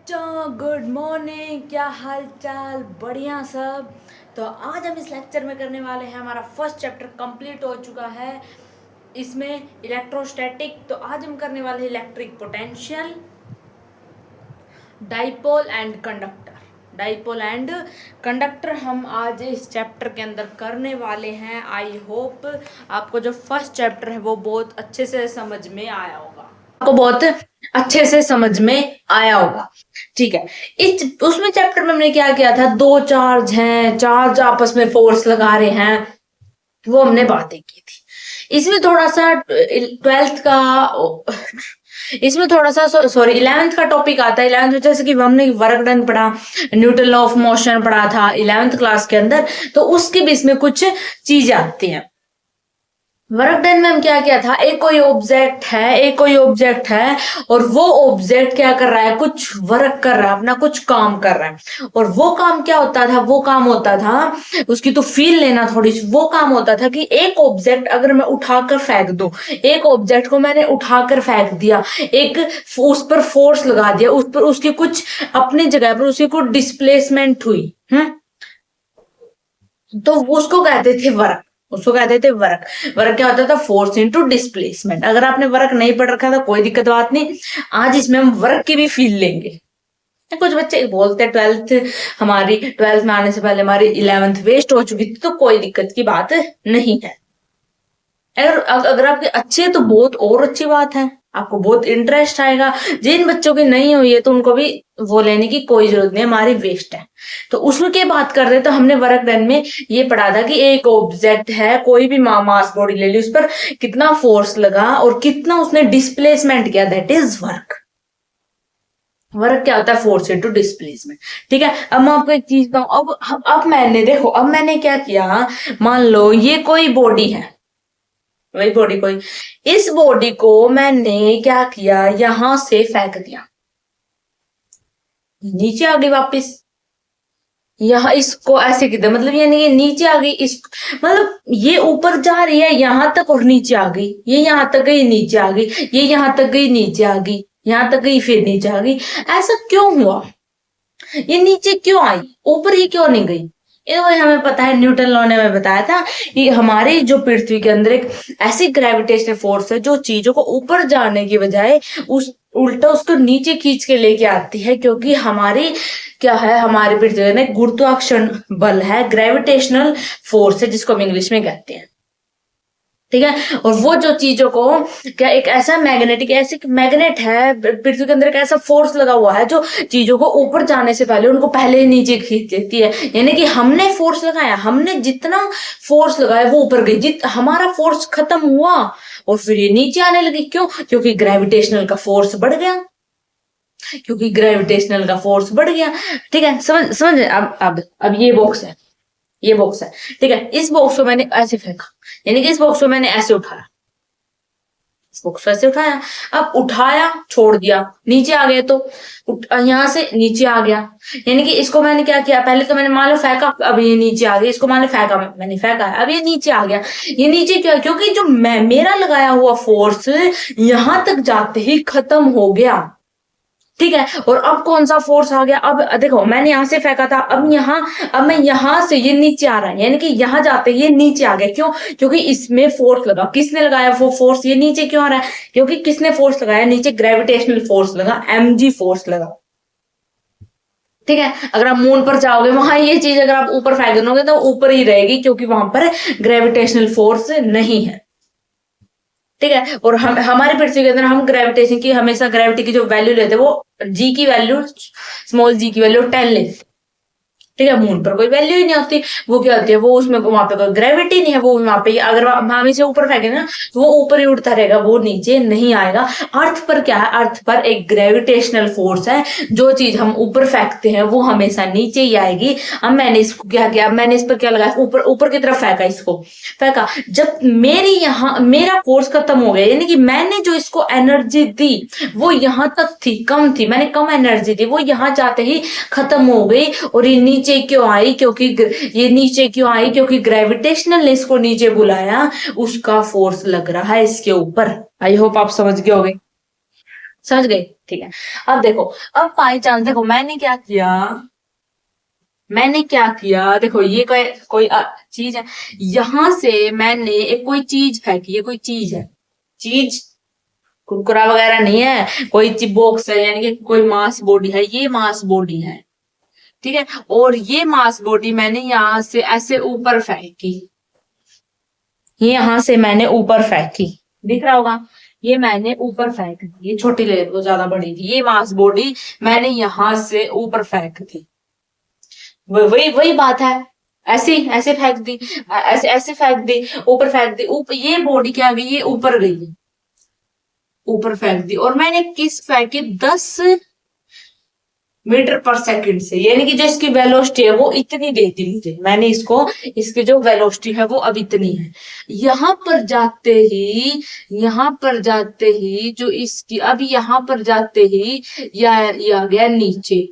बच्चों good morning. क्या हाल चाल? बढ़िया सब। तो आज हम इस लेक्चर में करने वाले हैं, हमारा फर्स्ट चैप्टर कंप्लीट हो चुका है इसमें इलेक्ट्रोस्टैटिक। तो आज हम करने वाले हैं electric potential, dipole and conductor. Dipole and conductor हम आज इस चैप्टर के अंदर करने वाले हैं। आई होप आपको जो फर्स्ट चैप्टर है वो बहुत अच्छे से समझ में आया होगा, आपको बहुत अच्छे से समझ में आया होगा। ठीक है, इस उसमें चैप्टर में हमने क्या किया था, दो चार्ज हैं, चार्ज आपस में फोर्स लगा रहे हैं, वो हमने बातें की थी। इसमें थोड़ा सा ट्वेल्थ का इसमें थोड़ा सा सॉरी 11th का टॉपिक आता है। 11th में जैसे कि हमने वर्क डन पढ़ा, न्यूटन लॉ ऑफ मोशन पढ़ा था 11th क्लास के अंदर, तो उसके बीच में कुछ चीजें आती हैं। वर्क डन में हम क्या किया था, एक कोई ऑब्जेक्ट है और वो ऑब्जेक्ट क्या कर रहा है, कुछ वर्क कर रहा है, अपना कुछ काम कर रहा है। और वो काम क्या होता था, वो काम होता था उसकी तो फील लेना थोड़ी सी। वो काम होता था कि एक ऑब्जेक्ट अगर मैं उठाकर फेंक दूं, एक ऑब्जेक्ट को मैंने उठाकर फेंक दिया, एक उस पर फोर्स लगा दिया, उस पर उसकी कुछ अपनी जगह पर उसकी कुछ डिस्प्लेसमेंट हुई, तो उसको कहते थे वर्क। वर्क क्या होता था, फोर्स इनटू डिस्प्लेसमेंट। अगर आपने वर्क नहीं पढ़ रखा था कोई दिक्कत बात नहीं, आज इसमें हम वर्क की भी फील लेंगे। कुछ बच्चे बोलते हैं ट्वेल्थ में आने से पहले हमारी 11th वेस्ट हो चुकी थी, तो कोई दिक्कत की बात नहीं है। अगर आपकी अच्छी है तो बहुत और अच्छी बात है, आपको बहुत इंटरेस्ट आएगा। जिन बच्चों की नहीं हुई है तो उनको भी वो लेने की कोई जरूरत नहीं, हमारी वेस्ट है। तो उसमें क्या बात कर रहे, तो हमने वर्क डन में ये पढ़ा था कि एक ऑब्जेक्ट है, कोई भी मास बॉडी ले ली, उस पर कितना फोर्स लगा और कितना उसने डिस्प्लेसमेंट किया, दैट इज वर्क। वर्क क्या होता है, फोर्स इनटू डिस्प्लेसमेंट। ठीक है, अब मैं आपको एक चीज बताऊं। अब मैंने देखो, अब मैंने क्या किया, मान लो ये कोई बॉडी है, वही बॉडी कोई, इस बॉडी को मैंने क्या किया, यहां से फेंक दिया, नीचे आ गई वापस। यहाँ इसको ऐसे किया, मतलब ये नहीं, नीचे आ गई, इस मतलब ये ऊपर जा रही है यहां तक और नीचे आ गई, ये यहां तक गई नीचे आ गई, ये यहां तक गई नीचे आ गई, यहां तक गई फिर नीचे आ गई। ऐसा क्यों हुआ, ये नीचे क्यों आई, ऊपर ही क्यों नहीं गई? ये हमें पता है, न्यूटन लॉ ने हमें बताया था कि हमारी जो पृथ्वी के अंदर एक ऐसी ग्रेविटेशनल फोर्स है जो चीजों को ऊपर जाने की बजाय उस उल्टा उसको नीचे खींच के लेके आती है, क्योंकि हमारी क्या है, हमारी पृथ्वी में गुरुत्वाकर्षण बल है, ग्रेविटेशनल फोर्स है, जिसको हम इंग्लिश में कहते हैं। ठीक है, और वो जो चीजों को क्या, एक ऐसा ऐसे मैग्नेट है पृथ्वी के अंदर, एक ऐसा फोर्स लगा हुआ है जो चीजों को ऊपर जाने से पहले उनको पहले ही नीचे खींच लेती है। यानी कि हमने फोर्स लगाया, हमने जितना फोर्स लगाया वो ऊपर गई, हमारा फोर्स खत्म हुआ और फिर ये नीचे आने लगी। क्यों? क्योंकि ग्रेविटेशनल का फोर्स बढ़ गया, ठीक है, समझ अब ये बॉक्स है, ठीक है, इस बॉक्स को मैंने ऐसे फेंका, यानी कि इस बॉक्स को मैंने ऐसे उठाया, इस बॉक्स को ऐसे उठाया, अब उठाया छोड़ दिया, नीचे आ गया, तो यहां से नीचे आ गया। यानी कि इसको मैंने क्या किया, पहले तो मैंने मान लो फेंका, अब ये नीचे आ गया, इसको मान लो फेंका, मैंने फेंका, अब ये नीचे आ गया। ये नीचे क्यों? क्योंकि जो मेरा लगाया हुआ फोर्स यहां तक जाते ही खत्म हो गया। ठीक है, और अब कौन सा फोर्स आ गया, अब देखो मैंने यहां से फेंका था, अब मैं यहां से, ये नीचे आ रहा है, यानी कि यहां जाते ये नीचे आ गया। क्यों? क्योंकि इसमें फोर्स लगा, किसने लगाया वो फोर्स, ये नीचे क्यों आ रहा है, क्योंकि किसने फोर्स लगाया, नीचे ग्रेविटेशनल फोर्स लगा, mg फोर्स लगा। ठीक है, अगर आप मून पर जाओगे वहां ये चीज अगर आप ऊपर फेंक दोगे तो ऊपर ही रहेगी, क्योंकि वहां पर ग्रेविटेशनल फोर्स नहीं है। ठीक है, और हमारे पृथ्वी के अंदर हम ग्रेविटेशन की, हमेशा ग्रेविटी की जो वैल्यू लेते हैं वो जी की वैल्यू, स्मॉल जी की वैल्यू 10 लेते। ठीक है, मून पर कोई वैल्यू ही नहीं होती, वो क्या होती है, वो उसमें वहां पे कोई ग्रेविटी नहीं है, वो वहां पे अगर हम इसे ऊपर फेंकेंगे ना तो वो ऊपर ही उड़ता रहेगा, वो नीचे नहीं आएगा। अर्थ पर क्या है, अर्थ पर एक ग्रेविटेशनल फोर्स है, जो चीज हम ऊपर फेंकते हैं वो हमेशा नीचे ही आएगी। अब मैंने इसको क्या किया, मैंने इस पर क्या लगाया, ऊपर ऊपर की तरफ फेंका, इसको फेंका, जब मेरा फोर्स खत्म हो गया, यानी कि मैंने जो इसको एनर्जी दी वो यहां तक थी, कम थी, मैंने कम एनर्जी दी, वो यहां जाते ही खत्म हो गई। और ये नीचे क्यों आई, क्योंकि ग्रेविटेशनल ने इसको नीचे बुलाया, उसका फोर्स लग रहा है इसके ऊपर। आई होप आप समझ गए होगे, समझ गए? ठीक है। अब देखो, अब बाई चांस देखो मैंने क्या किया, देखो ये कोई चीज है, यहां से मैंने एक कोई चीज फेंकी, ये कोई चीज है, चीज कुरकुरा वगैरह नहीं है, कोई चीज बॉक्स है, यानी कि कोई मास बॉडी है, ये मास बॉडी है, ठीक है। और ये मास बॉडी मैंने यहां से ऐसे ऊपर फेंकी, ये यहां से मैंने ऊपर फेंकी, दिख रहा होगा, ये मैंने ऊपर फेंक दी, ये छोटी ले लो ज्यादा बड़ी थी, ये मास बॉडी मैंने यहां से ऊपर फेंक दी, वही वही बात है, ऐसे ऐसे फेंक दी, ऐसे ऐसे फेंक दी, ऊपर फेंक दी, ऊपर ये बॉडी क्या गई, ये ऊपर गई, ऊपर फेंक दी, और मैंने किस फेंकी, 10 मीटर पर सेकंड से, यानी कि जो इसकी वेलोसिटी है वो इतनी दे दी मुझे, मैंने इसको, इसकी जो वेलोसिटी है वो अब इतनी है, यहां पर जाते ही जो इसकी, अब यहां पर जाते ही ये आ गया नीचे,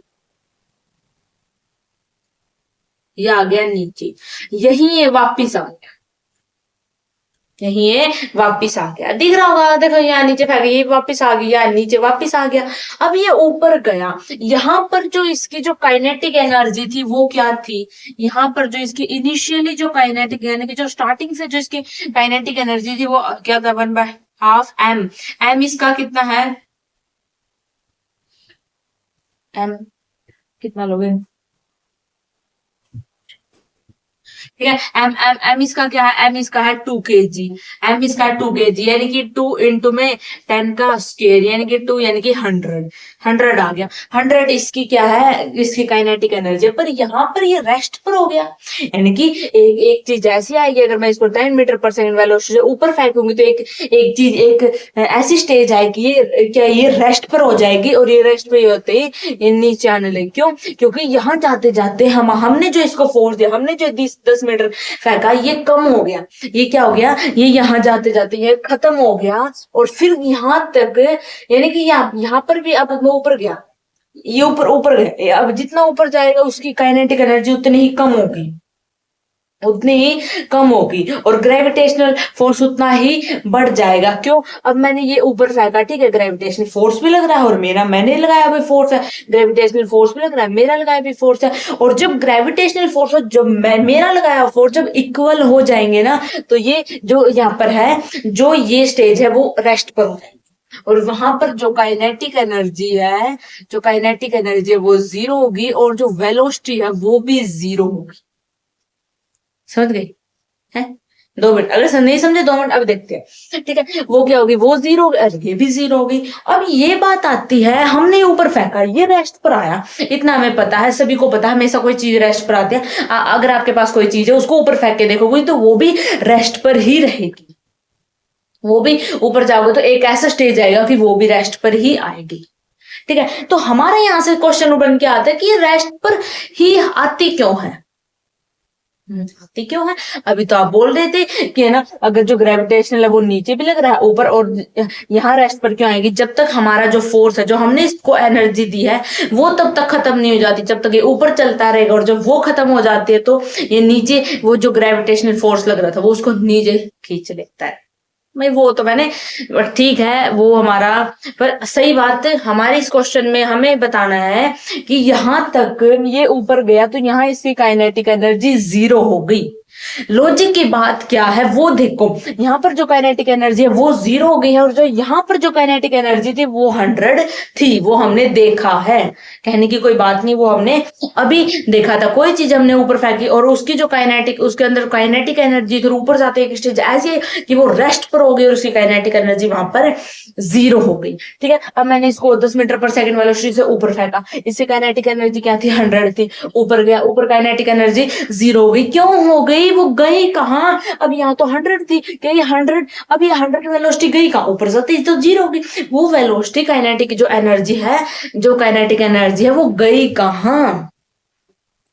ये आ गया नीचे, यही ये वापिस आ गया, यही ये वापिस आ गया, दिख रहा होगा, देखो यहाँ नीचे फेंका, ये वापिस आ गया, नीचे वापिस आ गया, अब ये ऊपर गया, यहाँ पर जो इसकी जो काइनेटिक एनर्जी थी वो क्या थी, यहाँ पर जो इसकी इनिशियली जो काइनेटिक, यानी कि जो स्टार्टिंग से जो इसकी काइनेटिक एनर्जी थी वो क्या था, 1/2 m, m इसका कितना है, m कितना लोगे, ठीक है, एम एम एम इसका क्या है, एम इसका है 2 kg, एम इसका 2 kg, यानी कि 2 इंटू में 10 का स्क्वायर, यानी कि 2 यानी कि 100 आ गया, 100 इसकी क्या है, इसकी काइनेटिक एनर्जी, पर यहाँ पर ये रेस्ट पर हो गया, यानी कि एक चीज ऐसी आएगी, अगर मैं इसको 10 मीटर पर सेकंड वेलोसिटी से ऊपर फेंकूंगी तो एक चीज, एक ऐसी स्टेज आएगी, ये क्या, ये रेस्ट पर हो जाएगी, और ये रेस्ट पे होते ही ये नीचे आने लगी, क्यों, क्योंकि यहाँ जाते जाते हमने जो इसको फोर्स दिया, हमने जो 10 मीटर फेंका, ये कम हो गया, ये क्या हो गया, ये यहाँ जाते जाते ये खत्म हो गया, और फिर यहाँ तक, यानी कि यहाँ पर भी अब मैं ऊपर गया, ये ऊपर ऊपर गया, अब जितना ऊपर जाएगा उसकी काइनेटिक एनर्जी उतनी ही कम होगी, उतनी ही कम होगी, और ग्रेविटेशनल फोर्स उतना ही बढ़ जाएगा, क्यों, अब मैंने ये ऊपर फेंका, ठीक है, ग्रेविटेशनल फोर्स भी लग रहा है, और मैंने लगाया भी फोर्स है, ग्रेविटेशनल फोर्स भी लग रहा है, मेरा लगाया भी फोर्स है, और जब ग्रेविटेशनल फोर्स और जब मेरा लगाया फोर्स जब इक्वल हो जाएंगे ना, तो ये जो यहाँ पर है, जो ये स्टेज है वो रेस्ट पर हो जाएगी, और वहां पर जो काइनेटिक एनर्जी है वो 0 होगी, और जो वेलोसिटी है वो भी 0 होगी, समझ गई है? 2 मिनट, अगर नहीं समझे 2 मिनट, अब देखते हैं, ठीक है, वो क्या होगी, वो 0, ये भी 0 होगी। अब ये बात आती है, हमने ऊपर फेंका, ये रेस्ट पर आया, इतना हमें पता है, सभी को पता है, हमेशा कोई चीज रेस्ट पर आती है, अगर आपके पास कोई चीज है उसको ऊपर फेंक के देखोगे तो वो भी रेस्ट पर ही रहेगी, वो भी ऊपर जाओगे तो एक ऐसा स्टेज आएगा कि वो भी रेस्ट पर ही आएगी, ठीक है। तो हमारे यहां से क्वेश्चन बन के आता है कि ये रेस्ट पर ही आती क्यों है, आती क्यों है, अभी तो आप बोल रहे थे कि है ना, अगर जो ग्रेविटेशनल है वो नीचे भी लग रहा है ऊपर, और यहाँ रेस्ट पर क्यों आएगी, जब तक हमारा जो फोर्स है, जो हमने इसको एनर्जी दी है वो तब तक खत्म नहीं हो जाती, जब तक ये ऊपर चलता रहेगा, और जब वो खत्म हो जाती है तो ये नीचे, वो जो ग्रेविटेशनल फोर्स लग रहा था वो उसको नीचे खींच लेता है, भाई वो तो मैंने, ठीक है वो हमारा, पर सही बात हमारे इस क्वेश्चन में हमें बताना है कि यहां तक ये ऊपर गया तो यहाँ इसकी काइनेटिक एनर्जी 0 हो गई, लॉजिक की बात क्या है वो देखो, यहाँ पर जो काइनेटिक एनर्जी है वो 0 हो गई है, और जो यहाँ पर जो काइनेटिक एनर्जी थी वो 100 थी, वो हमने देखा है, कहने की कोई बात नहीं, वो हमने अभी देखा था, कोई चीज हमने ऊपर फेंकी और उसकी जो काइनेटिक, उसके अंदर काइनेटिक एनर्जी फिर ऊपर जाते एक स्टेज ऐसी कि वो रेस्ट पर हो गई, और उसकी काइनेटिक एनर्जी वहां पर 0 हो गई, ठीक है। अब मैंने इसको 10 मीटर पर सेकंड वेलोसिटी से ऊपर फेंका, इससे काइनेटिक एनर्जी क्या थी, 100 थी, ऊपर गया, ऊपर काइनेटिक एनर्जी 0 हो गई, क्यों हो गई, वो गई कहाँ, अब यहाँ तो 100 थी, क्या ये 100, अब ये 100 वेलोसिटी गई कहाँ, ऊपर जाती तो 0 हो गई, वो वेलोसिटी काइनेटिक जो एनर्जी है, जो काइनेटिक एनर्जी है वो गई कहाँ,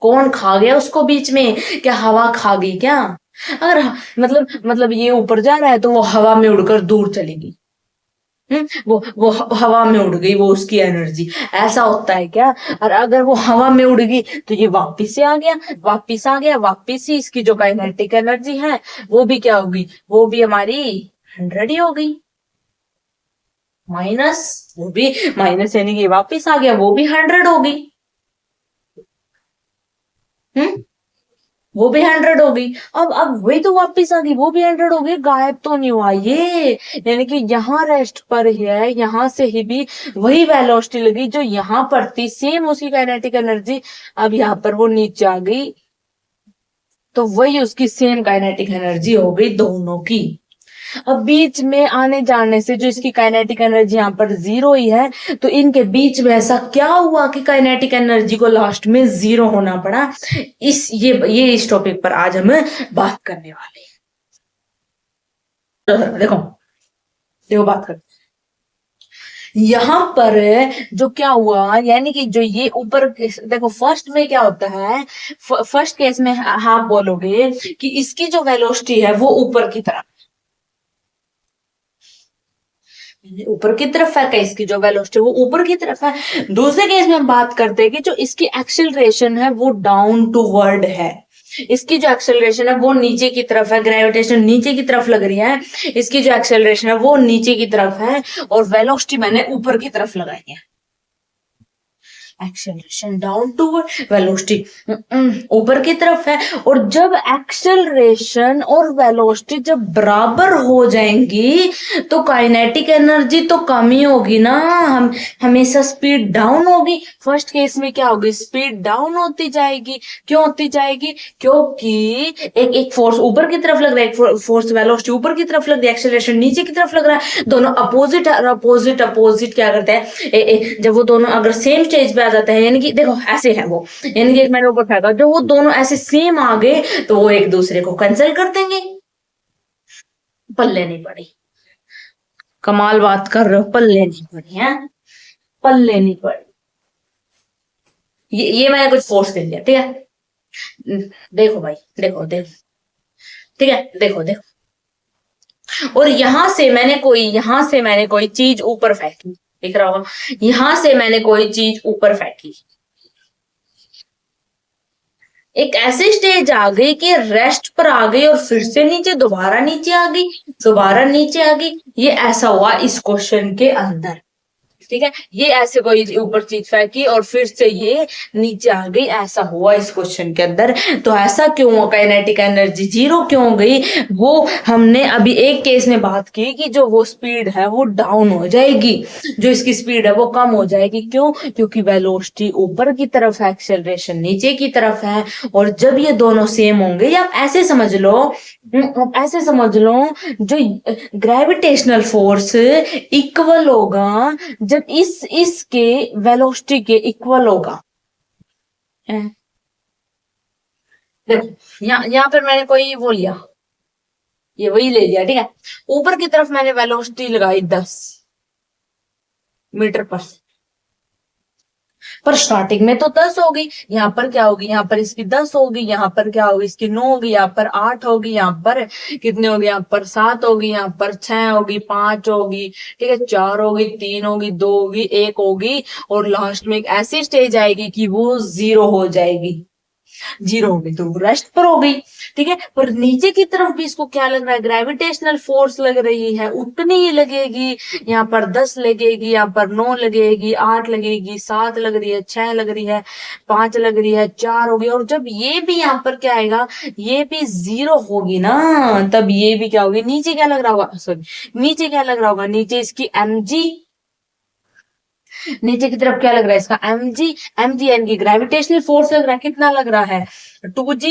कौन खा गया उसको बीच में, क्या हवा खा गई क्या, अगर मतलब ये ऊपर जा रहा है तो वो हवा में उड़कर दूर चलेगी, वो हवा में उड़ गई, वो उसकी एनर्जी, ऐसा होता है क्या, और अगर वो हवा में उड़ गई तो ये वापिस से आ गया, वापिस ही इसकी जो काइनेटिक एनर्जी है वो भी क्या होगी, वो भी हमारी 100 ही हो गई, माइनस, वो भी माइनस यानी कि वापस आ गया, वो भी 100 होगी। हम्म, वो भी 100 होगी। अब वही तो वापस आ गई, वो भी 100 हो गई, गायब तो नहीं हुआ ये। यानी कि यहाँ रेस्ट पर है, यहाँ से ही भी वही वेलोसिटी लगी जो यहाँ पर थी, सेम उसकी काइनेटिक एनर्जी अब यहाँ पर वो नीचे आ गई, तो वही उसकी सेम काइनेटिक एनर्जी हो गई दोनों की। अब बीच में आने जाने से जो इसकी काइनेटिक एनर्जी यहाँ पर 0 ही है, तो इनके बीच में ऐसा क्या हुआ कि काइनेटिक एनर्जी को लास्ट में 0 होना पड़ा। ये इस टॉपिक पर आज हम बात करने वाले हैं। तो देखो देखो बात कर, यहाँ पर जो क्या हुआ, यानी कि जो ये ऊपर, देखो फर्स्ट में क्या होता है, फर्स्ट केस में आप बोलोगे कि इसकी जो वेलोसिटी है वो ऊपर की तरफ, ऊपर की तरफ है, इसकी जो वेलोसिटी वो ऊपर की तरफ है। दूसरे केस में हम बात करते हैं कि जो इसकी एक्सेलरेशन है वो डाउन टू वर्ड है, इसकी जो एक्सेलरेशन है वो नीचे की तरफ है, ग्रेविटेशन नीचे की तरफ लग रही है, इसकी जो एक्सेलरेशन है वो नीचे की तरफ है, और वेलोसिटी मैंने ऊपर की तरफ लगाई है। एक्सेलरेशन डाउन टू वेलोसिटी ऊपर की तरफ है, और जब एक्सेलरेशन और वेलोसिटी जब बराबर हो जाएंगी तो काइनेटिक एनर्जी तो कम ही होगी ना, हम हमेशा स्पीड डाउन होगी। फर्स्ट केस में क्या होगी, स्पीड डाउन होती जाएगी। क्यों होती जाएगी, क्योंकि एक एक फोर्स ऊपर की तरफ लग रहा है, एक फोर्स वेलोसिटी ऊपर की तरफ लग रही है, एक्सेलरेशन नीचे की तरफ लग रहा है, दोनों अपोजिट अपोजिट अपोजिट क्या करते हैं, जब वो दोनों अगर सेम स्टेज पे आ जाता है, यानी कि देखो ऐसे है वो, यानी कि एक मैंने ऊपर फेंका, जो वो दोनों ऐसे सेम आ गए तो वो एक दूसरे को कैंसिल कर देंगे। पल्ले नहीं पड़ी, कमाल बात कर रहे हो, पल्ले नहीं पड़ी है, पल्ले नहीं पड़ी। ये मैंने कुछ फोर्स दे दिया, ठीक है। देखो भाई, देखो देखो, ठीक है, देखो देखो, और यहां से मैंने कोई चीज ऊपर फेंकी, दिख रहा होगा, यहां से मैंने कोई चीज ऊपर फेंकी, एक ऐसी स्टेज आ गई कि रेस्ट पर आ गई और फिर से नीचे, दोबारा नीचे आ गई, दोबारा नीचे आ गई। ये ऐसा हुआ इस क्वेश्चन के अंदर, ठीक है। ये ऐसे कोई ऊपर चीज फेंकी और फिर से ये नीचे आ गई, ऐसा हुआ इस क्वेश्चन के अंदर। तो ऐसा क्यों हुआ, काइनेटिक एनर्जी 0 क्यों हो गई, वो हमने अभी एक केस में बात की कि जो वो स्पीड है वो डाउन हो जाएगी, जो इसकी स्पीड है वो कम हो जाएगी। क्यों, क्योंकि वेलोसिटी ऊपर की तरफ है, एक्सेलरेशन नीचे की तरफ है, और जब ये दोनों सेम होंगे, या आप ऐसे समझ लो, आप ऐसे समझ लो, जो ग्रेविटेशनल फोर्स इक्वल होगा जब इसके वेलोसिटी के इक्वल होगा। देखो यहाँ पर मैंने कोई वो लिया, ये वही ले लिया, ठीक है। ऊपर की तरफ मैंने वेलोसिटी लगाई 10 मीटर पर स्टार्टिंग में तो 10 होगी, यहाँ पर क्या होगी, यहाँ पर इसकी 10 होगी, यहाँ पर क्या होगी, इसकी 9 होगी, यहाँ पर 8 होगी, यहाँ पर कितने होगी, यहाँ पर 7 होगी, यहाँ पर 6 होगी, 5 होगी, ठीक है, 4 होगी, 3 होगी, 2 होगी, 1 होगी, और लास्ट में एक ऐसी स्टेज आएगी कि वो 0 हो जाएगी। 0 हो गई तो रेस्ट पर हो गई, ठीक है। पर नीचे की तरफ भी इसको क्या लग रहा है, ग्रेविटेशनल फोर्स लग रही है, उतनी ही लगेगी। यहाँ पर 10 लगेगी, यहाँ पर 9 लगेगी, 8 लगेगी, 7 लग रही है, 6 लग रही है, 5 लग रही है, 4 होगी, और जब ये भी यहाँ पर क्या आएगा, ये भी 0 होगी ना, तब ये भी क्या होगी, नीचे क्या लग रहा होगा, सॉरी नीचे क्या लग रहा होगा, नीचे इसकी mg, नीचे की तरफ क्या लग रहा है इसका mg यानी कि ग्रेविटेशनल फोर्स लग रहा है, कितना लग रहा है 2g,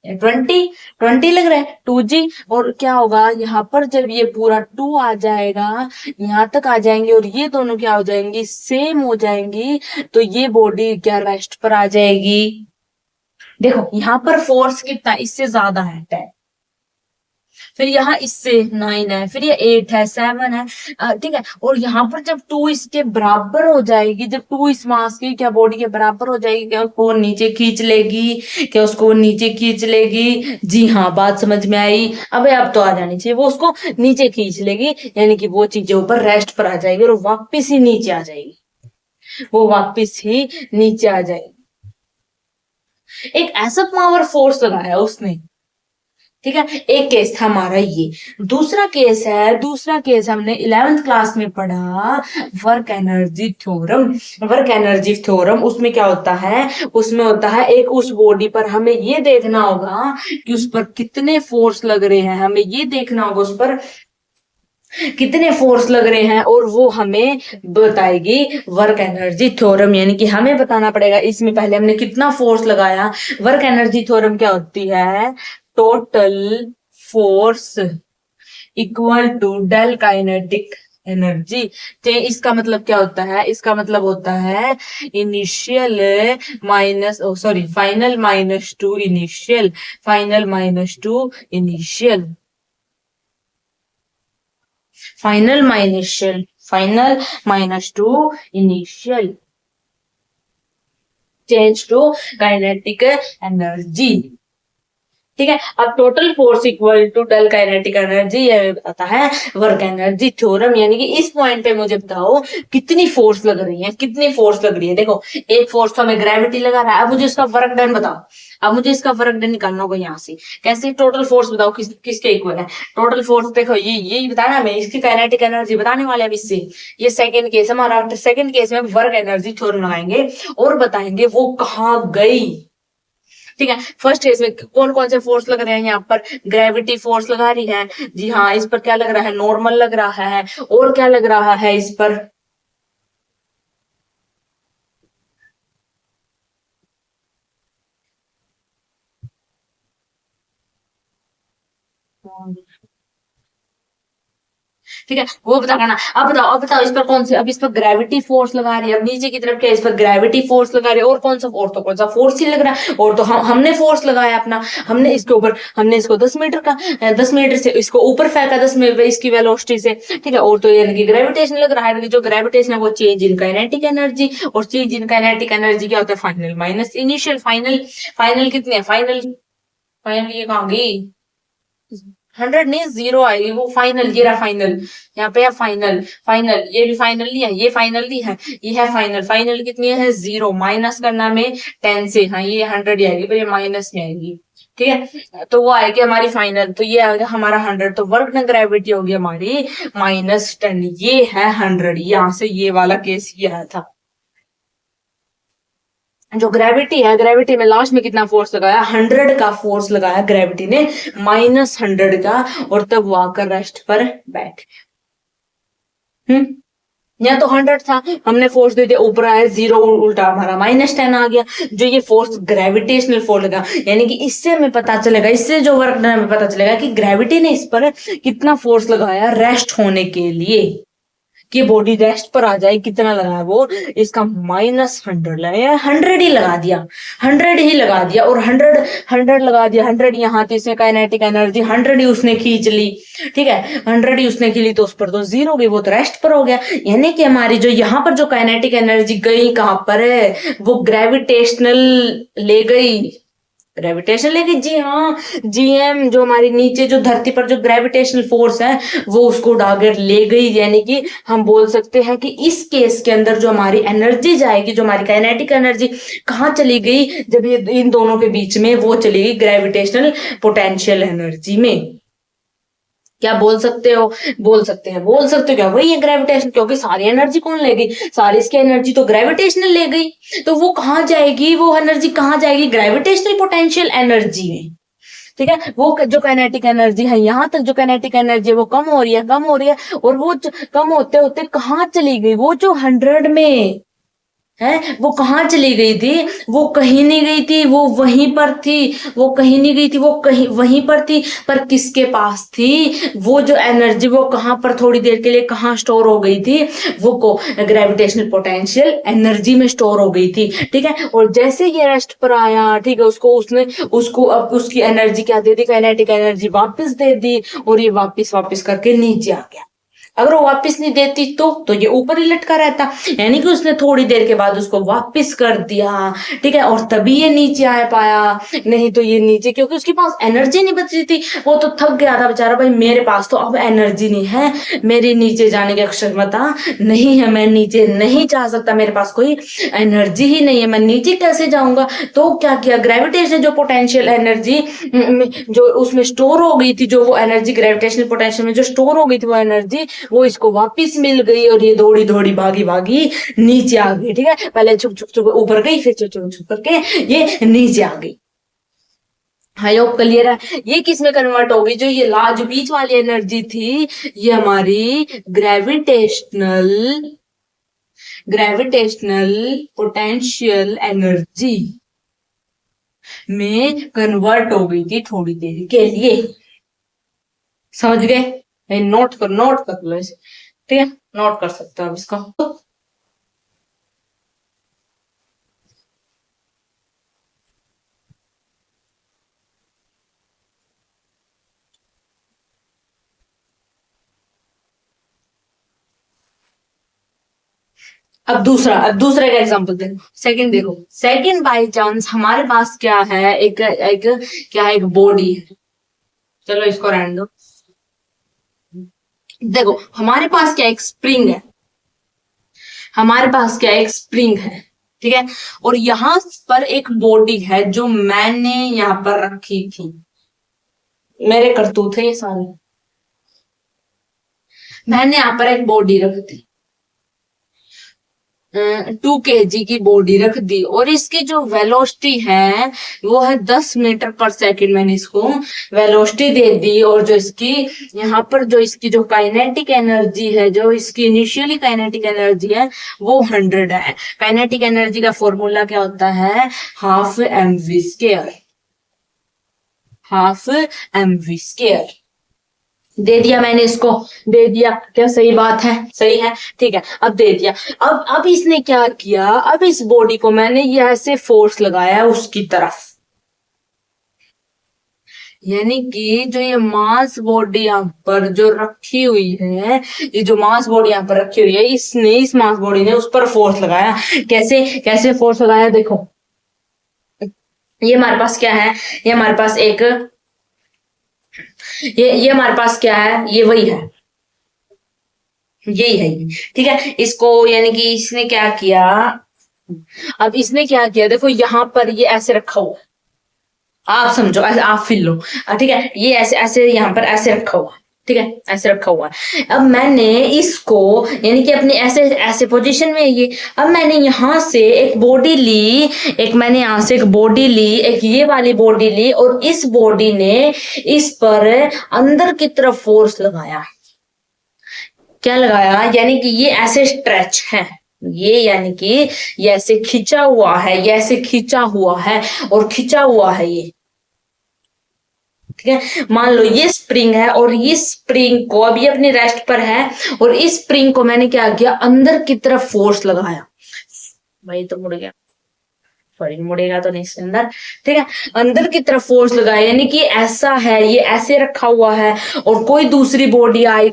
20 लग रहा है 2g। और क्या होगा, यहाँ पर जब ये पूरा 2 आ जाएगा, यहाँ तक आ जाएंगे, और ये दोनों क्या हो जाएंगी, सेम हो जाएंगी, तो ये बॉडी क्या रेस्ट पर आ जाएगी। देखो यहाँ पर फोर्स कितना, इससे ज्यादा है 10, फिर यहाँ इससे 9 है, फिर ये 8 है, 7 है, ठीक है। और यहाँ पर जब 2 इसके बराबर हो जाएगी, जब 2 इस मास की क्या बॉडी के बराबर हो जाएगी, क्या उसको नीचे खींच लेगी, क्या उसको नीचे खींच लेगी, जी हाँ, बात समझ में आई। अबे अब तो आ जानी चाहिए, वो उसको नीचे खींच लेगी, यानी कि वो चीजें ऊपर रेस्ट पर आ जाएगी, और वापिस ही नीचे आ जाएगी, वो वापिस ही नीचे आ जाएगी। एक ऐसा पावर फोर्स लगाया उसने, ठीक है, एक केस था हमारा ये। दूसरा केस हमने 11th क्लास में पढ़ा, work energy theorem. Work energy theorem, उसमें क्या होता है, उसमें होता है एक उस बॉडी पर हमें ये देखना होगा कि उस पर कितने फोर्स लग रहे हैं, हमें ये देखना होगा उस पर कितने फोर्स लग रहे हैं, और वो हमें बताएगी वर्क एनर्जी थ्योरम। यानी कि हमें बताना पड़ेगा इसमें पहले हमने कितना फोर्स लगाया। वर्क एनर्जी थ्योरम क्या होती है, total force equal to del kinetic energy. इसका मतलब क्या होता है, इसका मतलब होता है initial minus sorry final minus to initial, final minus to initial, final minus to initial change to kinetic energy. ठीक है, अब total force equal to del kinetic energy, ये बताता है वर्क एनर्जी थ्योरम। यानी कि इस पॉइंट पे मुझे बताओ कितनी फोर्स लग रही है, कितनी फोर्स लग रही है। देखो, एक फोर्स तो हमें ग्रेविटी लगा रहा है, अब मुझे इसका वर्क डन बताओ। अब मुझे इसका वर्क डन निकालना होगा यहाँ से। कैसे, टोटल फोर्स बताओ किसके इक्वल है। टोटल फोर्स देखो, ये बताना हमें, इसकी काइनेटिक एनर्जी बताने वाले हैं इससे। ये सेकंड केस हमारा, सेकंड केस में वर्क एनर्जी थ्योरम लगाएंगे और बताएंगे वो कहाँ गई। ठीक है, फर्स्ट केस में कौन कौन से फोर्स लग रहे हैं, यहाँ पर ग्रेविटी फोर्स लगा रही है जी हाँ, इस पर क्या लग रहा है, नॉर्मल लग रहा है, और क्या लग रहा है इस पर, ठीक है, वो बता करना। अब बताओ इस पर कौन से, अब इस पर ग्रेविटी फोर्स लगा रही है, अब नीचे की तरफ क्या इस पर ग्रेविटी फोर्स लगा रही है, और कौन सा फोर्स, तो कौन सा फोर्स ही लग रहा है, और तो हमने फोर्स लगाया अपना, हमने इसके ऊपर, हमने इसको 10 मीटर का 10 मीटर से इसको ऊपर फेंका 10 मीटर इसकी वेलोसिटी से। ठीक है, और तो यानी कि ग्रेविटेशन लग रहा है, जो ग्रेविटेशन है वो चेंज इन काइनेटिक एनर्जी, और चेंज इन काइनेटिक एनर्जी क्या होता है, final minus initial. Final final कितने है, फाइनल फाइनल ये कहाँ गई, 100 नहीं, 0 आएगी वो। फाइनल, ये रहा फाइनल, यहाँ पे है फाइनल, फाइनल ये भी फाइनल नहीं है, ये फाइनल नहीं है, ये है फाइनल। फाइनल कितनी है, 0, माइनस करना में 10 से, हाँ ये 100 ही आएगी, पर ये माइनस में आएगी। ठीक है, तो वो आएगी हमारी फाइनल, तो ये आएगा हमारा 100, तो वर्क डन ग्रेविटी होगी हमारी -10। ये है 100, यहाँ से ये वाला केस ये आया था। जो ग्रेविटी है, ग्रेविटी में लास्ट में कितना फोर्स लगाया, 100 का फोर्स लगाया ग्रेविटी ने, -100 का, और तब वो आकर रेस्ट पर बैठ गया। यहाँ तो 100 था, हमने फोर्स दे दिया, ऊपर आया 0, उल्टा हमारा -10 आ गया। जो ये फोर्स ग्रेविटेशनल फोर्स लगा, यानी कि इससे हमें पता चलेगा, इससे जो वर्क डन हमें पता चलेगा कि ग्रेविटी ने इस पर कितना फोर्स लगाया रेस्ट होने के लिए, कि बॉडी रेस्ट पर आ जाए। कितना लगाया वो, इसका -100 लगाया, 100 ही लगा दिया, 100 ही लगा दिया, और 100 लगा दिया, 100 यहाँ तो इसमें काइनेटिक एनर्जी 100 ही उसने खींच ली। ठीक है, 100 ही उसने खींच ली, तो उस पर तो 0 गई, वो तो रेस्ट पर हो गया। यानी कि हमारी जो यहाँ पर जो काइनेटिक एनर्जी गई कहाँ पर है, वो ग्रेविटेशनल ले गई, ग्रेविटेशन लेके जी हाँ, जीएम जो हमारी नीचे जो धरती पर जो ग्रेविटेशनल फोर्स है वो उसको उड़ाकर ले गई। यानी कि हम बोल सकते हैं कि इस केस के अंदर जो हमारी एनर्जी जाएगी, जो हमारी काइनेटिक एनर्जी कहाँ चली गई, जब ये इन दोनों के बीच में, वो चली गई ग्रेविटेशनल पोटेंशियल एनर्जी में। क्या बोल सकते हो, बोल सकते हो क्या, वही है ग्रेविटेशन, क्योंकि सारी एनर्जी कौन ले गई, सारी इसकी एनर्जी तो ग्रेविटेशनल ले गई, तो वो कहाँ जाएगी, वो एनर्जी कहाँ जाएगी, ग्रेविटेशनल पोटेंशियल एनर्जी में। ठीक है, वो जो काइनेटिक एनर्जी है, यहाँ तक जो काइनेटिक एनर्जी है वो कम हो रही है, कम हो रही है, और वो कम होते होते कहाँ चली गई, वो जो 100 में है वो कहाँ चली गई थी, वो कहीं नहीं गई थी, वो वहीं पर थी, वो कहीं नहीं गई थी, वो कहीं वहीं पर थी, पर किसके पास थी, वो जो एनर्जी वो कहाँ पर थोड़ी देर के लिए कहाँ स्टोर हो गई थी, वो को ग्रेविटेशनल पोटेंशियल एनर्जी में स्टोर हो गई थी। ठीक है, और जैसे ये रेस्ट पर आया, ठीक है, उसको अब उसकी एनर्जी क्या दे दी, काइनेटिक एनर्जी वापस दे दी, और ये वापस करके नीचे आ गया। अगर वो वापस नहीं देती तो ये ऊपर ही लटका रहता, यानी कि उसने थोड़ी देर के बाद उसको वापस कर दिया, ठीक है, और तभी ये नीचे आ पाया, नहीं तो ये नीचे, क्योंकि उसके पास एनर्जी नहीं बच रही थी, वो तो थक गया था बेचारा, भाई मेरे पास तो अब एनर्जी नहीं है, मेरी नीचे जाने की क्षमता नहीं है, मैं नीचे नहीं जा सकता, मेरे पास कोई एनर्जी ही नहीं है, मैं नीचे कैसे जाऊंगा। तो क्या किया, ग्रेविटेशन जो पोटेंशियल एनर्जी जो उसमें स्टोर हो गई थी, जो वो एनर्जी ग्रेविटेशनल पोटेंशियल में जो स्टोर हो गई थी वो एनर्जी, वो इसको वापस मिल गई और ये दौड़ी दौड़ी भागी भागी नीचे आ गई, ठीक है, पहले छुप छुप छुप ऊपर गई, फिर छुप छुप छुप करके ये नीचे आ गई। आई होप क्लियर है। ये किस में कन्वर्ट होगी, जो ये जो बीच वाली एनर्जी थी, ये हमारी ग्रेविटेशनल ग्रेविटेशनल पोटेंशियल एनर्जी में कन्वर्ट हो गई थी थोड़ी देर के लिए। समझ गए, नोट कर लो इसे, ठीक है, नोट कर सकते हो आप इसको। अब दूसरा का एग्जांपल देखो, सेकंड देखो, सेकंड बाय चांस हमारे पास क्या है, एक बॉडी है, चलो इसको रहने दो। देखो हमारे पास क्या एक स्प्रिंग है, हमारे पास क्या एक स्प्रिंग है, ठीक है, और यहां पर एक बॉडी है जो मैंने यहां पर रखी थी, मेरे करतूत है ये सारे, मैंने यहां पर एक बॉडी रखी थी, 2 kg की बॉडी रख दी, और इसकी जो वेलोसिटी है वो है 10 मीटर पर सेकंड, मैंने इसको वेलोसिटी दे दी, और जो इसकी यहाँ पर जो इसकी जो काइनेटिक एनर्जी है, जो इसकी इनिशियली काइनेटिक एनर्जी है वो 100 है। काइनेटिक एनर्जी का फॉर्मूला क्या होता है, हाफ mv², हाफ mv²। दे दिया मैंने इसको, दे दिया, क्या सही बात है, सही है, ठीक है, अब दे दिया। अब इसने क्या किया, अब इस बॉडी को मैंने ये ऐसे फोर्स लगाया उसकी तरफ, यानी कि जो ये मास बॉडी यहाँ पर जो रखी हुई है, ये जो मास बॉडी यहाँ पर रखी हुई है, इस मास बॉडी ने उस पर फोर्स लगाया। कैसे फोर्स लगाया, देखो ये हमारे पास क्या है, ये हमारे पास एक ये हमारे पास क्या है, ये वही है, यही है ये, ठीक है, इसको यानी कि इसने क्या किया, अब इसने क्या किया, देखो यहां पर ये ऐसे रखा हुआ, आप समझो, आप फील लो, ठीक है, ये ऐसे ऐसे यहाँ पर ऐसे रखा हुआ, ठीक है, ऐसे रखा हुआ है। अब मैंने इसको यानी कि अपनी ऐसे पोजीशन में ये, अब मैंने यहां से एक बॉडी ली, मैंने यहां से एक बॉडी ली, एक ये वाली बॉडी ली, और इस बॉडी ने इस पर अंदर की तरफ फोर्स लगाया। क्या लगाया, यानी कि ये ऐसे स्ट्रेच है, ये यानी कि ये ऐसे खिंचा हुआ है, ये ऐसे खिंचा हुआ है और खिंचा हुआ है ये, ठीक है। मान लो ये स्प्रिंग है और इस स्प्रिंग को, अब ये अपनी रेस्ट पर है, और इस स्प्रिंग को मैंने क्या किया, अंदर की तरफ फोर्स लगाया, भाई तो मुड़ गया, सॉरी मुड़ेगा तो नहीं इसके अंदर, ठीक है, अंदर की तरफ फोर्स लगाया, यानी कि ऐसा है, ये ऐसे रखा हुआ है, और कोई दूसरी बॉडी आई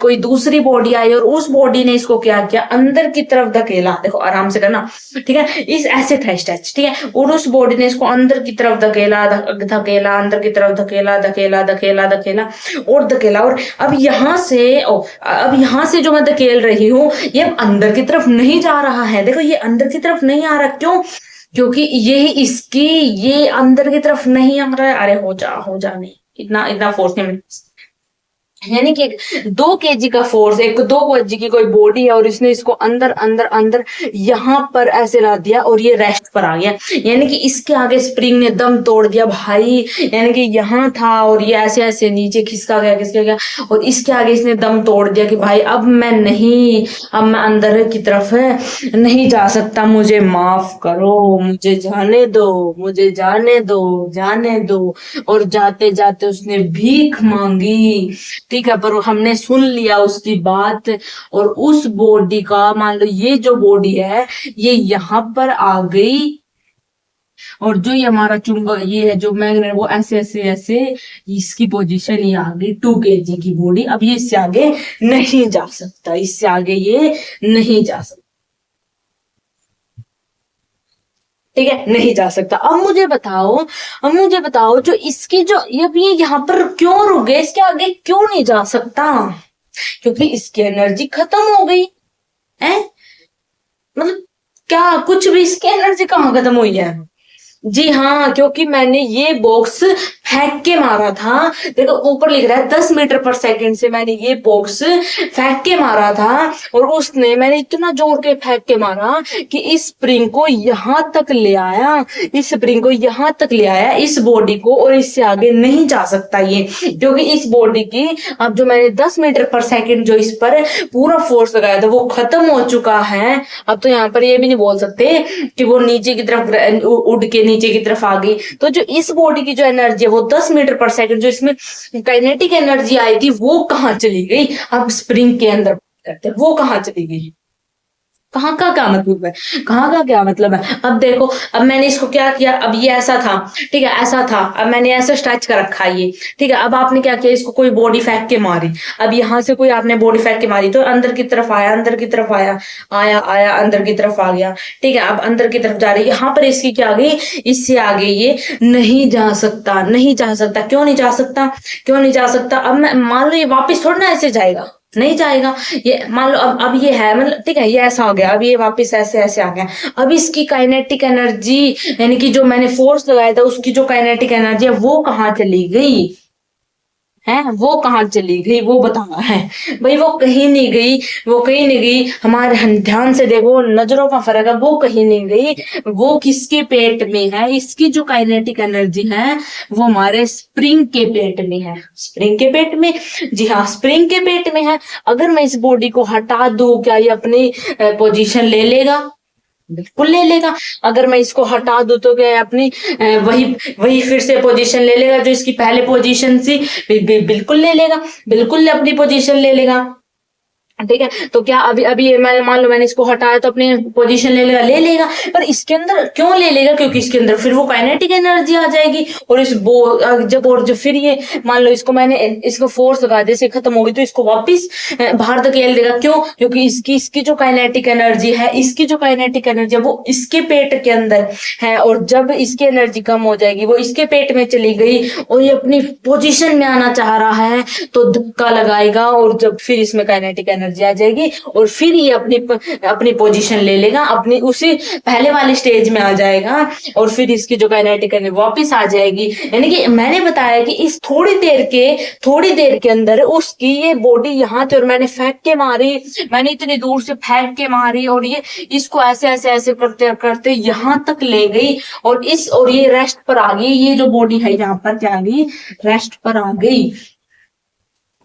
और उस बॉडी ने इसको क्या किया, अंदर की तरफ धकेला, देखो आराम से करना, ठीक है, इस ऐसे था स्ट्रेच, ठीक है, और उस बॉडी ने इसको अंदर की तरफ धकेला, अंदर की तरफ धकेला और धकेला, और अब यहाँ से जो मैं धकेल रही हूँ, ये अंदर की तरफ नहीं जा रहा है, देखो ये अंदर की तरफ नहीं आ रहा, क्यों, क्योंकि ये अंदर की तरफ नहीं आ रहा है, अरे हो जा नहीं, इतना फोर्स नहीं, यानी कि 2 kg का फोर्स, 2 kg की कोई बॉडी है, और इसने इसको अंदर यहाँ पर ऐसे ला दिया, और ये रेस्ट पर आ गया, यानी कि इसके आगे स्प्रिंग ने दम तोड़ दिया भाई, यानी कि यहाँ था और ये ऐसे नीचे खिसका गया, और इसके आगे इसने दम तोड़ दिया कि भाई अब मैं अंदर की तरफ नहीं जा सकता, मुझे माफ करो, मुझे जाने दो, और जाते जाते उसने भीख मांगी, ठीक है, पर हमने सुन लिया उसकी बात, और उस बॉडी का, मान लो ये जो बॉडी है ये यहाँ पर आ गई, और जो ये हमारा चुंबक ये है जो मैग्नेट वो ऐसे ऐसे ऐसे इसकी पोजीशन ये आ गई 2 kg की बॉडी। अब ये इससे आगे नहीं जा सकता, इससे आगे ये नहीं जा सकता, ठीक है, नहीं जा सकता। अब मुझे बताओ जो इसकी जो अब ये यहाँ पर क्यों रुक गए, इसके आगे क्यों नहीं जा सकता? क्योंकि इसकी एनर्जी खत्म हो गई है। मतलब क्या कुछ भी, इसकी एनर्जी कहाँ खत्म हुई है? जी हाँ, क्योंकि मैंने ये बॉक्स फेंक के मारा था। देखो ऊपर लिख रहा है 10 मीटर पर सेकंड से मैंने ये बॉक्स फेंक के मारा था, और उसने मैंने इतना जोर के फेंक के मारा कि इस स्प्रिंग को यहां तक ले आया, इस स्प्रिंग को यहां तक ले आया, इस बॉडी को, और इससे आगे नहीं जा सकता ये, क्योंकि इस बॉडी की अब जो मैंने 10 मीटर पर सेकंड जो इस पर पूरा फोर्स लगाया था वो खत्म हो चुका है। अब तो यहाँ पर ये भी नहीं बोल सकते कि वो नीचे की तरफ उड़ के नीचे की तरफ आ गई। तो जो इस बॉडी की जो एनर्जी है वो 10 मीटर पर सेकंड जो इसमें काइनेटिक एनर्जी आई थी वो कहाँ चली गई? अब स्प्रिंग के अंदर करते हैं वो कहाँ चली गई? कहाँ का क्या मतलब है, कहाँ का क्या मतलब है? अब देखो, अब मैंने इसको क्या किया, अब ये ऐसा था, ठीक है, ऐसा था, अब मैंने ऐसा स्ट्रेच कर रखा है ये, ठीक है। अब आपने क्या किया, इसको कोई बॉडी फेंक के मारी। अब यहाँ से कोई आपने बॉडी फेंक के मारी तो अंदर की तरफ आया, अंदर की तरफ आया, आया आया अंदर की तरफ आ गया, ठीक है। अब अंदर की तरफ जा रही है, यहाँ पर इसकी क्या आ गई, इससे आगे ये नहीं जा सकता, नहीं जा सकता। क्यों नहीं जा सकता, क्यों नहीं जा सकता? अब मैं मान लो ये वापिस थोड़ा ना ऐसे जाएगा, नहीं जाएगा। ये मान लो अब ये है, मतलब ठीक है, ये ऐसा हो गया, अब ये वापस ऐसे ऐसे आ गया। अब इसकी काइनेटिक एनर्जी यानी कि जो मैंने फोर्स लगाया था उसकी जो काइनेटिक एनर्जी है वो कहाँ चली गई है? वो कहाँ चली गई वो बताना है भाई। वो कहीं नहीं गई, वो कहीं नहीं गई। हमारे ध्यान से देखो, नजरों का फर्क है, वो कहीं नहीं गई। वो किसके पेट में है? इसकी जो काइनेटिक एनर्जी है वो हमारे स्प्रिंग के पेट में है, स्प्रिंग के पेट में। जी हाँ, स्प्रिंग के पेट में है। अगर मैं इस बॉडी को हटा दूं, क्या ये अपनी पोजीशन ले लेगा? बिल्कुल ले लेगा। अगर मैं इसको हटा दूं तो क्या अपनी वही वही फिर से पोजीशन ले लेगा जो इसकी पहले पोजीशन थी? बिल्कुल ले लेगा, बिल्कुल अपनी पोजीशन ले लेगा, ठीक है। तो क्या अभी अभी मैं मान लो मैंने इसको हटाया तो अपनी पोजीशन ले लेगा, ले लेगा। पर इसके अंदर क्यों ले लेगा? क्योंकि इसके अंदर फिर वो काइनेटिक एनर्जी आ जाएगी, और इस जब फिर ये मान लो इसको मैंने इसको फोर्स लगा दिया, खत्म हो गई, तो इसको वापस बाहर धकेल देगा। क्यों? क्योंकि इसकी जो काइनेटिक एनर्जी है, इसकी जो काइनेटिक एनर्जी है वो इसके पेट के अंदर है, और जब इसकी एनर्जी कम हो जाएगी वो इसके पेट में चली गई, और ये अपनी पोजीशन में आना चाह रहा है तो धक्का लगाएगा, और जब फिर इसमें काइनेटिक एनर्जी आ जाएगी और फिर ये अपनी पोजीशन ले लेगा, अपनी उसी पहले वाली स्टेज में आ जाएगा, और फिर इसकी जो काइनेटिक एनर्जी वापस आ जाएगी। यानी कि मैंने बताया कि इस थोड़ी देर के अंदर उसकी ये बॉडी यहाँ थे, और मैंने फेंक के मारी, मैंने इतनी दूर से फेंक के मारी, और ये इसको ऐसे ऐसे ऐसे करते करते यहाँ तक ले गई, और ये रेस्ट पर आ गई। ये जो बॉडी है यहाँ पर क्या आ गई? रेस्ट पर आ गई,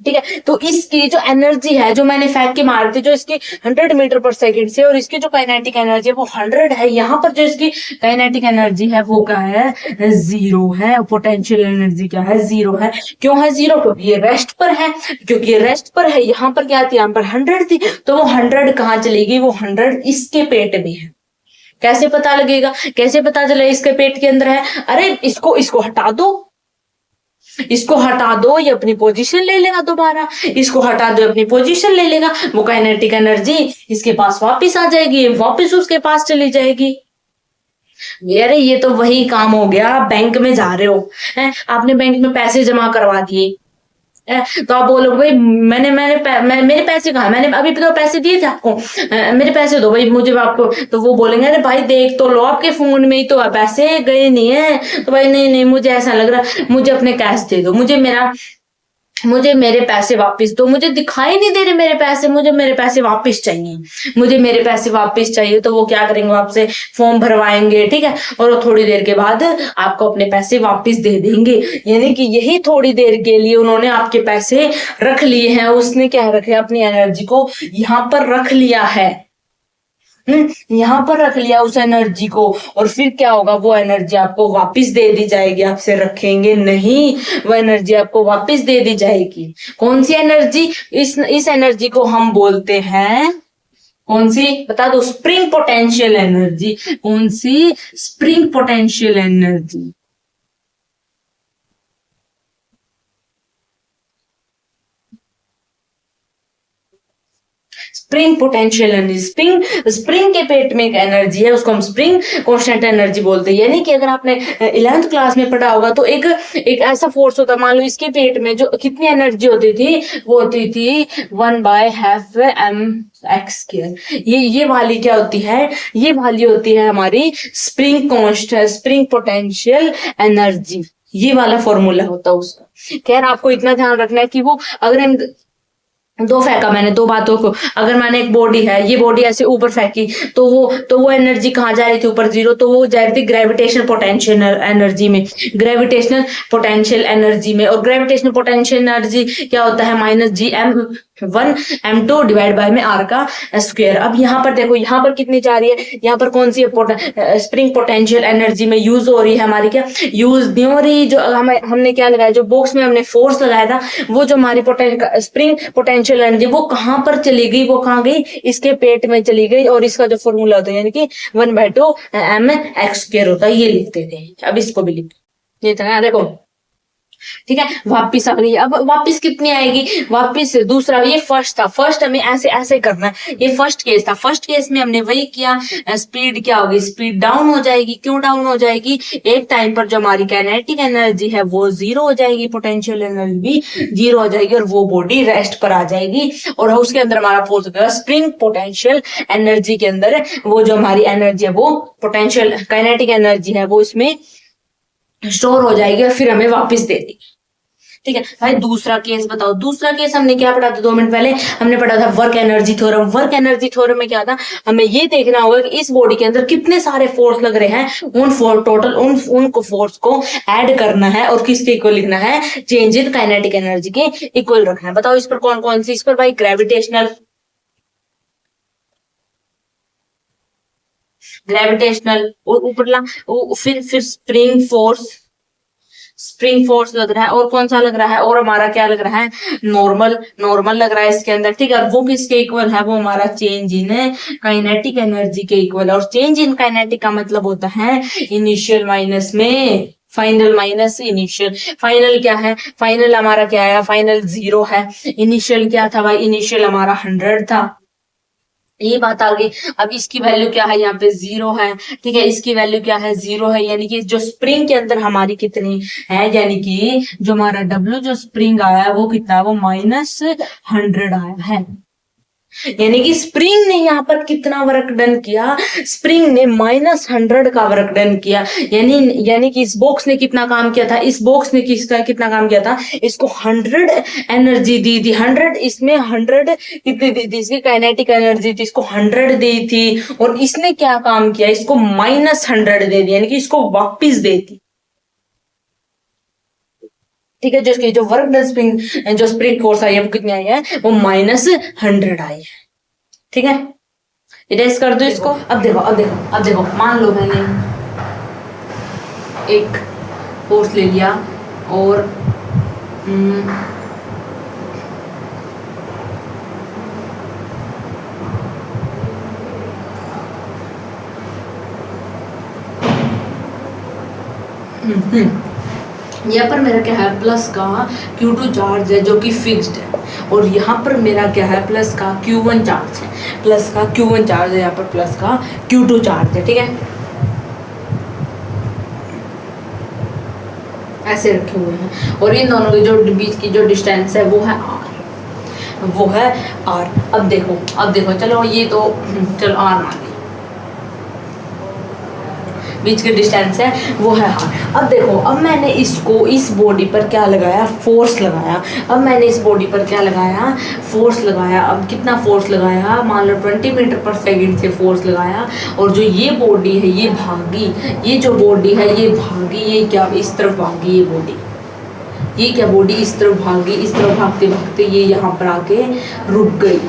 ठीक है। तो इसकी जो एनर्जी है जो मैंने फेंक के मारी थी, जो इसकी 100 मीटर पर सेकंड से, और इसकी जो काइनेटिक एनर्जी है वो 100 है। यहाँ पर जो इसकी काइनेटिक एनर्जी है वो क्या है? 0 है। पोटेंशियल एनर्जी क्या है? 0 है। क्यों है 0? क्योंकि ये रेस्ट पर है, क्योंकि ये रेस्ट पर है। यहाँ पर क्या थी? यहाँ पर 100 थी, तो वो 100 कहाँ चली गई? वो 100 इसके पेट में है। कैसे पता लगेगा? कैसे पता चला इसके पेट के अंदर है? अरे इसको हटा दो, इसको हटा दो, ये अपनी पोजीशन ले लेगा दोबारा। इसको हटा दो, अपनी पोजीशन ले लेगा, वो काइनेटिक एनर्जी इसके पास वापस आ जाएगी, वापस उसके पास चली जाएगी। अरे ये तो वही काम हो गया, बैंक में जा रहे हो है, आपने बैंक में पैसे जमा करवा दिए, तो आप बोलो भाई मेरे पैसे कहाँ? मैंने अभी तो पैसे दिए थे आपको, मेरे पैसे दो भाई मुझे आपको। तो वो बोलेंगे अरे भाई देख तो लो, आपके फोन में ही तो पैसे गए नहीं है। तो भाई नहीं मुझे ऐसा लग रहा, मुझे अपने कैश दे दो, मुझे मेरे पैसे वापस दो, मुझे दिखाई नहीं दे रहे मेरे पैसे, मुझे मेरे पैसे वापस चाहिए, मुझे मेरे पैसे वापस चाहिए। तो वो क्या करेंगे? आपसे फॉर्म भरवाएंगे, ठीक है, और वो थोड़ी देर के बाद आपको अपने पैसे वापस दे देंगे। यानी कि यही थोड़ी देर के लिए उन्होंने आपके पैसे रख लिए हैं, उसने क्या रखे? अपनी एनर्जी को यहाँ पर रख लिया है, यहाँ पर रख लिया उस एनर्जी को, और फिर क्या होगा? वो एनर्जी आपको वापस दे दी जाएगी, आपसे रखेंगे नहीं, वो एनर्जी आपको वापस दे दी जाएगी। कौन सी एनर्जी? इस एनर्जी को हम बोलते हैं कौन सी बता दो? Spring potential energy. कौन सी? Spring potential energy. Spring potential energy. Spring spring के पेट में एक एनर्जी है, उसको हम स्प्रिंग कांस्टेंट एनर्जी बोलते हैं। यानी कि अगर आपने 11th क्लास में पढ़ा होगा तो एक एक ऐसा फोर्स होता है, मान लो इसके पेट में जो कितनी एनर्जी होती थी, वो होती थी 1/2 mx²। ये वाली क्या होती है? ये वाली होती है हमारी spring constant, spring potential energy. ये वाला फॉर्मूला होता है उसका। खैर आपको इतना ध्यान रखना है कि वो अगर हम दो फेंका मैंने, दो बातों को, अगर मैंने एक बॉडी है, ये बॉडी ऐसे ऊपर फेंकी तो वो एनर्जी कहाँ जा रही थी? ऊपर जीरो। तो वो जा रही थी ग्रेविटेशनल पोटेंशियल एनर्जी में, ग्रेविटेशनल पोटेंशियल एनर्जी में। और ग्रेविटेशनल पोटेंशियल एनर्जी क्या होता है? -Gm1m2 डिवाइड बाय में r का स्क्वायर। अब यहाँ पर देखो, यहाँ पर कितनी जा रही है? यहाँ पर कौन सी स्प्रिंग पोटेंशियल एनर्जी में यूज हो रही है हमारी? क्या यूज नहीं हो रही? जो हमने क्या लगाया, जो बॉक्स में हमने फोर्स लगाया था, वो जो हमारी स्प्रिंग पोटेंशियल एनर्जी वो कहाँ पर चली गई? वो कहाँ गई? इसके पेट में चली गई। और इसका जो फॉर्मूला होता है यानी कि 1/2 mx² होता है, ये लिखते थे। अब इसको भी लिख, ये था देखो, ठीक है। वापिस आ गई। अब वापिस कितनी आएगी? वापिस दूसरा, ये फर्स्ट था, फर्स्ट हमें ऐसे ऐसे करना है। ये फर्स्ट केस था, फर्स्ट केस में हमने वही किया। स्पीड क्या होगी? स्पीड डाउन हो जाएगी। क्यों डाउन हो जाएगी? एक टाइम पर जो हमारी काइनेटिक एनर्जी है वो जीरो हो जाएगी, पोटेंशियल एनर्जी भी जीरो हो जाएगी, और वो बॉडी रेस्ट पर आ जाएगी। और उसके अंदर हमारा फोर्स होगा स्प्रिंग पोटेंशियल एनर्जी के अंदर। वो जो हमारी एनर्जी है, वो पोटेंशियल काइनेटिक एनर्जी है, वो इसमें स्टोर हो जाएगी और फिर हमें वापस दे देगी। ठीक है भाई, दूसरा केस बताओ। दूसरा केस हमने क्या पढ़ा था 2 मिनट पहले? हमने पढ़ा था work energy theorem. Work energy theorem में क्या था? हमें ये देखना होगा कि इस बॉडी के अंदर कितने सारे फोर्स लग रहे हैं, उनको फोर्स को ऐड करना है और किसके इक्वल लिखना है? चेंज इन काइनेटिक एनर्जी के इक्वल रखना है। बताओ इस पर कौन कौन सी? इस पर भाई ग्रेविटेशनल और ऊपरला, फिर स्प्रिंग फोर्स लग रहा है। और कौन सा लग रहा है? और हमारा क्या लग रहा है? नॉर्मल लग रहा है इसके अंदर। ठीक है, वो किसके इक्वल है? वो हमारा चेंज इन काइनेटिक एनर्जी के इक्वल है। और चेंज इन काइनेटिक का मतलब होता है इनिशियल माइनस में फाइनल माइनस इनिशियल। फाइनल क्या है? फाइनल हमारा क्या है? फाइनल 0 है। इनिशियल क्या था भाई? इनिशियल हमारा 100 था। ये बात आ गई। अब इसकी वैल्यू क्या है? यहाँ पे 0 है। ठीक है, इसकी वैल्यू क्या है? 0 है। यानी कि जो स्प्रिंग के अंदर हमारी कितनी है, यानी कि जो हमारा W जो स्प्रिंग आया है वो कितना है? वो -100 आया है। यानी कि स्प्रिंग ने यहाँ पर कितना वर्क डन किया? स्प्रिंग ने -100 का वर्क डन किया। यानी कि इस बॉक्स ने कितना काम किया था? इस बॉक्स ने किसका कितना काम किया था? इसको 100 एनर्जी दी थी। 100 इसमें 100 कितनी दी थी? इसकी काइनेटिक एनर्जी थी, इसको 100 दी थी। और इसने क्या काम किया? इसको -100 दे दिया, यानी कि इसको वापिस दे दी। ठीक है, जो वर्क डन स्प्रिंग, जो स्प्रिंग फोर्स आई है वो कितनी आई है? वो -100 आई है। ठीक है, इरेज कर दो इसको। अब देखो, मान लो मैंने एक फोर्स ले लिया और यहाँ पर मेरा क्या है? प्लस का Q2 चार्ज है जो कि फिक्स्ड है। और यहाँ पर मेरा क्या है? प्लस का Q1 चार्ज है। प्लस का Q1 चार्ज है, यहाँ पर प्लस का Q2 चार्ज है। ठीक है, ऐसे रखे हुए हैं। और इन दोनों के जो बीच की जो डिस्टेंस है वो है R। अब देखो चलो, ये तो चलो R मान ली, बीच की डिस्टेंस है वो है r। अब देखो, अब मैंने इस बॉडी पर क्या लगाया? फोर्स लगाया। अब मैंने इस बॉडी पर क्या लगाया? फोर्स लगाया। अब कितना फोर्स लगाया? मान लो 20 मीटर पर सेकंड से फोर्स लगाया। और जो ये बॉडी है ये भागी, ये जो बॉडी है ये भागी, ये क्या इस तरफ भागी, ये बॉडी, ये क्या बॉडी इस तरफ भागी। इस तरफ भागते भागते ये यहाँ पर आके रुक गई।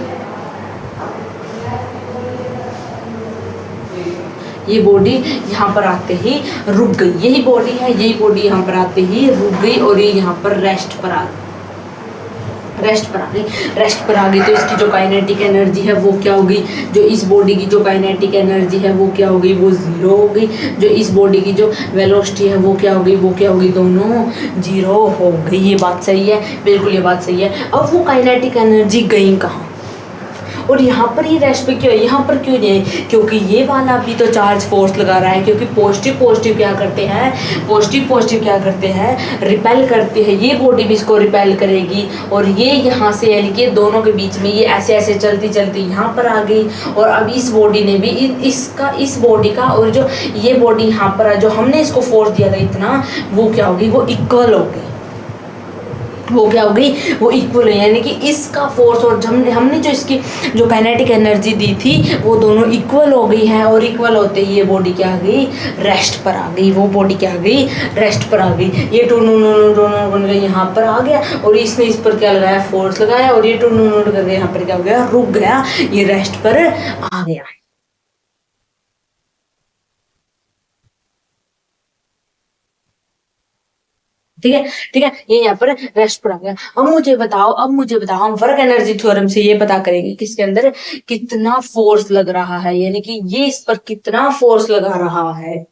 ये बॉडी यहाँ पर आते ही रुक गई। यही बॉडी है, यही बॉडी यहाँ पर आते ही रुक गई और ये यहाँ पर रेस्ट पर आ गई। रेस्ट पर आ गई। रेस्ट पर आ गई तो इसकी जो काइनेटिक एनर्जी है वो क्या होगी, जो इस बॉडी की जो काइनेटिक एनर्जी है वो क्या हो गई, वो जीरो हो गई। जो इस बॉडी की जो वेलोसिटी है वो क्या हो गई, वो क्या हो गई, दोनों जीरो हो गई। ये बात सही है, बिल्कुल ये बात सही है। अब वो काइनेटिक एनर्जी गई कहाँ, और यहाँ पर ये रेस्ट पे क्यों है, यहाँ पर क्यों नहीं है, क्योंकि ये वाला भी तो चार्ज फोर्स लगा रहा है। क्योंकि पॉजिटिव पॉजिटिव क्या करते हैं, पॉजिटिव पॉजिटिव क्या करते हैं, रिपेल करते हैं। ये बॉडी भी इसको रिपेल करेगी और ये यहाँ से यानी कि दोनों के बीच में ये ऐसे ऐसे चलती चलती यहाँ पर आ गई। और अब इस बॉडी ने भी इसका, इस बॉडी का और जो ये बॉडी यहाँ पर जो हमने इसको फोर्स दिया था इतना, वो क्या होगी, वो इक्वल हो गई। वो क्या हो गई, वो इक्वल है। यानी कि इसका फोर्स और हमने जो इसकी जो काइनेटिक एनर्जी दी थी वो दोनों इक्वल हो गई है। और इक्वल होते ही ये बॉडी क्या आ गई, रेस्ट पर आ गई। वो बॉडी क्या आ गई, रेस्ट पर आ गई। ये दोनों बन गए, यहाँ पर आ गया और इसने इस पर क्या लगाया, फोर्स लगाया और ये दोनों करके यहाँ पर क्या हो गया, रुक गया, ये रेस्ट पर आ गया। ठीक है, ठीक है, ये यहाँ पर रेस्ट पर आ गया। अब मुझे बताओ, हम वर्क एनर्जी थ्योरम से ये पता करेंगे कि इसके अंदर कितना फोर्स लग रहा है, यानी कि ये इस पर कितना फोर्स लगा रहा है।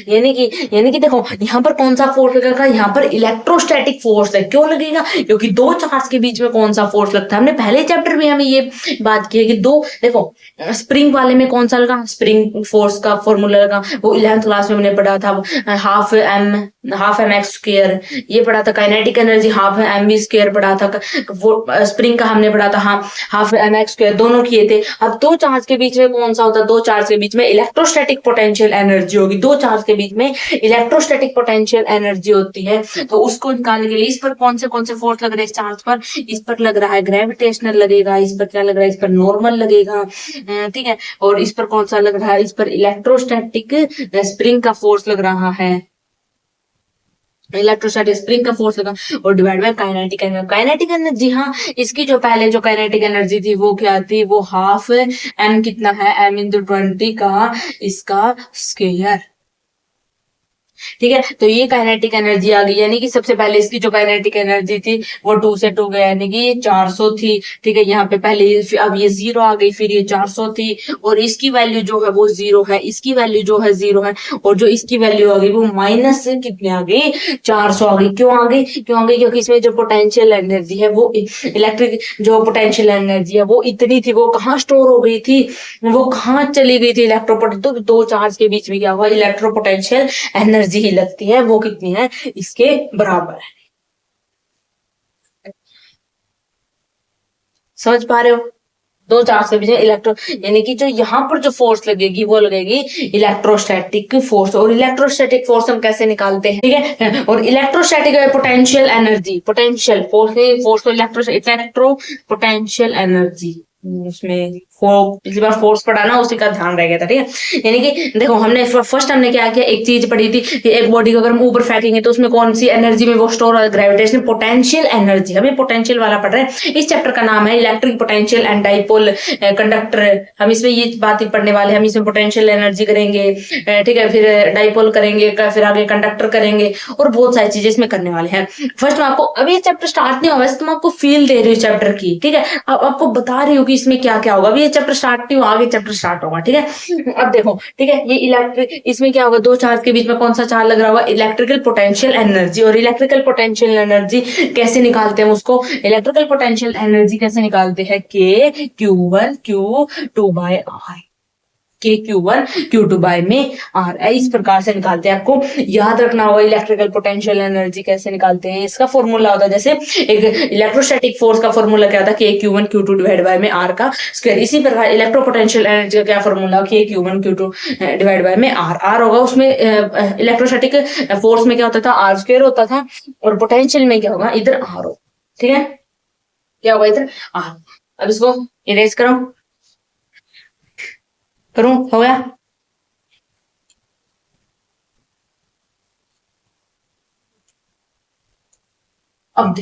यानी कि देखो यहाँ पर कौन सा फोर्स लगेगा, यहाँ पर इलेक्ट्रोस्टैटिक फोर्स है। क्यों लगेगा, क्योंकि दो चार्ज के बीच में कौन सा फोर्स लगता है, हमने पहले चैप्टर में हमें ये बात की है कि दो, देखो स्प्रिंग वाले में कौन सा लगा, स्प्रिंग फोर्स का फॉर्मूला लगा, वो 11th क्लास में हमने पढ़ा था, हाफ एम एक्स स्क्वायर, ये पढ़ा था। Kinetic energy half M V square पढ़ा था, वो स्प्रिंग का हमने पढ़ा था, हाँ हाफ एम एक्स स्क्वायर, दोनों किए थे। अब दो चार्ज के बीच में कौन सा होता है, दो चार्ज के बीच में इलेक्ट्रोस्टैटिक पोटेंशियल एनर्जी होगी। दो चार्ज के बीच में इलेक्ट्रोस्टैटिक पोटेंशियल एनर्जी होती है, तो उसको निकालने के लिए इस पर कौन से फोर्स लग रहे हैं, इस चार्ज पर, इस पर लग रहा है ग्रेविटेशनल लगेगा, इस पर क्या लग रहा है, इस पर नॉर्मल लगेगा, ठीक है। और इस पर कौन सा लग रहा है, इस पर इलेक्ट्रोस्टैटिक स्प्रिंग का फोर्स लग रहा है, इलेक्ट्रोस्टैटिक स्प्रिंग का फोर्स लगा, और divide by kinetic energy. Kinetic energy, हाँ इसकी जो पहले जो काइनेटिक एनर्जी थी वो क्या थी, वो हाफ एम, कितना है, एम इंटू 20 का इसका स्क्वायर। ठीक है, तो ये काइनेटिक एनर्जी आ गई। यानी कि सबसे पहले इसकी जो काइनेटिक एनर्जी थी वो 2 से 2 गया, यानी कि ये 400 थी। ठीक है, यहाँ पे पहले अब ये 0 आ गई, फिर ये 400 थी, और इसकी वैल्यू जो है वो 0 है, इसकी वैल्यू जो है 0 है, और जो इसकी वैल्यू आ गई वो माइनस कितने आ गई, 400 आ गई। क्यों आ गई, क्योंकि इसमें जो पोटेंशियल एनर्जी है वो इलेक्ट्रिक जो पोटेंशियल एनर्जी है वो इतनी थी, वो कहाँ स्टोर हो गई थी, वो कहाँ चली गई थी, तो दो चार्ज के बीच में क्या हुआ, इलेक्ट्रोपोटेंशियल एनर्जी ही लगती है, वो कितनी है, इसके बराबर है। समझ पा रहे हो, दो चार्ज के बीच में यानी कि जो यहाँ पर जो फोर्स लगेगी वो लगेगी इलेक्ट्रोस्टैटिक फोर्स। और इलेक्ट्रोस्टैटिक फोर्स हम कैसे निकालते हैं, ठीक है, और electrostatic potential energy, potential force तो इलेक्ट्रो पोटेंशियल एनर्जी, उसमें पिछली बार फोर्स पढ़ा ना, उसी का ध्यान रह गया था। ठीक है, यानी कि देखो हमने फर्स्ट हमने क्या किया, एक चीज पढ़ी थी कि एक बॉडी को अगर हम ऊपर फेंकेंगे तो उसमें कौन सी एनर्जी में वो स्टोर हो, ग्रेविटेशनल पोटेंशियल एनर्जी। हमें पोटेंशियल वाला पढ़ रहे हैं, इस चैप्टर का नाम है electric potential and dipole conductor. हम इसमें ये बात ही पढ़ने वाले हैं, हम इसमें पोटेंशियल एनर्जी करेंगे, ठीक है, फिर डाइपोल करेंगे, फिर आगे कंडक्टर करेंगे, और बहुत सारी चीजें इसमें करने वाले हैं। फर्स्ट में आपको अभी चैप्टर स्टार्ट नहीं हुआ, तो मैं आपको फील दे रही हूँ चैप्टर की, ठीक है, अब आपको बता रही हूँ कि इसमें क्या क्या होगा। अभी ये चैप्टर स्टार्ट नहीं हुआ, आगे चैप्टर स्टार्ट होगा। ठीक है, अब देखो, ठीक है, ये इलेक्ट्रिक, इसमें क्या होगा, दो चार्ज के बीच में कौन सा चार्ज लग रहा होगा, इलेक्ट्रिकल पोटेंशियल एनर्जी। और इलेक्ट्रिकल पोटेंशियल एनर्जी कैसे निकालते हैं उसको, इलेक्ट्रिकल पोटेंशियल एनर्जी कैसे निकालते हैं, के Q1 Q2 बाय आर, के Q1 Q2 बाय में आर, इस प्रकार से निकालते हैं। आपको याद रखना होगा इलेक्ट्रिकल पोटेंशियल एनर्जी कैसे निकालते हैं, इसका फॉर्मूला होता है, जैसे एक इलेक्ट्रोस्टैटिक फोर्स का फॉर्मूला क्या होता है, के Q1 Q2 डिवाइड बाय में आर का स्क्वायर। इसी प्रकार इलेक्ट्रो पोटेंशियल एनर्जी का क्या फॉर्मूला, के Q1 Q2 डिवाइड बाय में आर होगा। उसमें इलेक्ट्रोस्टैटिक फोर्स में क्या होता था, आर स्क्वायर होता था, और पोटेंशियल में क्या होगा, इधर आर हो। ठीक है, क्या होगा, इधर आर। अब इसको इरेज करूं, हो गया। अब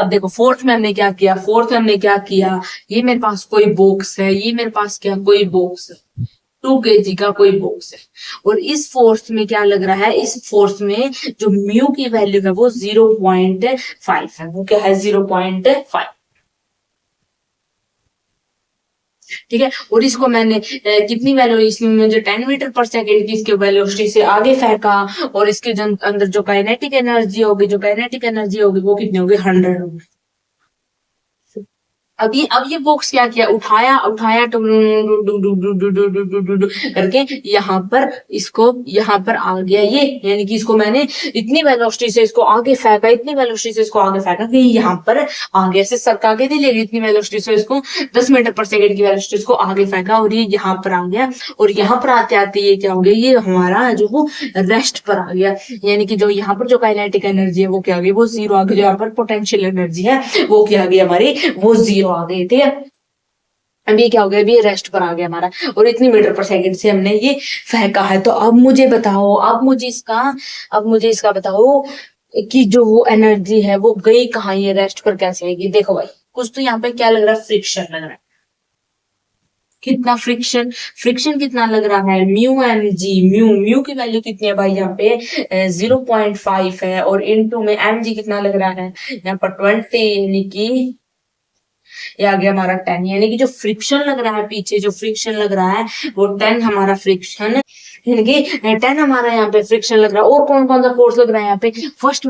देखो फोर्थ में हमने क्या किया, ये मेरे पास कोई बॉक्स है, ये मेरे पास क्या, कोई बॉक्स है, 2 kg का कोई बॉक्स है और इस फोर्स में क्या लग रहा है, इस फोर्स में जो म्यू की वैल्यू है वो 0.5 है। वो क्या है, 0.5। ठीक है, और इसको मैंने कितनी वैल्यू, इसमें मुझे 10 मीटर पर सेकेंड की इसके वेलोसिटी से आगे फेंका और इसके अंदर जो काइनेटिक एनर्जी होगी, वो कितनी होगी, 100 होगी। अब ये बॉक्स क्या किया, उठाया करके यहाँ पर आ गया ये, यानी कि इसको मैंने इतनी वेलोसिटी से इसको आगे फेंका, कि यहाँ पर आ गया। ऐसे सरका के नहीं ले गई, इतनी वेलोसिटी से इसको 10 मीटर पर सेकेंड की वेलोसिटी इसको आगे फेंका और ये यहाँ पर आ गया। और यहाँ पर आते आते ये क्या हो गया, ये हमारा जो वो रेस्ट पर आ गया, यानी कि जो यहाँ पर जो काइनेटिक एनर्जी है वो क्या आ गई, वो 0 आ गई। जो यहाँ पर पोटेंशियल एनर्जी है वो क्या आ गई हमारी, वो 0 आ गई। ठीक है, अब ये क्या हो गया, अभी रेस्ट पर आ गया हमारा और इतनी मीटर पर सेकंड से हमने ये फेंका है। तो अब मुझे बताओ, अब मुझे इसका बताओ कि जो वो एनर्जी है वो गई कहाँ, ये रेस्ट पर कैसे आएगी। देखो भाई, कुछ तो यहाँ पे क्या लग रहा है, फ्रिक्शन लग रहा है। कितना फ्रिक्शन कितना लग रहा है, म्यू एम जी, म्यू की वैल्यू कितनी है भाई, यहाँ पे 0.5 है और इनटू में एम जी कितना लग रहा है यहाँ पर 20, यानी कि ये आ गया हमारा 10। यानी कि जो फ्रिक्शन लग रहा है पीछे, जो फ्रिक्शन लग रहा है वो 10 हमारा फ्रिक्शन, यानी कि 10 हमारा यहाँ पे फ्रिक्शन लग रहा है। और कौन कौन सा फोर्स लग रहा है यहाँ पे, फर्स्ट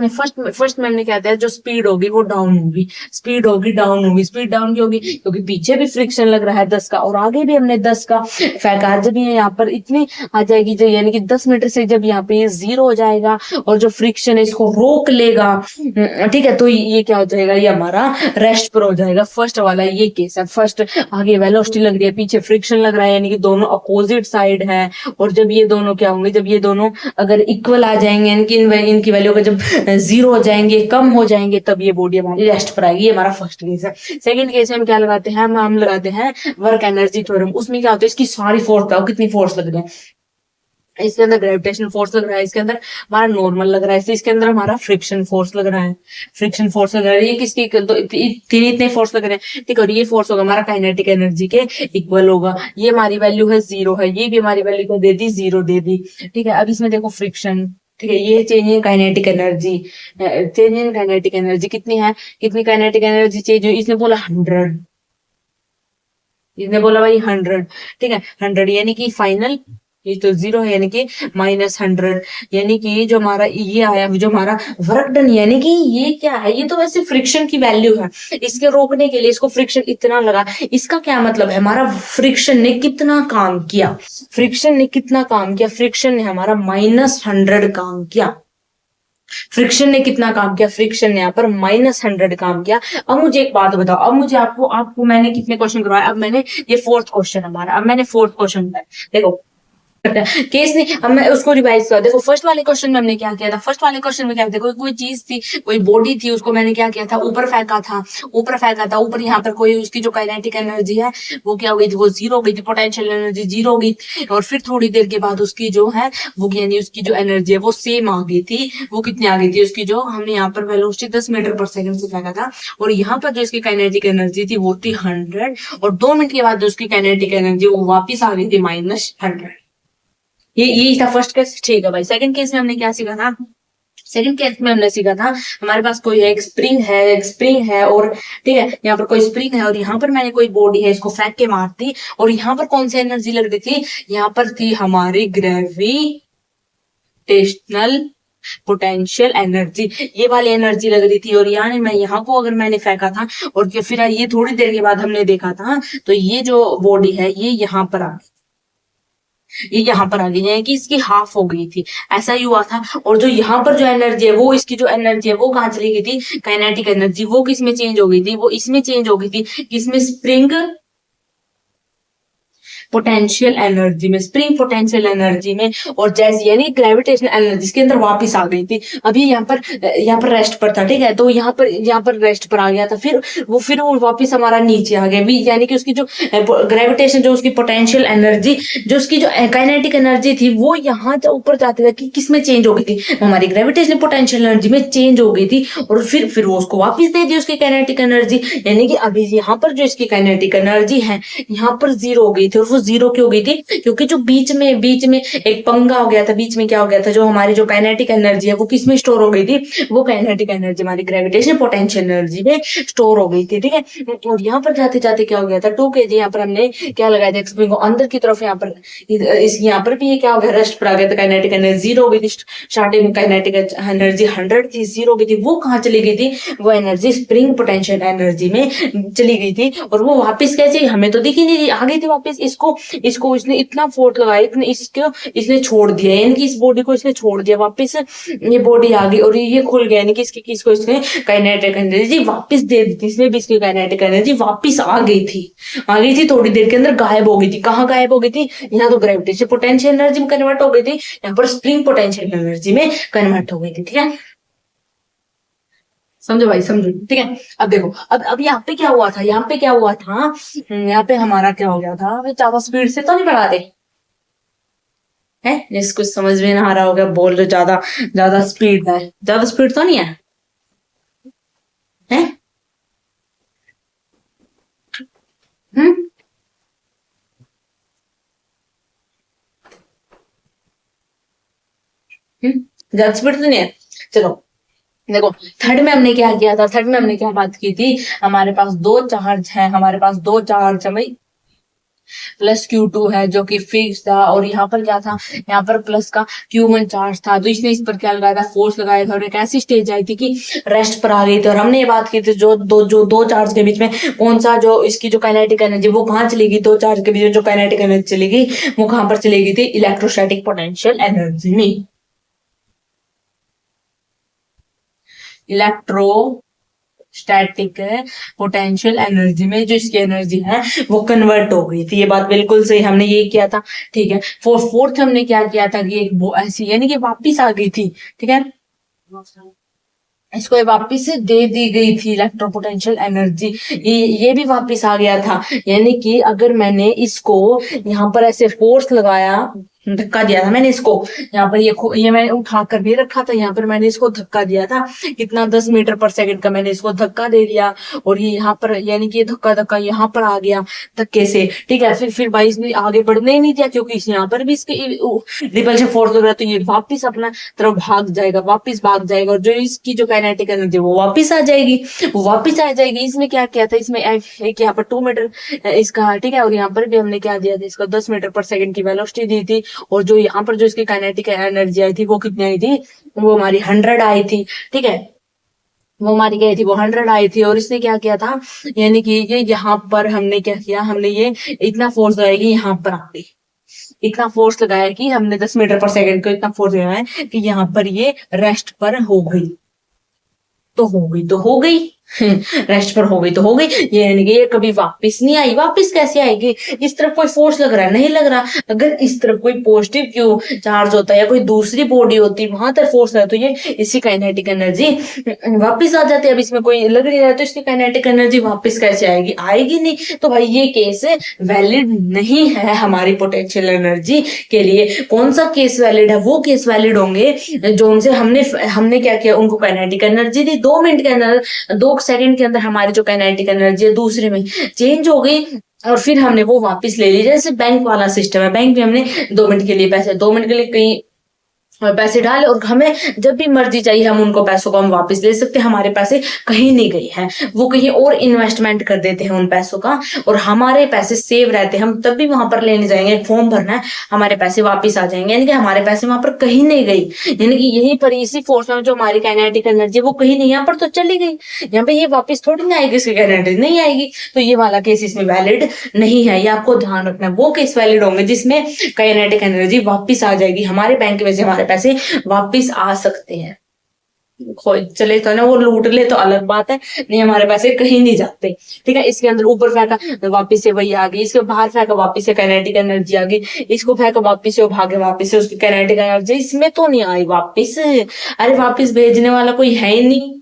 में हमने कहता है जो स्पीड होगी वो डाउन होगी, स्पीड डाउन की होगी क्योंकि पीछे भी फ्रिक्शन लग रहा है 10 का और आगे भी हमने 10 का फेंका। जब ये यहाँ पर इतनी आ जाएगी, जो यानी कि 10 मीटर से जब यहाँ पे ये 0 हो जाएगा और जो फ्रिक्शन है इसको रोक लेगा, ठीक है, तो ये क्या हो जाएगा, ये हमारा रेस्ट पर हो जाएगा। फर्स्ट वाला ये केस है। फर्स्ट आगे वेलोसिटी लग रही है, पीछे फ्रिक्शन लग रहा है, यानी कि दोनों अपोजिट साइड है। और जब ये दोनों क्या होंगे, जब ये दोनों अगर इक्वल आ जाएंगे, यानी कि इनकी वैल्यू का जब 0 हो जाएंगे, कम हो जाएंगे, तब ये बॉडी हमारी रेस्ट पर आएगी। ये हमारा फर्स्ट केस है। सेकंड केस में हम क्या लगाते हैं, हम लगाते हैं वर्क एनर्जी थ्योरम। उसमें क्या होता है, इसकी सारी फोर्स बताओ कितनी फोर्स लग रही है। इसके अंदर ग्रेविटेशनल फोर्स लग रहा है, इसके अंदर हमारा नॉर्मल लग रहा है, इसके अंदर हमारा फ्रिक्शन फोर्स लग रहा है, ये किसकी, तो तीन इतने फोर्स लग रहे हैं। ठीक है, और ये फोर्स होगा हमारा काइनेटिक एनर्जी के इक्वल होगा। ये हमारी वैल्यू है 0 है, ये भी हमारी वैल्यू को दे दी 0 दे दी। ठीक है, अब इसमें देखो फ्रिक्शन, ठीक है, ये चेंज इन काइनेटिक एनर्जी, कितनी है, कितनी काइनेटिक एनर्जी चेंज हुई, इसने बोला 100, इसने बोला भाई 100। ठीक है, 100 यानी कि फाइनल, ये तो 0 है, यानी कि -100, यानी कि जो हमारा ये आया, जो हमारा वर्क डन, यानी कि ये क्या है, ये तो वैसे फ्रिक्शन की वैल्यू है। इसके रोकने के लिए इसको फ्रिक्शन इतना लगा, इसका क्या मतलब है, हमारा फ्रिक्शन ने कितना काम किया, फ्रिक्शन ने हमारा -100 काम किया। फ्रिक्शन ने कितना काम किया, फ्रिक्शन ने यहाँ पर -100 काम किया। अब मुझे एक बात बताओ, अब मुझे आपको मैंने कितने क्वेश्चन करवाए, अब मैंने ये फोर्थ क्वेश्चन हमारा, अब मैंने फोर्थ क्वेश्चन देखो केस नहीं, अब मैं उसको रिवाइज कर, देखो फर्स्ट वाले क्वेश्चन में हमने क्या किया था, फर्स्ट वाले क्वेश्चन में क्या था, कोई चीज थी, कोई बॉडी थी, उसको मैंने क्या किया था, ऊपर फेंका था, ऊपर यहाँ पर कोई उसकी जो काइनेटिक एनर्जी है वो क्या हो गई थी, वो 0 हो गई थी, पोटेंशियल एनर्जी 0 हो गई। और फिर थोड़ी देर के बाद उसकी जो है वो, यानी उसकी जो एनर्जी है वो सेम आ गई थी। वो कितनी आ गई थी उसकी, जो हमने यहाँ पर वेलोसिटी 10 मीटर पर सेकंड से फेंका था, और यहाँ पर जो इसकी काइनेटिक एनर्जी थी वो थी 100, और 2 मिनट के बाद जो उसकी काइनेटिक एनर्जी वो वापिस आ गई थी -100। ये था फर्स्ट केस। ठीक है भाई, सेकंड केस में हमने क्या सीखा था, सेकंड केस में हमने सीखा था हमारे पास कोई एक स्प्रिंग है और ठीक है, यहाँ पर कोई स्प्रिंग है और यहाँ पर मैंने कोई बॉडी है, इसको फेंक के मारती, और यहाँ पर कौन सी एनर्जी लग रही थी, यहाँ पर थी हमारी ग्रेविटेशनल पोटेंशियल एनर्जी, ये वाली एनर्जी लग रही थी। और यानी मैं यहाँ को अगर मैंने फेंका था और फिर ये थोड़ी देर के बाद हमने देखा था, तो ये जो बॉडी है ये यहाँ पर आ गई, यानी कि इसकी हाफ हो गई थी, ऐसा ही हुआ था। और जो यहाँ पर जो एनर्जी है वो, इसकी जो एनर्जी है वो कहाँ चली गई थी, काइनेटिक एनर्जी, वो किस में चेंज हो गई थी, वो इसमें चेंज हो गई थी, किसमें, स्प्रिंग पोटेंशियल एनर्जी में, स्प्रिंग पोटेंशियल एनर्जी में। और जैसे यानी ग्रेविटेशनल एनर्जी इसके अंदर वापस आ गई थी। अभी यहाँ पर रेस्ट पर था, ठीक है, तो यहाँ पर रेस्ट पर आ गया था, फिर वो वापस हमारा नीचे आ गया, यानी कि उसकी जो ग्रेविटेशन, जो उसकी पोटेंशियल एनर्जी, जो उसकी जो काइनेटिक एनर्जी थी वो यहाँ ऊपर जाते थे कि किसमें चेंज हो गई थी, हमारी ग्रेविटेशनल पोटेंशियल एनर्जी में चेंज हो गई थी। और फिर वो उसको वापस दे दी उसकी काइनेटिक एनर्जी, यानी कि अभी यहाँ पर जो इसकी काइनेटिक एनर्जी है यहाँ पर 0 हो गई थी और वो जीरो क्यों हो गई थी? क्योंकि जो बीच में एक पंगा हो गया था, बीच में क्या हो गया था, जो हमारी जो काइनेटिक एनर्जी है वो किस में स्टोर हो गई थी? वो काइनेटिक एनर्जी हमारी ग्रेविटेशन पोटेंशियल एनर्जी में स्टोर हो गई थी, ठीक है। और यहाँ पर जाते जाते क्या हो गया था, 2 kg यहाँ पर हमने क्या लगाया था, स्प्रिंग को अंदर की तरफ, यहाँ पर इस यहाँ पर भी ये क्या हो गया, रेस्ट पर आ गया था, काइनेटिक एनर्जी जीरो हो गई थी। स्टार्टिंग में काइनेटिक एनर्जी 100 थी, जीरो हो गई थी, वो कहाँ चली गई थी? वो एनर्जी स्प्रिंग पोटेंशियल एनर्जी में चली गई थी। और वो वापस कैसे, हमें तो दिखी नहीं, आ गई थी वापस। इसको इसको इसने इतना फोर्स लगाया, इतने इसको इसने छोड़ दिया, यानी कि इस बॉडी को इसने छोड़ दिया वापस, ये बॉडी आ गई और ये खुल गया, यानी कि इसकी किसको इसने काइनेटिक एनर्जी वापस दे दी थी। इसमें भी इसकी काइनेटिक एनर्जी वापस आ गई थी, थोड़ी देर के अंदर गायब हो गई थी। कहाँ गायब हो गई थी? यहाँ तो ग्रेविटेशन पोटेंशियल एनर्जी में कन्वर्ट हो गई थी, यहाँ पर स्प्रिंग पोटेंशियल एनर्जी में कन्वर्ट हो गई थी, ठीक है। समझो भाई, समझो, ठीक है। अब देखो, अब यहाँ पे क्या हुआ था, यहाँ पे क्या हुआ था, यहाँ पे हमारा क्या हो गया था, ज्यादा स्पीड से तो नहीं बढ़ा दे है, जिसको समझ में ना आ रहा होगा बोल दो, ज्यादा ज्यादा स्पीड है, ज्यादा स्पीड तो नहीं है, है? हम्म ज्यादा स्पीड तो नहीं है। चलो देखो, थर्ड में हमने क्या किया था, थर्ड में हमने क्या बात की थी, हमारे पास दो चार्ज है, हमारे पास दो चार्ज है भाई, प्लस Q2 है जो कि फिक्स था, और यहाँ पर क्या था, यहाँ पर प्लस का Q1 चार्ज था। तो इसने इस पर क्या लगाया था, फोर्स लगाया था, और एक ऐसी स्टेज आई थी कि रेस्ट पर आ गई थी। और हमने ये बात की थी, जो दो चार्ज के बीच में कौन सा, जो इसकी जो काइनेटिक एनर्जी वो कहाँ चली गई, दो चार्ज के बीच में जो काइनेटिक एनर्जी चली गई वो कहाँ पर चली गई थी, इलेक्ट्रोस्टैटिक पोटेंशियल एनर्जी में। इलेक्ट्रो स्टैटिक पोटेंशियल एनर्जी में जो इसकी एनर्जी है वो कन्वर्ट हो गई थी। ये बात बिल्कुल सही, हमने ये किया था, ठीक है। फोर्थ हमने क्या किया था कि एक ऐसी, यानी कि वापिस आ गई थी, ठीक है, इसको वापिस दे दी गई थी इलेक्ट्रो पोटेंशियल एनर्जी, ये भी वापिस आ गया था। यानी कि अगर मैंने इसको यहाँ पर ऐसे फोर्स लगाया, धक्का दिया था मैंने इसको, यहाँ पर ये मैंने उठा कर भी रखा था, यहाँ पर मैंने इसको धक्का दिया था, कितना 10 मीटर पर सेकंड का मैंने इसको धक्का दे दिया, और ये यहाँ पर, यानी कि ये धक्का धक्का यहाँ पर आ गया धक्के से, ठीक है। फिर भाई इसने आगे बढ़ने ही नहीं दिया, क्योंकि इस यहाँ पर भी इसके रिपल्शन फोर्स लग रहा है, तो ये वापिस अपना तरफ भाग जाएगा, वापिस भाग जाएगा, और जो इसकी जो काइनेटिक एनर्जी वो वापिस आ जाएगी, वो वापिस आ जाएगी। इसमें क्या किया था, इसमें एक यहाँ पर 2 मीटर इसका, ठीक है, और यहाँ पर भी हमने क्या दिया था, इसको 10 मीटर पर सेकंड की वेलोसिटी दी थी, और जो यहाँ पर जो इसकी काइनेटिक एनर्जी आई थी वो कितनी आई थी, वो हमारी 100 आई थी, ठीक है, वो हमारी गई थी, वो 100 आई थी। और इसने क्या किया था, यानी कि ये यहाँ पर हमने क्या किया, हमने ये इतना फोर्स लगाया कि यहाँ पर आ गई, इतना फोर्स लगाया कि हमने 10 मीटर पर सेकंड को इतना फोर्स लगाया है कि यहाँ पर ये रेस्ट पर हो गई, तो हो गई तो हो गई, रेस्ट पर हो गई तो हो गई, ये यानी कि ये कभी वापस नहीं आई। वापस कैसे आएगी, इस तरफ कोई फोर्स लग रहा है, नहीं लग रहा। अगर इस तरफ कोई पॉजिटिव क्यू चार्ज होता है या कोई दूसरी बॉडी होती वहां तक फोर्स है, तो ये इसकी काइनेटिक एनर्जी वापस आ जाती है। अब इसमें कोई लग नहीं रहा, तो इसकी काइनेटिक एनर्जी वापस कैसे आएगी, आएगी नहीं। तो भाई ये केस वैलिड नहीं है हमारी पोटेंशियल एनर्जी के लिए। कौन सा केस वैलिड है, वो केस वैलिड होंगे जो उनसे हमने हमने क्या किया, उनको काइनेटिक एनर्जी दी, 2 मिनट के अंदर, 2 सेकंड के अंदर हमारी जो काइनेटिक एनर्जी है दूसरे में चेंज हो गई, और फिर हमने वो वापस ले ली। जैसे बैंक वाला सिस्टम है, बैंक में हमने 2 मिनट के लिए पैसे, 2 मिनट के लिए कहीं और पैसे डाले, और हमें जब भी मर्जी चाहिए हम उनको पैसों को हम वापस ले सकते हैं। हमारे पैसे कहीं नहीं गए हैं, वो कहीं और इन्वेस्टमेंट कर देते हैं उन पैसों का, और हमारे पैसे सेव रहते हैं। हम तब भी वहां पर लेने जाएंगे, फॉर्म भरना है, हमारे पैसे वापस आ जाएंगे, यानी कि हमारे पैसे वहां पर कहीं नहीं गई। यानी कि यही पर इसी फोर्स में जो हमारी काइनेटिक एनर्जी वो कहीं नहीं, यहाँ पर तो चली गई, यहाँ पे ये वापस थोड़ी ना आएगी, इसकी काइनेटिक नहीं आएगी। तो ये वाला केस इसमें वैलिड नहीं है, ये आपको ध्यान रखना है। वो केस वैलिड होंगे जिसमें काइनेटिक एनर्जी वापस आ जाएगी, हमारे बैंक में से हमारे पैसे वापस आ सकते हैं। चले तो ना वो लूट ले तो अलग बात है, नहीं हमारे पैसे कहीं नहीं जाते, ठीक है। इसके अंदर ऊपर फेंका वापस से वही आ गई, इसके बाहर फेंका वापस से काइनेटिक एनर्जी आ गई, इसको फेंका वापस से वो भागे, वापस से उसकी काइनेटिक एनर्जी इसमें तो नहीं आई वापस। अरे वापस भेजने वाला कोई है ही नहीं।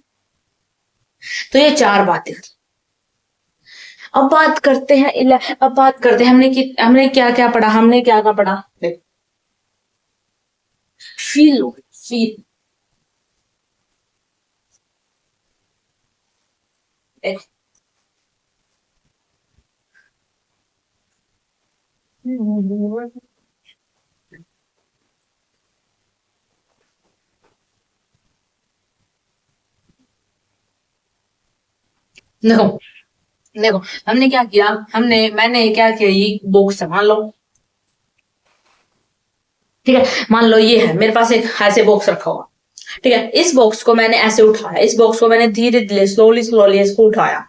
तो ये 4 बातें। अब बात करते हैं हमने क्या क्या पढ़ा, हमने क्या क्या पढ़ा, फील फील देखो देखो, हमने क्या किया, मैंने क्या किया, ये बॉक्स है मान लो, ठीक है, मान लो ये है मेरे पास एक ऐसे बॉक्स रखा हुआ, ठीक है, इस बॉक्स को मैंने ऐसे उठाया, इस बॉक्स को मैंने धीरे धीरे स्लोली स्लोली इसको उठाया,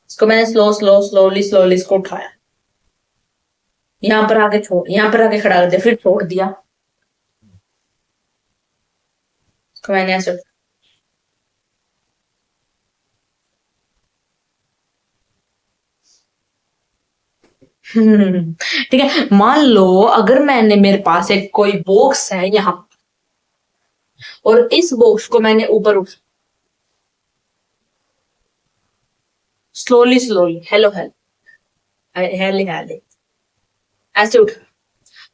इसको मैंने स्लोली स्लोली इसको उठाया, यहाँ पर आके खड़ा कर दिया, फिर छोड़ दिया, इसको मैंने ऐसे ठीक है, मान लो अगर मैंने मेरे पास एक कोई बॉक्स है यहाँ, और इस बॉक्स को मैंने ऊपर उठ स्लोली स्लोली हेलो हेलो हेले हेले ऐसे उठा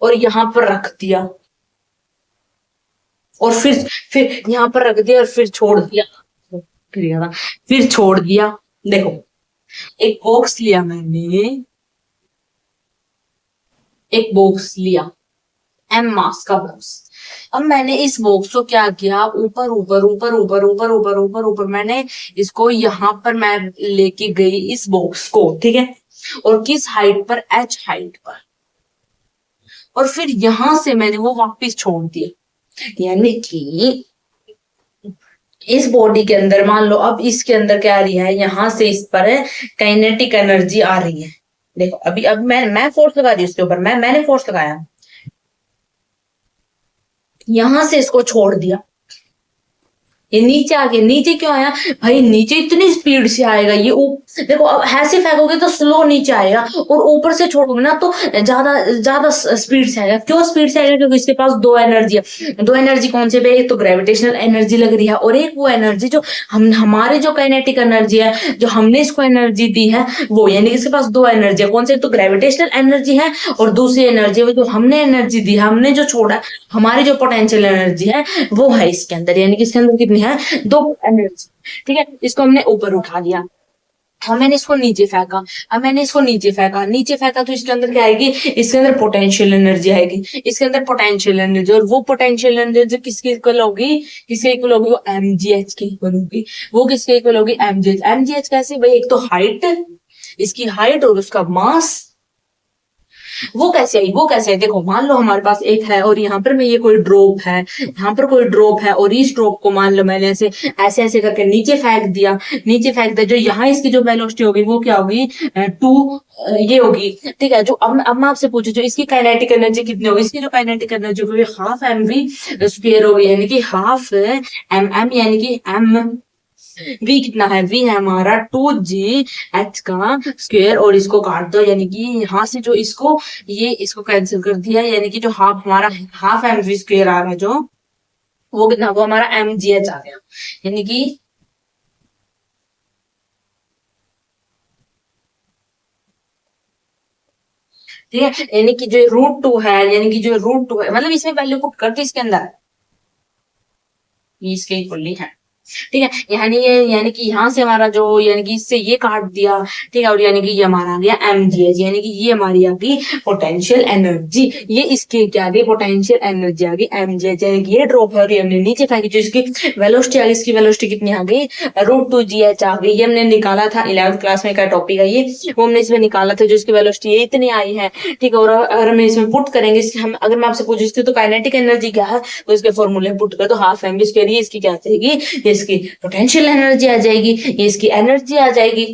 और यहाँ पर रख दिया, और फिर यहाँ पर रख दिया और फिर छोड़ दिया, फिर छोड़ दिया। देखो, एक बॉक्स लिया मैंने, एक बॉक्स लिया, एम मास का बॉक्स, अब मैंने इस बॉक्स को क्या किया, ऊपर ऊपर ऊपर ऊपर ऊपर ऊपर ऊपर ऊपर मैंने इसको यहाँ पर मैं लेके गई इस बॉक्स को, ठीक है, और किस हाइट पर, एच हाइट पर, और फिर यहां से मैंने वो वापस छोड़ दिया, यानी कि इस बॉडी के अंदर मान लो अब इसके अंदर क्या आ रही है, यहां से इस पर काइनेटिक एनर्जी आ रही है। देखो अभी अब मैं फोर्स लगा दी उसके ऊपर, मैंने फोर्स लगाया, यहां से इसको छोड़ दिया, ये नीचे आ गया, नीचे क्यों आया भाई, नीचे इतनी स्पीड से आएगा ये, देखो अब ऐसे फेंकोगे तो स्लो नीचे आएगा, और ऊपर से छोड़ोगे ना तो ज्यादा ज्यादा स्पीड से आएगा। क्यों स्पीड से आएगा, क्योंकि इसके पास दो एनर्जी है। दो एनर्जी कौन से, एक तो ग्रेविटेशनल एनर्जी लग रही है, और एक वो एनर्जी जो हमारे जो काइनेटिक एनर्जी है, जो हमने इसको एनर्जी दी है वो, यानी इसके पास दो एनर्जी है, कौन से, तो ग्रेविटेशनल एनर्जी है, और दूसरी एनर्जी जो हमने एनर्जी दी है, हमने जो छोड़ा, हमारी जो पोटेंशियल एनर्जी है वो है इसके अंदर, यानी कि इसके अंदर कितनी है, दो एनर्जी, ठीक है। इसको हमने ऊपर उठा लिया, हाँ मैंने इसको नीचे फेंका, अब मैंने इसको नीचे फेंका तो इसके अंदर क्या आएगी, इसके अंदर पोटेंशियल एनर्जी आएगी, इसके अंदर पोटेंशियल एनर्जी, और वो पोटेंशियल एनर्जी किसके इक्वल होगी, किसके इक्वल होगी, वो mgh के इक्वल होगी, वो किसके इक्वल होगी, mgh कैसे भाई, एक तो हाइट, इसकी हाइट और उसका मास, वो कैसे आई, वो कैसे है, देखो मान लो हमारे पास एक है, और यहाँ पर मैं ये कोई ड्रॉप है, यहाँ पर कोई ड्रॉप है, और इस ड्रॉप को मान लो मैंने ऐसे ऐसे ऐसे करके नीचे फेंक दिया, जो यहाँ इसकी जो वेलोसिटी होगी वो क्या होगी, 2 ये होगी, ठीक है। जो अब मैं आपसे पूछू, जो इसकी काइनेटिक एनर्जी कितनी होगी, इसकी जो काइनेटिक एनर्जी होगी हाफ mv² होगी, यानी कि हाफ mm, यानी कि m v कितना है, v है हमारा 2gh का स्क्वायर, और इसको काट दो, यानी कि यहाँ से जो इसको कैंसिल कर दिया, यानी कि जो हमारा हाफ mv² आ रहा है, जो वो कितना, वो हमारा mgh आ गया, यानी कि ठीक है, यानी कि जो √2 है, यानी कि जो √2 है, मतलब इसमें वैल्यू पुट करके इसके अंदर इसके इक्वली है, ठीक है। यानी कि यहाँ से हमारा जो, यानी कि इससे ये काट दिया, ठीक है, और यानी कि ये हमारा आ गया mgh, यानी कि ये हमारी आ गई पोटेंशियल एनर्जी, ये इसकी क्या आ गई, पोटेंशियल एनर्जी आ गई mgh, यानी कि ये ड्रॉप है और ये हमने नीचे फेंकी, जो इसकी वेलोसिटी आ गई, इसकी वेलोसिटी कितनी आ गई, √2gh आ गई, ये हमने निकाला था 11th क्लास में, का टॉपिक है ये, वो हमने इसमें निकाला था, जो इसकी वेलोसिटी ये इतनी आई है, ठीक है। और अगर हम इसमें पुट करेंगे, हम अगर मैं आपसे पूछूं इसकी तो काइनेटिक एनर्जी क्या है, तो इसके फॉर्मूले पुट कर दो, हाफ mv², ये इसकी क्या आएगी, इसकी पोटेंशियल एनर्जी आ जाएगी, ये इसकी एनर्जी आ जाएगी,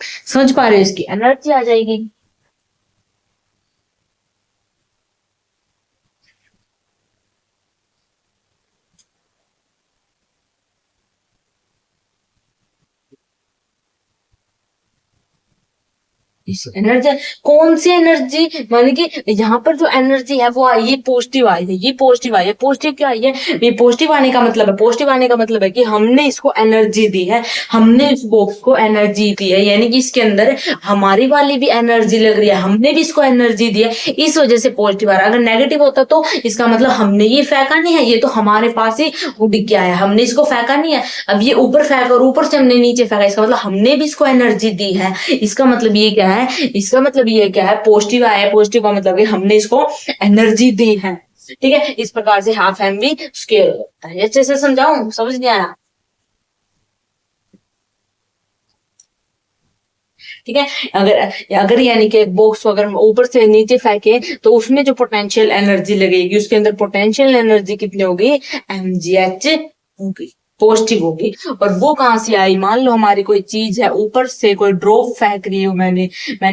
समझ पा रहे हो, इसकी एनर्जी आ जाएगी। एनर्जी कौन सी एनर्जी, माने कि यहाँ पर जो एनर्जी है वो ये पॉजिटिव आई है, ये पॉजिटिव आई है, पॉजिटिव क्या आई है, ये पॉजिटिव आने का मतलब है, पॉजिटिव आने का मतलब है कि हमने इसको एनर्जी दी है, हमने इस बॉक्स को एनर्जी दी है, यानी कि इसके अंदर हमारी वाली भी एनर्जी लग रही है, हमने भी इसको एनर्जी दी है, इस वजह से पॉजिटिव आ रहा है। अगर नेगेटिव होता तो इसका मतलब हमने ये फेंका नहीं है, ये तो हमारे पास ही उड़ के आया, हमने इसको फेंका नहीं है, अब ये ऊपर फेंका और ऊपर से हमने नीचे फेंका, इसका मतलब हमने भी इसको एनर्जी दी है, इसका मतलब ये क्या है, है, इसका मतलब ये क्या है, पॉजिटिव आया है, पॉजिटिव का मतलब है हमने इसको एनर्जी दी है। ठीक है, इस प्रकार से हाफ एम वी स्क्वायर होता है। अच्छे से समझाऊं, समझ नहीं आया? ठीक है, अगर अगर यानी कि बॉक्स को अगर ऊपर से नीचे फेंके तो उसमें जो पोटेंशियल एनर्जी लगेगी, उसके अंदर पोटेंशियल एनर्जी कितनी होगी, mgh होगी, पॉजिटिव होगी। और वो कहां से आई, मान लो हमारी कोई चीज है, ऊपर से कोई ड्रॉप फेंक रही हूँ मैंने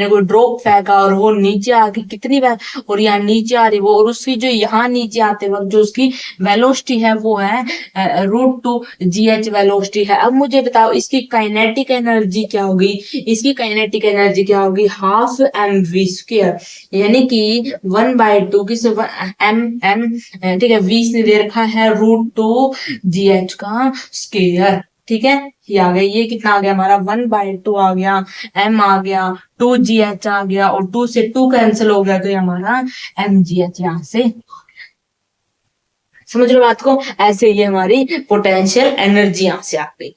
कोई ड्रॉप फेंका और वो नीचे आके कितनी बार, और यहाँ नीचे आ रही वो, और उसकी जो यहाँ नीचे आते वक्त जो उसकी वेलोसिटी है वो है √2 gh वेलोसिटी है। अब मुझे बताओ इसकी काइनेटिक एनर्जी क्या होगी, इसकी काइनेटिक एनर्जी क्या होगी, हाफ एम वी स्क्वायर, यानी कि 1/2 किस एम एम, ठीक है, वी से दे रखा है √2 gh का स्क्वायर। ठीक है, ये आ गया, ये कितना आ गया हमारा 1/2 आ गया, m आ गया, 2gh आ गया, और 2 से 2 कैंसिल हो गया, तो ये हमारा mgh यहां से। समझ लो बात को, ऐसे ये हमारी पोटेंशियल एनर्जी यहां से आ गई।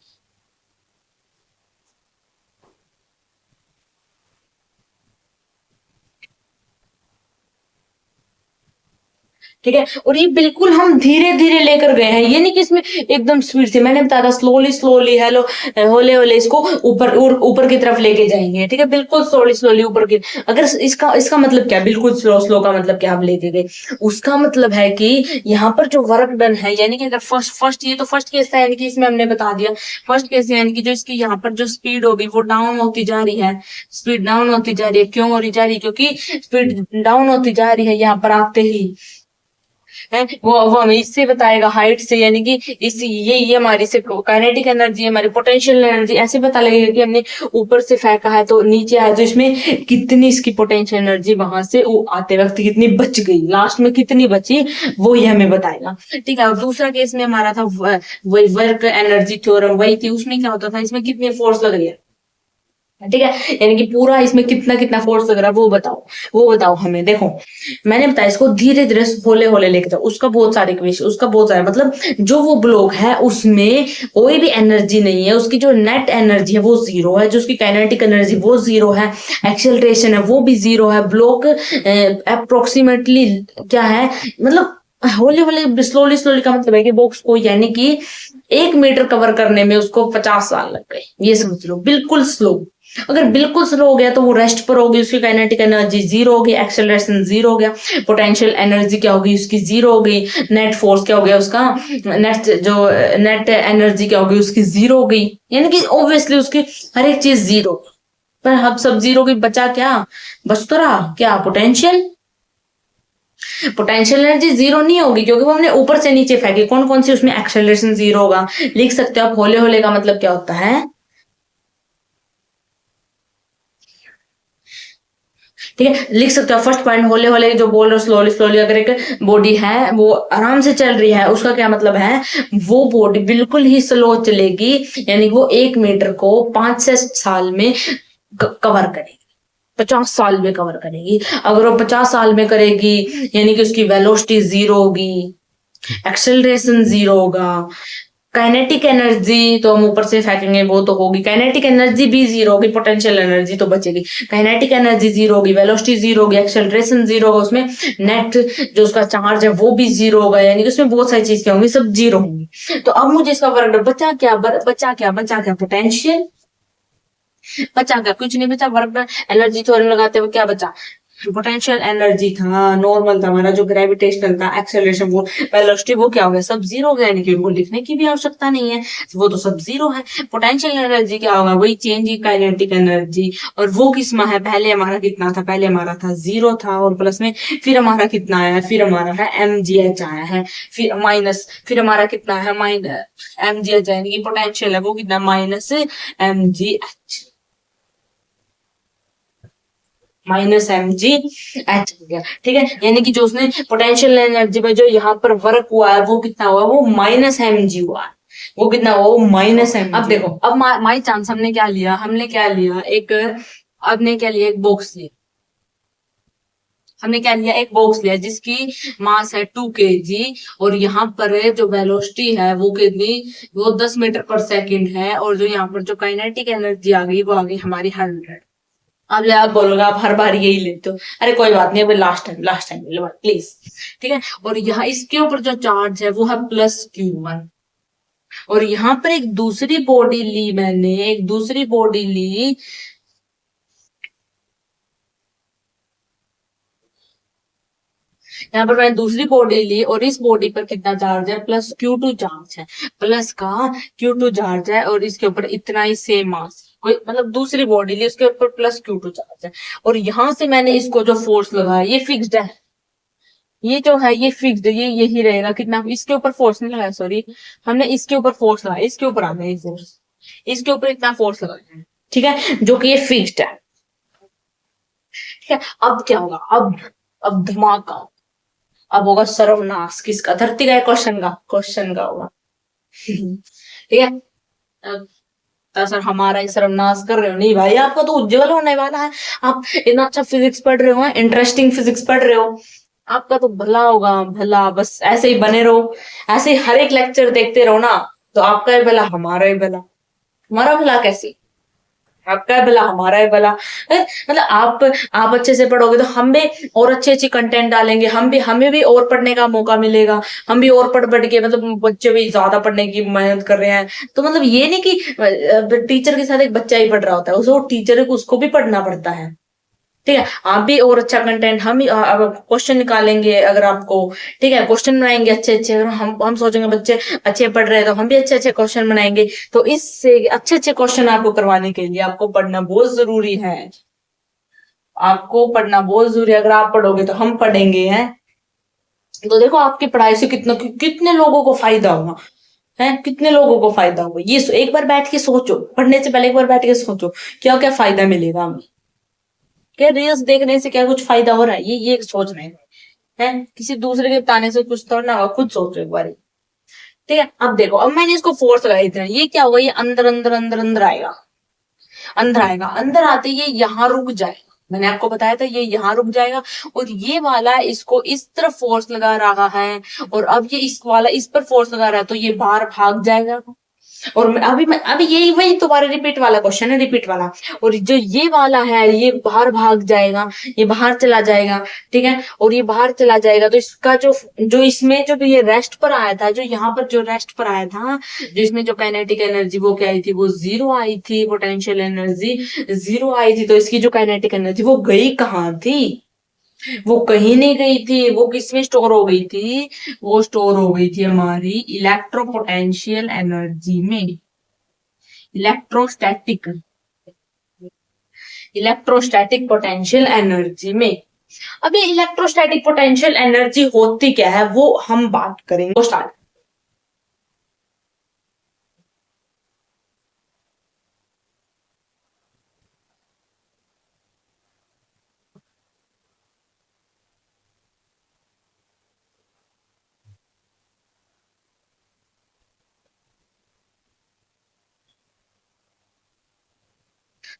ठीक है, और ये बिल्कुल हम धीरे धीरे लेकर गए हैं, ये नहीं कि इसमें एकदम स्पीड से, मैंने बताया था स्लोली स्लोली, हेलो होले होले इसको ऊपर ऊपर की तरफ लेके जाएंगे। ठीक है, बिल्कुल स्लोली स्लोली ऊपर की। अगर इसका मतलब क्या, बिल्कुल स्लो स्लो का मतलब क्या हम लेके गए, उसका मतलब है कि यहाँ पर जो वर्क डन है, यानी कि अगर फर्स्ट ये तो फर्स्ट केस था, यानी कि इसमें हमने बता दिया फर्स्ट केस, यानी कि जो इसकी यहाँ पर जो स्पीड होगी वो डाउन होती जा रही है, स्पीड डाउन होती जा रही है। क्यों हो रही जा रही है, क्योंकि स्पीड डाउन होती जा रही है यहाँ पर आते ही है, वो हमें इससे बताएगा हाइट से, यानी कि इस ये हमारी से काइनेटिक एनर्जी, हमारी पोटेंशियल एनर्जी ऐसे पता लगेगा कि हमने ऊपर से फेंका है तो नीचे आया तो इसमें कितनी इसकी पोटेंशियल एनर्जी वहां से आते वक्त कितनी बच गई, लास्ट में कितनी बची, वो ये हमें बताएगा। ठीक है, और दूसरा केस में हमारा था वही वर्क एनर्जी थ्योरम, वही थी, उसमें क्या होता था, इसमें कितनी फोर्स लग रही है। ठीक है, यानी कि पूरा इसमें कितना कितना फोर्स लग रहा है वो बताओ हमें। देखो मैंने बताया इसको धीरे धीरे होले होले लेके जाओ, उसका बहुत सारे क्वेश्चन, उसका बहुत सारे मतलब जो वो ब्लॉक है उसमें कोई भी एनर्जी नहीं है, उसकी जो नेट एनर्जी है वो जीरो है, जो उसकी काइनेटिक एनर्जी वो जीरो है, एक्सेलरेशन है वो भी जीरो है, ब्लॉक अप्रोक्सीमेटली क्या है, मतलब होले होले स्लोली स्लोली का मतलब है कि बॉक्स को यानी कि 1 मीटर कवर करने में उसको 50 साल लग गए, ये समझ लो, बिल्कुल स्लो। अगर बिल्कुल स्लो हो गया तो वो रेस्ट पर होगी, उसकी काइनेटिक एनर्जी जीरो होगी, एक्सेलरेशन जीरो हो गया, पोटेंशियल एनर्जी क्या होगी उसकी जीरो हो गई, नेट फोर्स क्या हो गया उसका, नेट एनर्जी क्या होगी उसकी जीरो हो गई, यानी कि ऑब्वियसली उसकी हर एक चीज जीरो। पर अब सब जीरो की बचा क्या, बच तो रहा क्या, पोटेंशियल एनर्जी जीरो नहीं होगी क्योंकि वो हमने ऊपर से नीचे फेंकी, कौन कौन सी, उसमें एक्सेलरेशन जीरो होगा। लिख सकते हो आप, होले होले का मतलब क्या होता है। ठीक है, लिख सकते हो फर्स्ट पॉइंट, होले होले जो बोल रहे हो स्लोली स्लोली, अगर एक बॉडी है वो आराम से चल रही है उसका क्या मतलब है, वो बॉडी बिल्कुल ही स्लो चलेगी, यानी वो 1 मीटर को 5 से 7 साल में कवर करेगी, 50 साल में कवर करेगी। अगर वो 50 साल में करेगी यानी कि उसकी वेलोसिटी जीरो होगी, एक्सेलरेशन जीरो होगा, काइनेटिक एनर्जी तो हम ऊपर से फेंकेंगे वो तो होगी, काइनेटिक एनर्जी भी जीरो होगी, पोटेंशियल एनर्जी तो बचेगी, काइनेटिक एनर्जी जीरो होगी, वेलोसिटी जीरो होगी, एक्सेलरेशन जीरो होगा, उसमें नेट जो उसका चार्ज है वो भी जीरो होगा, यानी कि उसमें बहुत सारी चीज क्या होंगी, सब जीरो होंगी। तो अब मुझे इसका वर्क बचा क्या पोटेंशियल, बचा क्या, कुछ नहीं बचा, वर्क एनर्जी थ्योरम लगाते हुए क्या बचा, पोटेंशियल एनर्जी था, नॉर्मल था हमारा जो ग्रेविटेशनल था, एक्सेलरेशन वो वेलोसिटी वो क्या हो गया, सब जीरो हो गया, यानी कि वो लिखने की भी आवश्यकता नहीं है, वो तो सब जीरो है। पोटेंशियल एनर्जी क्या होगा, वही चेंज इन काइनेटिक एनर्जी, और वो किस में है, पहले हमारा कितना था, पहले हमारा था जीरो था, और प्लस में फिर हमारा कितना आया, फिर हमारा है mgh आया है, फिर माइनस, फिर हमारा कितना है माइनस mgh, यानी कि पोटेंशियल है वो कितना -mgh, -mgh हो गया। ठीक है, यानी कि जो उसने पोटेंशियल एनर्जी में जो यहाँ पर वर्क हुआ है वो कितना हुआ, वो -mg हुआ है, वो कितना हुआ, वो -mg। अब देखो, अब माई चांस हमने क्या लिया, एक बॉक्स लिया, हमने क्या लिया, एक बॉक्स लिया जिसकी मास है 2 kg, और यहाँ पर जो वेलोसिटी है वो कितनी, वो 10 मीटर पर सेकंड है, और जो यहाँ पर जो काइनेटिक एनर्जी आ गई वो आ गई हमारी 100। अब आप बोलोगे आप हर बार यही लेते हो, अरे कोई बात नहीं, अभी लास्ट टाइम ले लो प्लीज। ठीक है, और यहाँ इसके ऊपर जो चार्ज है वो है +Q1, और यहाँ पर एक दूसरी बॉडी ली मैंने, एक दूसरी बॉडी ली, यहाँ पर मैंने दूसरी बॉडी ली और इस बॉडी पर कितना चार्ज है, +Q2 चार्ज है, प्लस का Q2 चार्ज है, और इसके ऊपर इतना ही सेम मास, कोई मतलब दूसरी बॉडी ली उसके ऊपर +Q2 चार्ज है, और यहां से मैंने इसको जो फोर्स लगाया ये फिक्स्ड है, ये जो है ये फिक्स्ड, ये यही रहेगा, कितना, इसके ऊपर फोर्स नहीं लगाया, सॉरी, हमने इसके ऊपर फोर्स लगाया, इसके ऊपर आ गया ये फोर्स, इसके ऊपर इतना फोर्स लगाया है, ठीक है, जो कि ये फिक्स्ड है। ठीक है, अब क्या होगा, अब धमाका, अब होगा सर्वनाश, किसका, धरती का, क्वेश्चन का होगा। ठीक है, अब तो सर हमारा ही सर्वनाश कर रहे हो, नहीं भाई आपका तो उज्जवल होने वाला है, आप इतना अच्छा फिजिक्स पढ़ रहे हो, इंटरेस्टिंग फिजिक्स पढ़ रहे हो, आपका तो भला होगा, भला, बस ऐसे ही बने रहो, ऐसे ही हर एक लेक्चर देखते रहो ना, तो आपका ही भला हमारा ही भला, हमारा भला कैसे, आपका भला हमारा है भला, मतलब आप अच्छे से पढ़ोगे तो हम भी और अच्छी अच्छी कंटेंट डालेंगे, हमें भी और पढ़ने का मौका मिलेगा, हम भी और पढ़ के, मतलब बच्चे भी ज्यादा पढ़ने की मेहनत कर रहे हैं, तो मतलब ये नहीं कि टीचर के साथ एक बच्चा ही पढ़ रहा होता है, उसको टीचर को उसको भी पढ़ना पड़ता है। ठीक है, आप भी और अच्छा कंटेंट, हम भी क्वेश्चन निकालेंगे अगर आपको, ठीक है, क्वेश्चन बनाएंगे अच्छे अच्छे, अगर हम सोचेंगे बच्चे अच्छे पढ़ रहे हैं तो हम भी अच्छे अच्छे क्वेश्चन बनाएंगे, तो इससे अच्छे अच्छे क्वेश्चन आपको करवाने के लिए आपको पढ़ना बहुत जरूरी है, आपको पढ़ना बहुत जरूरी है, अगर आप पढ़ोगे तो हम पढ़ेंगे हैं, तो देखो आपकी पढ़ाई से कितने लोगों को फायदा होगा, है कितने लोगों को फायदा होगा, ये एक बार बैठ के सोचो, पढ़ने से पहले एक बार बैठ के सोचो क्या क्या फायदा मिलेगा हमें, क्या रील्स देखने से क्या कुछ फायदा हो रहा है, ये सोच रहे हैं, किसी दूसरे के बताने से कुछ तो ना होगा, खुद सोचो एक बार। ठीक है, अब देखो, अब मैंने इसको फोर्स लगाई इतना, ये क्या होगा, ये अंदर अंदर अंदर अंदर आएगा, अंदर आएगा, अंदर आते ये यहाँ रुक जाएगा, मैंने आपको बताया था ये यहाँ रुक जाएगा, और ये वाला इसको इस तरफ फोर्स लगा रहा है, और अब ये इस वाला इस पर फोर्स लगा रहा है, तो ये बाहर भाग जाएगा, और अभी यही वही तुम्हारा रिपीट वाला क्वेश्चन है, रिपीट वाला, और जो ये वाला है ये बाहर भाग जाएगा, ये बाहर चला जाएगा, ठीक है, और ये बाहर चला जाएगा, तो इसका जो इसमें जो ये रेस्ट पर आया था, जो यहाँ पर जो रेस्ट पर आया था, जो इसमें जो काइनेटिक एनर्जी वो क्या आई थी, वो 0 आई थी, पोटेंशियल एनर्जी 0 आई थी, तो इसकी जो काइनेटिक एनर्जी वो गई कहाँ थी, वो कहीं नहीं गई थी, वो किसमें स्टोर हो गई थी, वो स्टोर हो गई थी हमारी इलेक्ट्रोपोटेंशियल एनर्जी में, इलेक्ट्रोस्टैटिक इलेक्ट्रोस्टैटिक पोटेंशियल एनर्जी में। अभी इलेक्ट्रोस्टैटिक पोटेंशियल एनर्जी होती क्या है वो हम बात करेंगे, स्टार्ट।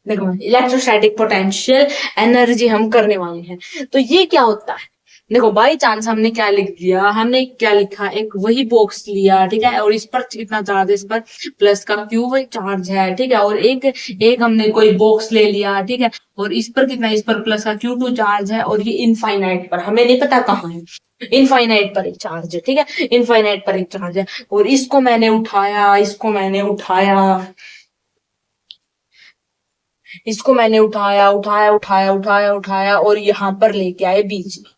देखो इलेक्ट्रोस्टैटिक पोटेंशियल एनर्जी हम करने वाले हैं, तो ये क्या होता है, देखो बाई चांस हमने क्या लिख दिया, हमने क्या लिखा, एक वही बॉक्स लिया, ठीक है, और इस पर कितना चार्ज है, इस पर प्लस का क्यू वही चार्ज है, ठीक है, और एक एक हमने कोई बॉक्स ले लिया, ठीक है, और इस पर कितना, इस पर प्लस का Q2 चार्ज है, और ये इनफाइनाइट पर, हमें नहीं पता कहाँ है, इनफाइनाइट पर एक चार्ज है, ठीक है, इनफाइनाइट पर एक चार्ज है, और इसको मैंने उठाया, इसको मैंने उठाया और यहाँ पर लेके आए बीच में,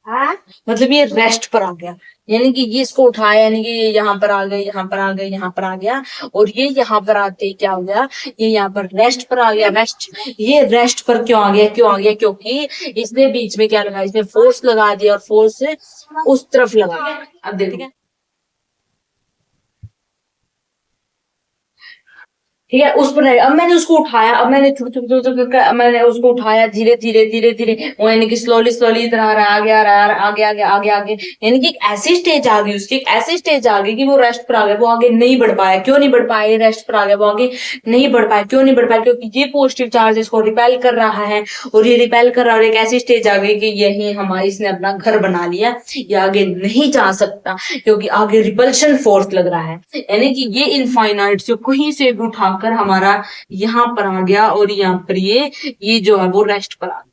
हाँ? मतलब ये रेस्ट पर आ गया, यानी कि ये इसको उठाया, यानी कि ये यहाँ पर आ गया, यहाँ पर आ गया, और ये यहाँ पर आते ही क्या हो गया, ये यहाँ पर रेस्ट पर आ गया, ये रेस्ट पर क्यों आ गया, क्योंकि इसने बीच में क्या लगाया, इसने फोर्स लगा दिया, और फोर्स उस तरफ लगा, अब देखिए, ठीक है, उस पर नहीं, अब मैंने उसको उठाया, अब मैंने मैंने उसको उठाया, धीरे वो यानी कि स्लोली इधर आ रहा है, आगे, यानी कि एक ऐसी स्टेज आ गई उसकी, एक ऐसी स्टेज आ गई कि वो रेस्ट पर आ गया, वो आगे नहीं बढ़ पाया, क्यों नहीं बढ़ पाया, ये रेस्ट पर आ गया, वो आगे नहीं बढ़ पाया, क्यों नहीं बढ़ पाया, क्योंकि ये पॉजिटिव चार्ज इसको रिपेल कर रहा है, और ये रिपेल कर रहा है, और एक ऐसी स्टेज आ गई कि यही हमारी, इसने अपना घर बना लिया, ये आगे नहीं जा सकता, क्योंकि आगे रिपल्शन फोर्स लग रहा है, यानी कि ये इनफाइनाइट से कहीं से भी उठा आकर हमारा यहाँ पर आ गया और यहाँ पर ये जो है वो रेस्ट पर आ गया।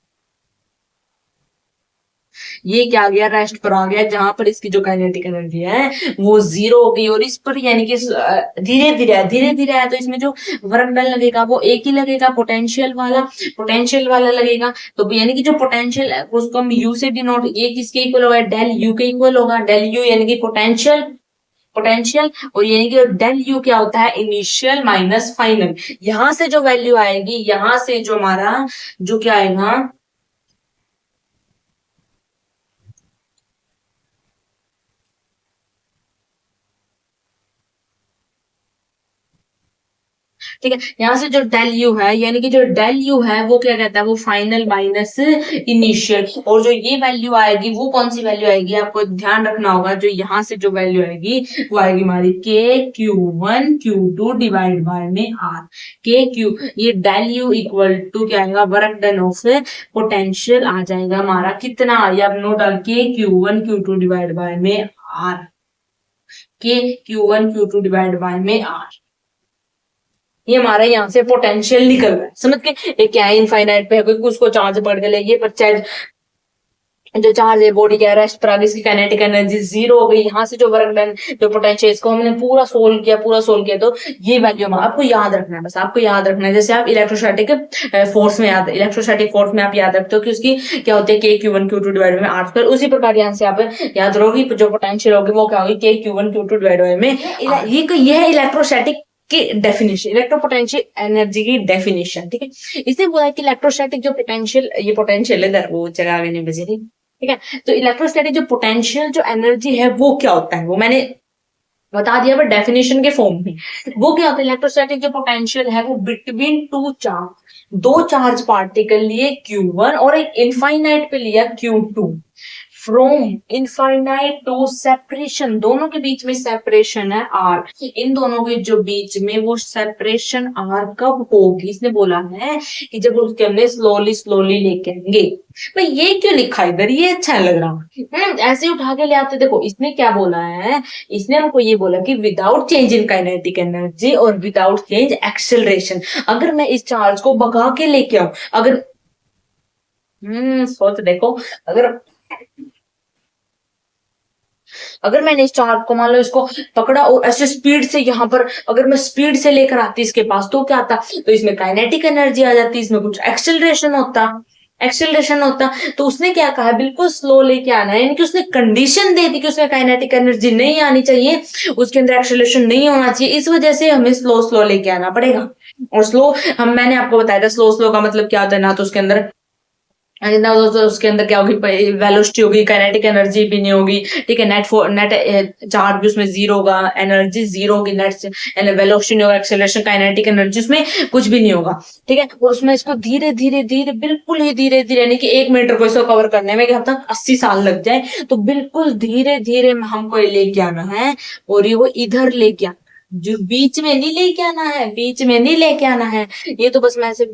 ये क्या आ गया, रेस्ट पर आ गया, जहां पर इसकी जो काइनेटिक एनर्जी है वो जीरो हो गई। और इस पर यानी कि धीरे धीरे है, तो इसमें जो वर्क डन लगेगा वो एक ही लगेगा, पोटेंशियल वाला लगेगा। तो यानी कि जो पोटेंशियल है उसको हम यू से डिनोट, ये किसके इक्वल होगा, डेल यू के इक्वल होगा। डेल यू यानी कि पोटेंशियल और यानी कि डेल यू क्या होता है, इनिशियल माइनस फाइनल। यहां से जो वैल्यू आएगी, यहां से जो हमारा जो क्या आएगा, ठीक है, यहां से जो डेल यू है यानी कि जो डेल यू है वो क्या कहता है, वो फाइनल माइनस इनिशियल। और जो ये वैल्यू आएगी वो कौन सी वैल्यू आएगी, आपको ध्यान रखना होगा, जो यहां से जो वैल्यू आएगी वो आएगी हमारी Q1 Q2 डिवाइड बाय में R। KQ, ये डेल यू इक्वल टू क्या आएगा, वर्क डन ऑफ पोटेंशियल आ जाएगा हमारा कितना, ये आप नोट डाल Q1 Q2 डिवाइड बाय में R। Q1 Q2 divide by में R, ये हमारा यहाँ से पोटेंशियल निकल रहा है। समझ के, ये क्या है, इनफाइनाइट पे है, कोई उसको चार्ज पड़ के लेगी, पर चार्ज जो चार्ज है बॉडी क्या रेस्ट पर आ गई, इसकी काइनेटिक एनर्जी जीरो हो गई। यहाँ से जो वर्क डन, जो पोटेंशियल, इसको हमने पूरा सोल्व किया, तो ये वैल्यू आपको याद रखना है, बस आपको याद रखना है। जैसे आप इलेक्ट्रोस्टैटिक फोर्स में आप याद रखते हो कि उसकी क्या होती है, K Q1 Q2 डिवाइड में R स्क्वायर। उसी प्रकार यहाँ से आप याद रहोगी जो पोटेंशियल होगी वो क्या होगी, K Q1 Q2 डिवाइड में। ये है इलेक्ट्रोस्टैटिक की डेफिनेशन, इलेक्ट्रोपोटेंशियल एनर्जी की डेफिनेशन। ठीक है, इसने बोला कि इलेक्ट्रोस्टैटिक जो पोटेंशियल, ये पोटेंशियल इधर वो जगह आगे नहीं बची थी। ठीक है, तो इलेक्ट्रोस्टैटिक जो पोटेंशियल जो एनर्जी है वो क्या होता है, वो मैंने बता दिया, बट डेफिनेशन के फॉर्म में। वो क्या होता है, इलेक्ट्रोस्टैटिक जो पोटेंशियल है वो बिटवीन टू चार्ज, दो चार्ज पार्टिकल लिए Q1 और एक इनफाइनाइट पे लिया Q2। From infinite to separation, दोनों के बीच में सेपरेशन है R। इन दोनों के जो बीच में वो सेपरेशन R कब होगी, इसने बोला है कि जब उसके हमने स्लोली लेके आएंगे। भाई ये क्यों लिखा इधर, ये अच्छा लग रहा, ऐसे उठा के ले आते। देखो इसने क्या बोला है, इसने हमको ये बोला कि without change in kinetic energy और विदाउट चेंज एक्सेलरेशन, अगर मैं इस चार्ज को भगा के लेके आऊं, अगर सोच देखो, अगर मैंने इस चार्ज को मान लो इसको पकड़ा और ऐसे स्पीड से यहाँ पर अगर मैं स्पीड से लेकर आती इसके पास, तो क्या आता, तो इसमें काइनेटिक एनर्जी आ जाती, इसमें कुछ एक्सेलरेशन होता। तो उसने क्या कहा, बिल्कुल स्लो लेके आना है, यानी कि उसने कंडीशन दे दी कि उसमें काइनेटिक एनर्जी नहीं आनी चाहिए, उसके अंदर एक्सेलरेशन नहीं होना चाहिए, इस वजह से हमें स्लो लेके आना पड़ेगा। और स्लो मैंने आपको बताया था, स्लो का मतलब क्या होता है, ना तो उसके अंदर उसके अंदर क्या होगी, वेलोसिटी होगी, काइनेटिक एनर्जी भी नहीं होगी। ठीक है, नेट चार्ज भी उसमें जीरो होगा, एनर्जी जीरो होगी, नेट वेलोसिटी नहीं होगा, एक्सेलरेशन, काइनेटिक एनर्जी उसमें कुछ भी नहीं होगा। ठीक है, और उसमें इसको धीरे धीरे बिल्कुल ही धीरे यानी कि 1 मीटर को इसको कवर करने में क्या तक 80 साल लग जाए, तो बिल्कुल धीरे हमको लेके आना है, और ये वो इधर लेके आना, जो बीच में नहीं लेके आना है, ये तो बस मैं ऐसे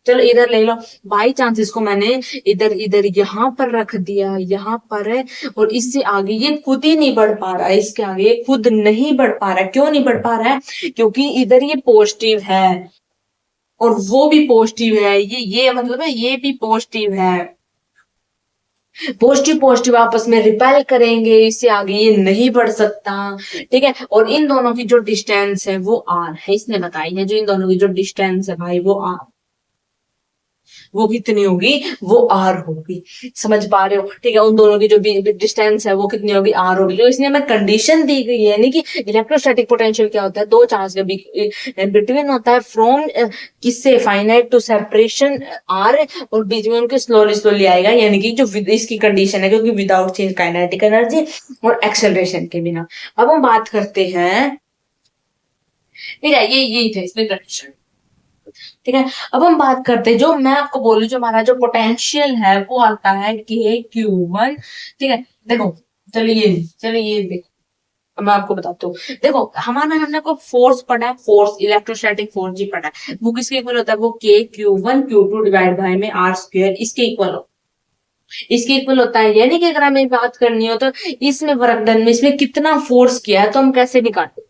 चलो इधर ले लो, बाई चांस इसको मैंने इधर यहाँ पर रख दिया, यहाँ पर है, और इससे आगे ये खुद ही नहीं बढ़ पा रहा है, इसके आगे ये खुद नहीं बढ़ पा रहा है। क्यों नहीं बढ़ पा रहा है, क्योंकि इधर ये पॉजिटिव है और वो भी पॉजिटिव है, ये मतलब है ये भी पॉजिटिव है, पॉजिटिव आपस में रिपेल करेंगे, इससे आगे ये नहीं बढ़ सकता। ठीक है, और इन दोनों की जो डिस्टेंस है वो R है, इसने बताई है, जो इन दोनों की जो डिस्टेंस है भाई वो R, वो कितनी होगी, वो R होगी। समझ पा रहे हो, ठीक है, उन दोनों की जो डिस्टेंस है वो कितनी होगी, R होगी। तो इसलिए हमें कंडीशन दी गई है, यानी कि इलेक्ट्रोस्टैटिक पोटेंशियल क्या होता है, दो चार्ज के बिटवीन होता है, फ्रॉम किससे, फाइनाइट टू सेपरेशन R, और बीच में उनके स्लोली आएगा, यानी कि जो इसकी कंडीशन है, क्योंकि विदाउट चेंज काइनेटिक एनर्जी और एक्सेलरेशन के बिना। अब हम बात करते हैं, ठीक है, यही था इसमें कंडीशन। ठीक है, अब हम बात करते हैं, जो मैं आपको बोलूं, जो हमारा जो पोटेंशियल है वो आता है K Q1। ठीक है, देखो चलिए देखो, मैं आपको बताता हूँ। देखो हमने को फोर्स पढ़ा है, फोर्स इलेक्ट्रोस्टैटिक फोर्स जी पढ़ा है, वो किसके इक्वल होता है, वो K Q1 Q2 divide by में R स्क्वायर, इसके इक्वल होता है। यानी कि अगर हमें बात करनी हो तो इसमें वर्क डन में इसमें कितना फोर्स किया है, तो हम कैसे निकालेंगे,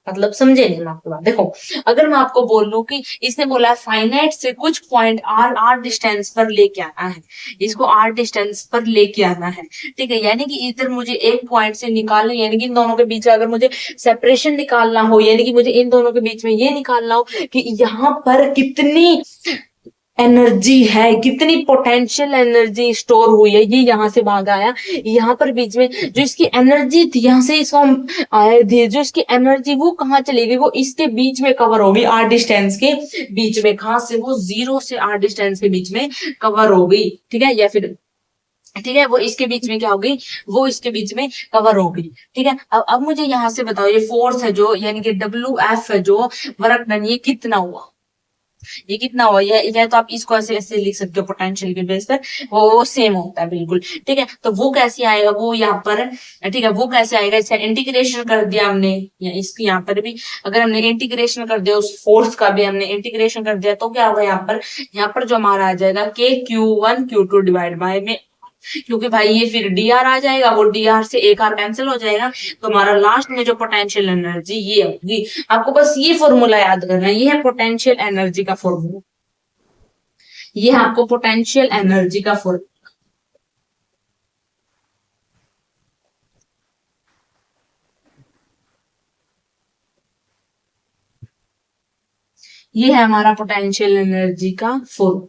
मतलब समझे नहीं मैं आपकी बात। देखो अगर मैं आपको बोल लूं कि इसने बोला फाइनाइट से कुछ पॉइंट आर डिस्टेंस पर लेके आना है, इसको आर डिस्टेंस पर लेके आना है, ठीक है, यानी कि इधर मुझे एक पॉइंट से निकालना, यानी कि इन दोनों के बीच अगर मुझे सेपरेशन निकालना हो, यानी कि मुझे इन दोनों के बीच में ये निकालना हो कि यहाँ पर कितनी एनर्जी है, कितनी पोटेंशियल एनर्जी स्टोर हुई है, ये यहाँ से भाग आया, यहाँ पर बीच में जो इसकी एनर्जी थी यहाँ से इसको हम आए थे, जो इसकी एनर्जी वो कहाँ चली गई, वो इसके बीच में कवर होगी, आर डिस्टेंस के बीच में, कहाँ से, वो 0 से आर डिस्टेंस के बीच में कवर हो गई, ठीक है, या फिर ठीक है वो इसके बीच में क्या हो गई, वो इसके बीच में कवर हो गई, ठीक है। अब मुझे यहाँ से बताओ ये फोर्स है जो, यानी कि WF है जो वर्क डन, ये कितना हुआ, ये कितना हुआ, ये तो आप इसको ऐसे ऐसे लिख सकते हो पोटेंशियल के बेस पर, वो सेम होता है बिल्कुल, ठीक है। तो वो कैसे आएगा, वो यहाँ पर, ठीक है, वो कैसे आएगा, इसका इंटीग्रेशन कर दिया हमने, या इसकी यहाँ पर भी अगर हमने इंटीग्रेशन कर दिया, उस फोर्स का भी हमने इंटीग्रेशन कर दिया, तो क्या होगा यहाँ पर जो हमारा आ जाएगा KQ1Q2 डिवाइड बाय में, क्योंकि भाई ये फिर dr आ जाएगा, वो dr से एक r कैंसिल हो जाएगा, तो हमारा लास्ट में जो पोटेंशियल एनर्जी ये होगी। आपको बस ये फॉर्मूला याद करना है, ये है पोटेंशियल एनर्जी का फॉर्मूला, ये है आपको पोटेंशियल एनर्जी का फॉर्मूला। ये है हमारा पोटेंशियल एनर्जी का फॉर्मूला।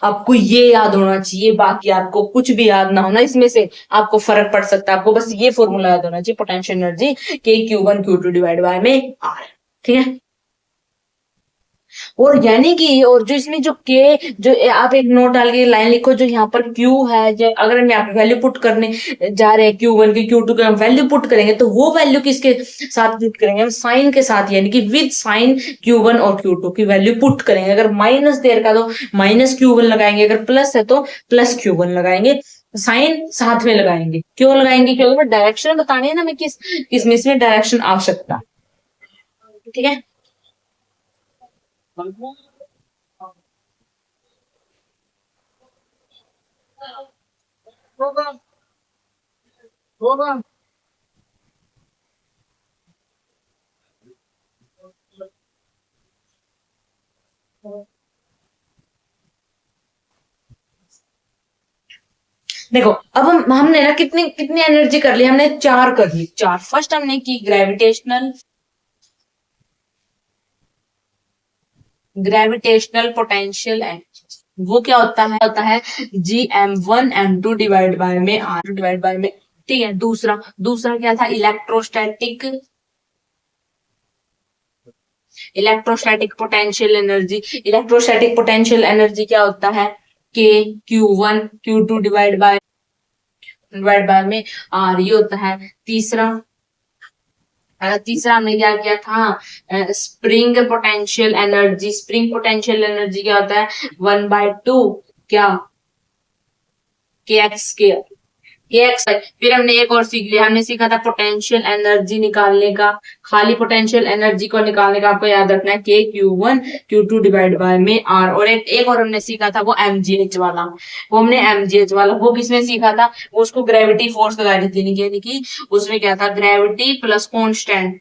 आपको ये याद होना चाहिए, बाकी आपको कुछ भी याद ना होना इसमें से, आपको फर्क पड़ सकता है, आपको बस ये फॉर्मूला याद होना चाहिए, potential energy KQ1Q2 divide by में आर, ठीक है। और यानी कि और जो इसमें जो के, जो आप एक नोट डाल के लाइन लिखो, जो यहाँ पर क्यू है, जो अगर हम यहाँ पे वैल्यू पुट करने जा रहे हैं Q1 की Q2 के, हम वैल्यू पुट करेंगे तो वो वैल्यू किसके साथ पुट करेंगे, हम साइन के साथ, यानी कि विद साइन Q1 और Q2 की वैल्यू पुट करेंगे। अगर माइनस दे रखा तो माइनस Q1 लगाएंगे, अगर प्लस है तो प्लस Q1 लगाएंगे, साइन साथ में लगाएंगे, क्यों लगाएंगे, क्योंकि डायरेक्शन बतानी है ना, हमें किस में इसमें डायरेक्शन आवश्यकता, ठीक है। होगा होगा। देखो अब हमने ना कितनी कितनी एनर्जी कर ली, हमने 4 कर ली, 4। फर्स्ट हमने की ग्रेविटेशनल पोटेंशियल एनर्जी, वो क्या होता है GM1M2 डिवाइड बाय में R डिवाइड बाय में, ठीक है। दूसरा दूसरा क्या था, electrostatic potential energy, electrostatic potential energy क्या होता है, KQ1Q2 डिवाइड बाय में R, ये होता है। तीसरा तीसरा हमने क्या किया था, spring potential energy, spring potential energy क्या होता है, 1/2 क्या, KX स्क्वायर, KX। फिर हमने एक और सीख लिया, हमने सीखा था पोटेंशियल एनर्जी निकालने का, खाली पोटेंशियल एनर्जी को निकालने का आपको याद रखना है KQ1Q2 डिवाइड बाय में R। और एक और हमने सीखा था वो MGH वाला, वो हमने MGH वाला वो किसमें सीखा था, वो उसको ग्रेविटी फोर्स लगा दी थी, यानी कि उसमें क्या था, ग्रेविटी प्लस कॉन्स्टेंट,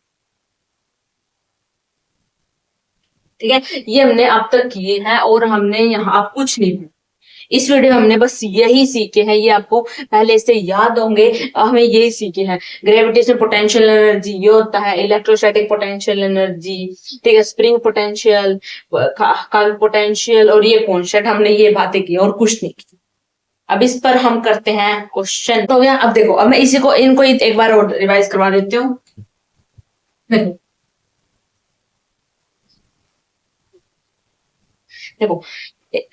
ठीक है। ये हमने अब तक किए हैं, और हमने यहाँ अब कुछ नहीं, इस वीडियो में हमने बस यही सीखे हैं, ये आपको पहले से याद होंगे, हमें यही सीखे हैं। ग्रेविटेशन पोटेंशियल एनर्जी ये होता है, इलेक्ट्रोस्टैटिक पोटेंशियल एनर्जी, ठीक है, स्प्रिंग पोटेंशियल, पोटेंशियल, और ये कॉन्स्टेंट, हमने ये बातें की और कुछ नहीं की। अब इस पर हम करते हैं क्वेश्चन, हो गया। अब देखो, अब मैं इसी को इनको एक बार और रिवाइज करवा देती हूँ। देखो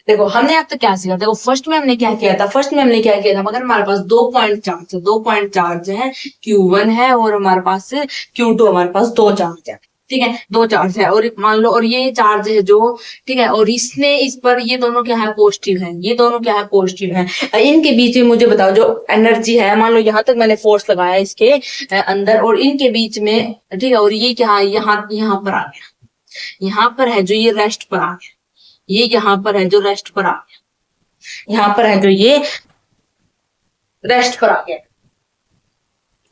देखो हमने अब तक क्या सीखा, देखो फर्स्ट में हमने क्या किया था, मगर हमारे पास 2 पॉइंट चार्ज है, Q1 है और हमारे पास Q2, हमारे पास 2 चार्ज है, ठीक है, 2 चार्ज है, और मान लो, और ये चार्ज है जो, ठीक है, और इसने इस पर, ये दोनों क्या है, पॉजिटिव है, ये दोनों क्या है, पॉजिटिव है। इनके बीच में मुझे बताओ जो एनर्जी है, मान लो यहाँ तक मैंने फोर्स लगाया इसके अंदर, और इनके बीच में, ठीक है, और ये क्या है, यहाँ पर आ गया, यहाँ पर है जो ये रेस्ट पर आ गया, ये यहाँ पर है जो रेस्ट पर आ गया, यहाँ पर है जो ये रेस्ट पर आ गया,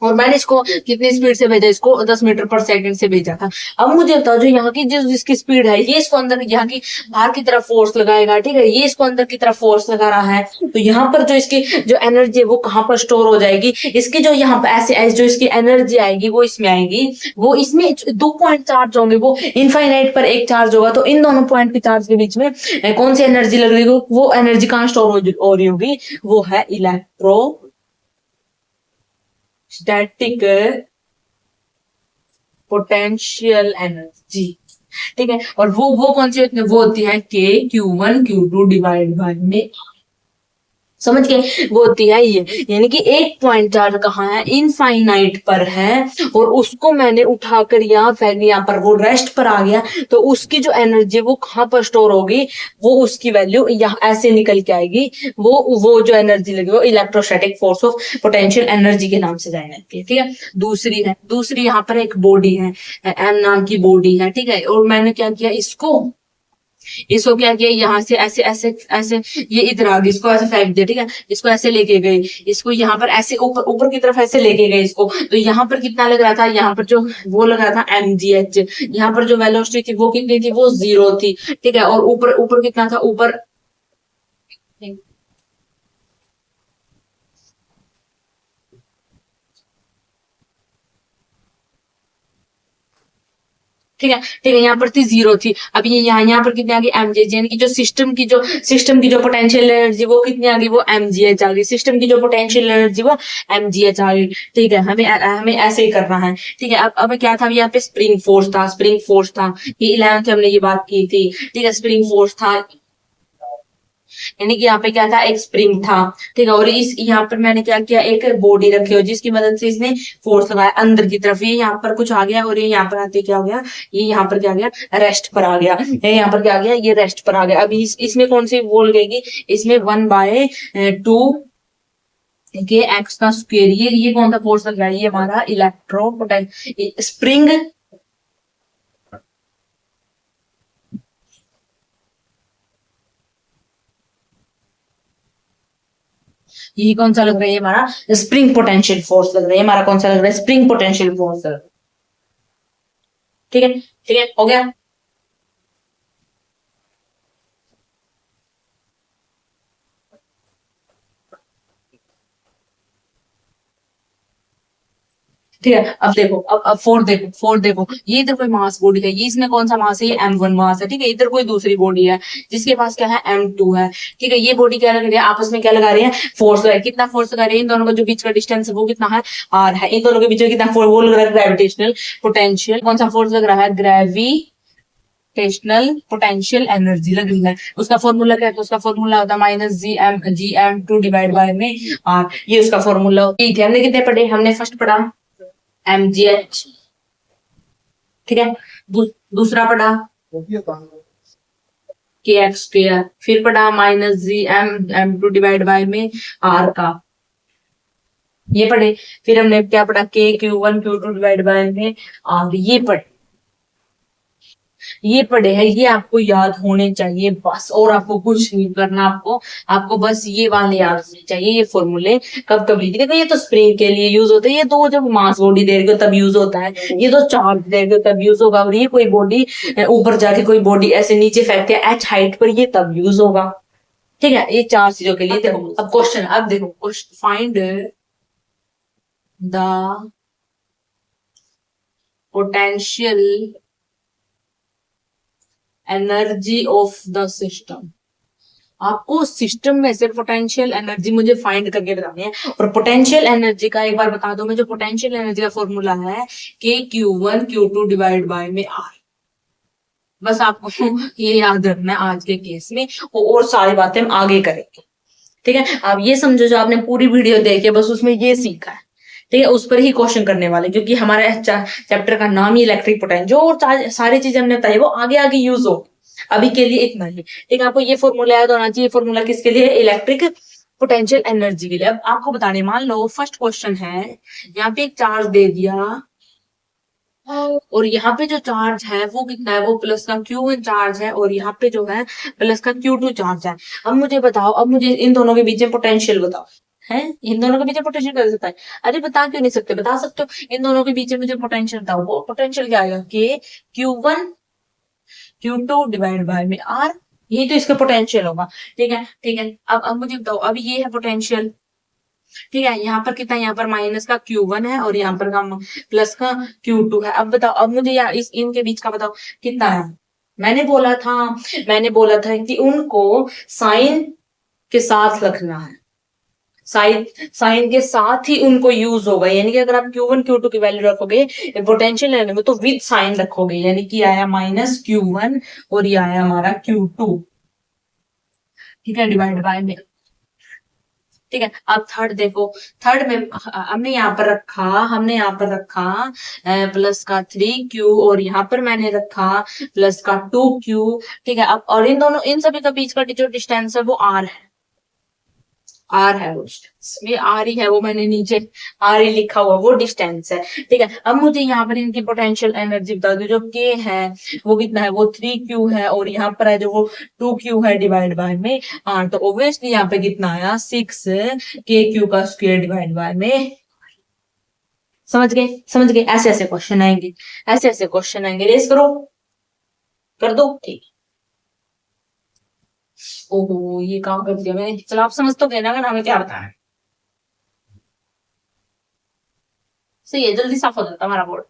और मैंने इसको कितनी स्पीड से भेजा, इसको 10 मीटर पर सेकंड से भेजा था। अब मुझे बताओ जो यहाँ की जिसकी स्पीड है, ये इसको अंदर यहाँ की बाहर की तरफ फोर्स लगाएगा, ठीक है, ये इसको अंदर की तरफ फोर्स लगा रहा है, तो यहाँ पर जो इसकी जो एनर्जी है वो कहाँ पर स्टोर हो जाएगी, इसकी जो यहाँ पर ऐसे जो इसकी एनर्जी आएगी वो इसमें आएगी, वो इसमें 2 पॉइंट चार्ज होंगे, वो इनफाइनाइट पर एक चार्ज होगा, तो इन दोनों पॉइंट के चार्ज के बीच में कौन सी एनर्जी लग रही होगी, वो एनर्जी कहाँ स्टोर हो रही होगी, वो है इलेक्ट्रोस्टैटिक पोटेंशियल एनर्जी, ठीक है। और वो कौन सी होती है, वो होती है Q1 Q2 डिवाइड बाय में, समझ गए, वो होती है ये, यानी कि एक पॉइंट चार्ज कहाँ है, इनफाइनाइट पर है, और उसको मैंने उठाकर यहाँ फेंक, यहाँ पर वो रेस्ट पर आ गया, तो उसकी जो एनर्जी वो कहाँ पर स्टोर होगी, वो उसकी वैल्यू यहाँ ऐसे निकल के आएगी, वो जो एनर्जी लगी वो electrostatic force of potential energy के नाम से जानी जाती है, ठीक है। दूसरी यहाँ पर एक बॉडी है, एम नाम की बॉडी है, ठीक है, और मैंने क्या किया, इसको क्या किया, यहाँ से ऐसे ऐसे ऐसे ये इधर आ गई, इसको ऐसे फेंक दिया, ठीक है, इसको ऐसे लेके गए, इसको यहाँ पर ऐसे ऊपर की तरफ ऐसे लेके गए इसको, तो यहाँ पर कितना लग रहा था, यहाँ पर जो वो लग रहा था mgh, यहाँ पर जो वेलोसिटी थी वो कितनी थी, वो 0 थी, ठीक है, और ऊपर कितना था, ऊपर ठीक है, यहाँ पर थी 0 थी, अब ये यहाँ पर कितनी आ गई, mgh, यानी कि जो सिस्टम की जो पोटेंशियल एनर्जी वो कितनी आ गई, वो mgh आ गई, सिस्टम की जो पोटेंशियल एनर्जी वो mgh आ गई, ठीक है। हमें ऐसे ही करना है, ठीक है। अब क्या था, यहाँ पे स्प्रिंग फोर्स था, ये 11th हमने ये बात की थी, ठीक है, स्प्रिंग फोर्स था, यानी कि यहाँ पे क्या था, एक स्प्रिंग था, ठीक है, और इस यहाँ पर मैंने क्या किया, एक बॉडी रखी हो जिसकी मदद से इसने फोर्स लगाया अंदर की तरफ, ये यहाँ पर कुछ आ गया, और ये यहाँ पर आते क्या हो गया, ये यहाँ पर क्या आ गया, रेस्ट पर आ गया, ये यहाँ पर क्या आ गया, ये रेस्ट पर आ गया। अभी इसमें कौन सी बोल गई, इसमें 1/2 के एक्स का स्क्वायर, ये कौन सा फोर्स लग रहा है, ये हमारा इलेक्ट्रोपोटेंशियल स्प्रिंग, ये कौन सा लग रहा है, ये हमारा स्प्रिंग पोटेंशियल फोर्स लग रहा है, हमारा कौन सा लग रहा है, स्प्रिंग पोटेंशियल फोर्स लग रहा है, ठीक है, हो गया। ठीक है, अब देखो, अब फोर देखो, ये इधर कोई मास बॉडी है, ये इसमें कौन सा मास है, ये m1 मास है, ठीक है, इधर कोई दूसरी बॉडी है जिसके पास क्या है, m2 है, ठीक है, ये बॉडी क्या लग रही है, आपस में क्या लगा रही है, फोर्स लगा, कितना फोर्स लगा रही है, इन दोनों का जो बीच का डिस्टेंस है वो कितना है, r है, इन दोनों के बीच में कितना फोर्स, वो लग रहा है ग्रेविटेशनल पोटेंशियल, कौन सा फोर्स लग रहा है, ग्रेविटेशनल पोटेंशियल एनर्जी लग रही है, उसका फॉर्मूला क्या है, तो उसका फॉर्मूला होता है -gm2 डिवाइड बाय में r, ये उसका फॉर्मूला होता है। हमने कितने पढ़े, हमने फर्स्ट पढ़ा mgh, ठीक है, दूसरा पढ़ा kx², फिर पढ़ा -gm2 डिवाइड बाय में r का, ये पढ़े, फिर हमने क्या पढ़ा, Q1 Q2 डिवाइड बाय में r, ये पढ़े हैं, ये आपको याद होने चाहिए बस, और आपको कुछ नहीं करना, आपको बस ये वाले याद होने चाहिए, ये फॉर्मूले कब लिखे, देखो ये तो स्प्रिंग के लिए यूज होता है, ये तो जब मास बॉडी देगा तब यूज होता है, ये तो चार्ज देगा तब यूज होगा, और ये कोई बॉडी ऊपर जाके कोई बॉडी ऐसे नीचे फेंकते हैं एच हाइट पर, ये तब यूज होगा, ठीक है, ये 4 चीजों के लिए। देखो अब क्वेश्चन, अब देखो, find the potential energy of the system, आपको सिस्टम में से पोटेंशियल एनर्जी मुझे फाइंड करके बतानी है, और पोटेंशियल एनर्जी का एक बार बता दो मैं, जो पोटेंशियल एनर्जी का फॉर्मूला है Q1 Q2 डिवाइड बाय में r, बस आपको ये याद रखना है आज के केस में, और सारी बातें हम आगे करेंगे, ठीक है। आप ये समझो जो आपने पूरी वीडियो देखी बस उसमें ये सीखा है, ठीक है, उस पर ही क्वेश्चन करने वाले, क्योंकि हमारे चैप्टर का नाम ही इलेक्ट्रिक पोटेंशियल, जो और सारी चीजें हमने बताई वो आगे यूज हो, अभी के लिए इतना ही, ठीक है। आपको ये फॉर्मूला याद होना चाहिए, फॉर्मूला किसके लिए, इलेक्ट्रिक पोटेंशियल एनर्जी के लिए। अब आपको बताने, मान लो फर्स्ट क्वेश्चन है, यहाँ पे एक चार्ज दे दिया, और यहाँ पे जो चार्ज है वो कितना है, वो प्लस का Q1 चार्ज है, और यहाँ पे जो है प्लस का Q2 चार्ज है। अब मुझे बताओ, अब मुझे इन दोनों के बीच में पोटेंशियल बताओ, है, इन दोनों के बीच में पोटेंशियल कर सकता है। अरे बता क्यों नहीं सकते, बता सकते हो। इन दोनों के बीच में मुझे पोटेंशियल बताओ, वो पोटेंशियल क्या आएगा, के Q1 Q2 डिवाइड बाय में आर, ये तो इसका पोटेंशियल होगा। ठीक है ठीक है, अब मुझे बताओ, अब ये है पोटेंशियल। ठीक है, यहाँ पर कितना, यहाँ पर माइनस का Q1 है और यहाँ पर का प्लस का Q2 है। अब बताओ, अब मुझे यहाँ इस इनके बीच का बताओ कितना है। मैंने बोला था, मैंने बोला था कि उनको साइन के साथ रखना है, साइन साइन के साथ ही उनको यूज होगा। यानी कि अगर आप Q1 Q2 की वैल्यू रखोगे पोटेंशियल लेने में तो विद साइन रखोगे, यानी कि आया माइनस Q1 और ये आया हमारा Q2। ठीक है, डिवाइड बाय में। ठीक है, अब थर्ड देखो, थर्ड में हमने यहाँ पर रखा प्लस का 3Q और यहाँ पर मैंने रखा प्लस का 2Q। ठीक है, अब और इन दोनों, इन सभी का बीच का जो डिस्टेंस है वो R है, आर है वो डिस्टेंस, ये आर ही है, वो मैंने नीचे आर ही लिखा हुआ, वो डिस्टेंस है। ठीक है, अब मुझे यहाँ पर इनकी पोटेंशियल एनर्जी बता दो। जो के है वो कितना है, वो 3Q है और यहाँ पर है जो वो 2Q है डिवाइड बाय में आर। तो ऑब्वियसली यहाँ पे कितना आया, 6KQ का स्क्वायर डिवाइड बाय में। समझ गए, समझ गए, ऐसे ऐसे क्वेश्चन आएंगे, ऐसे ऐसे क्वेश्चन आएंगे। रेस करो, कर दो। ठीक, ओहो ये काम कर दिया मैंने। चलो आप समझ तो गए ना, अगर हमें क्या बताना है। सही है, जल्दी साफ हो जाता हमारा बोर्ड।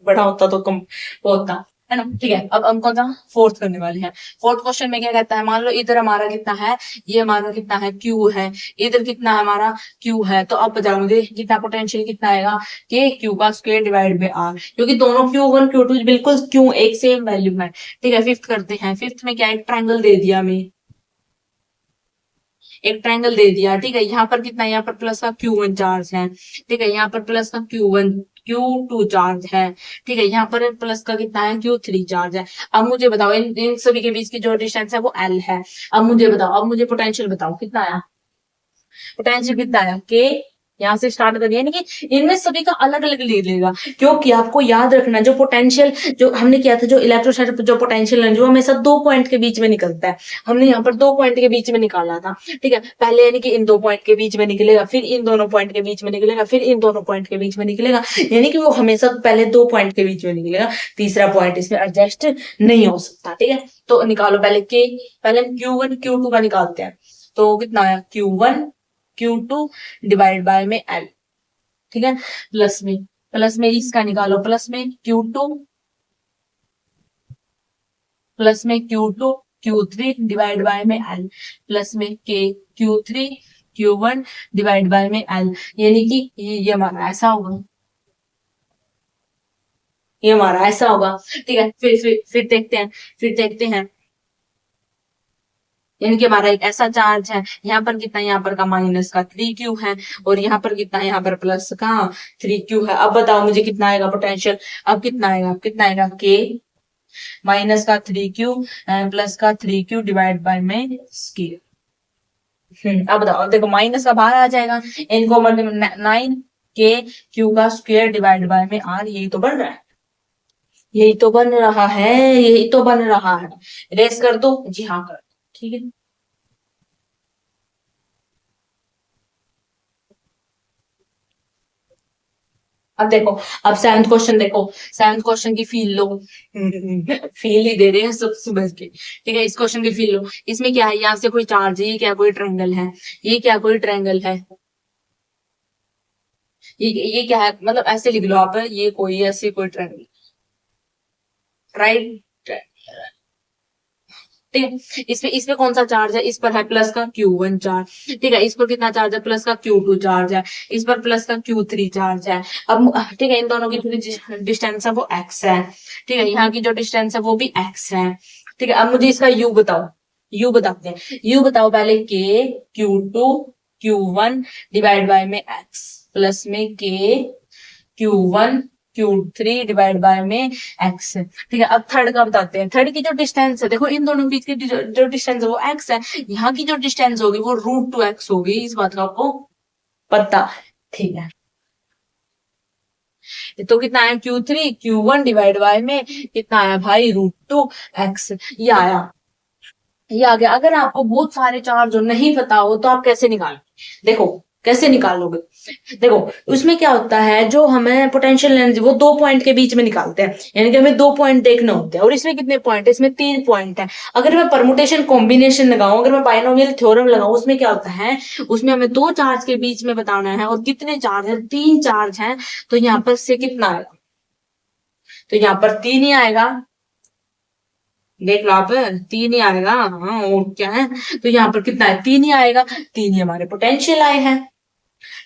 बड़ा होता तो कम होता, है ना। ठीक है, अब हम कौन सा फोर्थ करने वाले हैं। फोर्थ क्वेश्चन में क्या कहता है, मान लो इधर हमारा कितना है, ये हमारा कितना है, Q है, इधर कितना है हमारा Q है। तो अब बताओ मुझे कितना पोटेंशियल कितना आएगा, के Q का स्क्वायर डिवाइड बाय आर, क्योंकि दोनों Q1 Q2 बिल्कुल Q एक सेम वैल्यू है। ठीक है, फिफ्थ करते हैं। फिफ्थ में क्या, एक ट्रायंगल दे दिया हमें, एक ट्रायंगल दे दिया। ठीक है, यहाँ पर कितना है, यहाँ पर प्लस का Q1 चार्ज है। ठीक है, यहाँ पर प्लस का Q1 Q2 चार्ज है। ठीक है, यहाँ पर प्लस का कितना है, Q3 चार्ज है। अब मुझे बताओ, इन सभी के बीच की जो डिस्टेंस है वो L है। अब मुझे बताओ, अब मुझे पोटेंशियल बताओ कितना आया, पोटेंशियल कितना आया, के यहाँ से स्टार्ट करिए, यानी कि इनमें सभी का अलग अलग ले लेगा। क्योंकि आपको याद रखना, जो पोटेंशियल जो हमने किया था, जो इलेक्ट्रोस्टैटिक जो पोटेंशियल है जो हमेशा दो पॉइंट के बीच में निकलता है, हमने यहाँ पर दो पॉइंट के बीच में निकाला था। ठीक है, पहले यानी कि इन दो पॉइंट के बीच में निकलेगा, फिर इन दोनों पॉइंट के बीच में निकलेगा, फिर इन दोनों पॉइंट के बीच में निकलेगा। यानी कि वो हमेशा पहले दो पॉइंट के बीच में निकलेगा, तीसरा पॉइंट इसमें एडजस्ट नहीं हो सकता। ठीक है, तो निकालो पहले के, पहले Q1 Q2 का निकालते हैं। तो कितना आया, Q1 Q2 डिवाइड बाय में L। ठीक है, प्लस में इसका निकालो, प्लस में Q2 Q3 डिवाइड बाय में L, प्लस में के Q3 Q1 डिवाइड बाय में L। यानी कि ये हमारा ऐसा होगा, ये हमारा ऐसा होगा। ठीक है, फिर देखते हैं, फिर देखते हैं। यानी कि हमारा एक ऐसा चार्ज है, यहाँ पर कितना, यहाँ पर का माइनस का 3Q है और यहाँ पर कितना, यहाँ पर प्लस का 3Q है। अब बताओ मुझे कितना आएगा पोटेंशियल, अब कितना आएगा, कितना आएगा, के माइनस का 3Q प्लस का 3Q डिवाइड बाय में स्केयर। अब बताओ, अब देखो माइनस का बाहर आ जाएगा, इनको मतलब 9 के Q का स्क्वायर डिवाइड बाय में R, यही तो बन रहा है, यही तो बन रहा है, यही तो बन रहा है। रेस कर दो, जी हाँ कर दो। ठीक है, अब देखो, अब सेवंथ क्वेश्चन देखो, सेवंथ क्वेश्चन की फील लो। फील ही दे रहे हैं सब सुबह के। ठीक है, इस क्वेश्चन की फील लो। इसमें क्या है, यहाँ से कोई चार्ज है, ये क्या कोई ट्रायंगल है, ये क्या कोई ट्रायंगल है, ये क्या है, मतलब ऐसे लिख लो आप, ये कोई ऐसे कोई ट्रायंगल, राइट। ठीक है, इसमें कौन सा चार्ज है, इस पर है प्लस का Q1 चार्ज। ठीक है, इस पर कितना चार्ज है, प्लस का Q2 चार्ज है, इस पर प्लस का Q3 चार्ज है। अब ठीक है, इन दोनों की जो डिस्टेंस है वो x है। ठीक है, यहाँ की जो डिस्टेंस है वो भी x है। ठीक है, अब मुझे इसका u बताओ, u बताते हैं। u बताओ पहले, के Q2 Q1 डिवाइड बाय में x, प्लस में के Q1 Q3 डिवाइड बाय में x। ठीक है, अब थर्ड का बताते हैं। थर्ड की जो डिस्टेंस है, देखो इन दोनों के बीच की जो डिस्टेंस है वो x है, यहाँ की जो डिस्टेंस होगी वो √2x होगी, इस बात का आपको पता है। ठीक है, तो कितना आया, Q3 Q1 डिवाइड बाय में कितना आया भाई, √2x, ये आया। ये आ गया। अगर आपको बहुत सारे चार्ज नहीं पता हो तो आप कैसे निकालोगे? देखो कैसे निकालोगे। देखो उसमें क्या होता है, जो हमें पोटेंशियल एनर्जी वो दो पॉइंट के बीच में निकालते हैं, यानी कि हमें दो पॉइंट देखने होते हैं। और इसमें कितने पॉइंट है? इसमें तीन पॉइंट है। अगर मैं परमुटेशन कॉम्बिनेशन लगाऊं, अगर मैं बाइनोमियल थ्योरम लगाऊं, उसमें क्या होता है, उसमें हमें दो चार्ज के बीच में बताना है। और कितने चार्ज है? तीन चार्ज है। तो यहाँ पर से कितना आएगा? तो यहाँ पर तीन ही आएगा। देख लो आप, तीन ही आएगा। हाँ और क्या है, तो यहाँ पर कितना है? तीन ही आएगा। तीन ही हमारे पोटेंशियल आए हैं।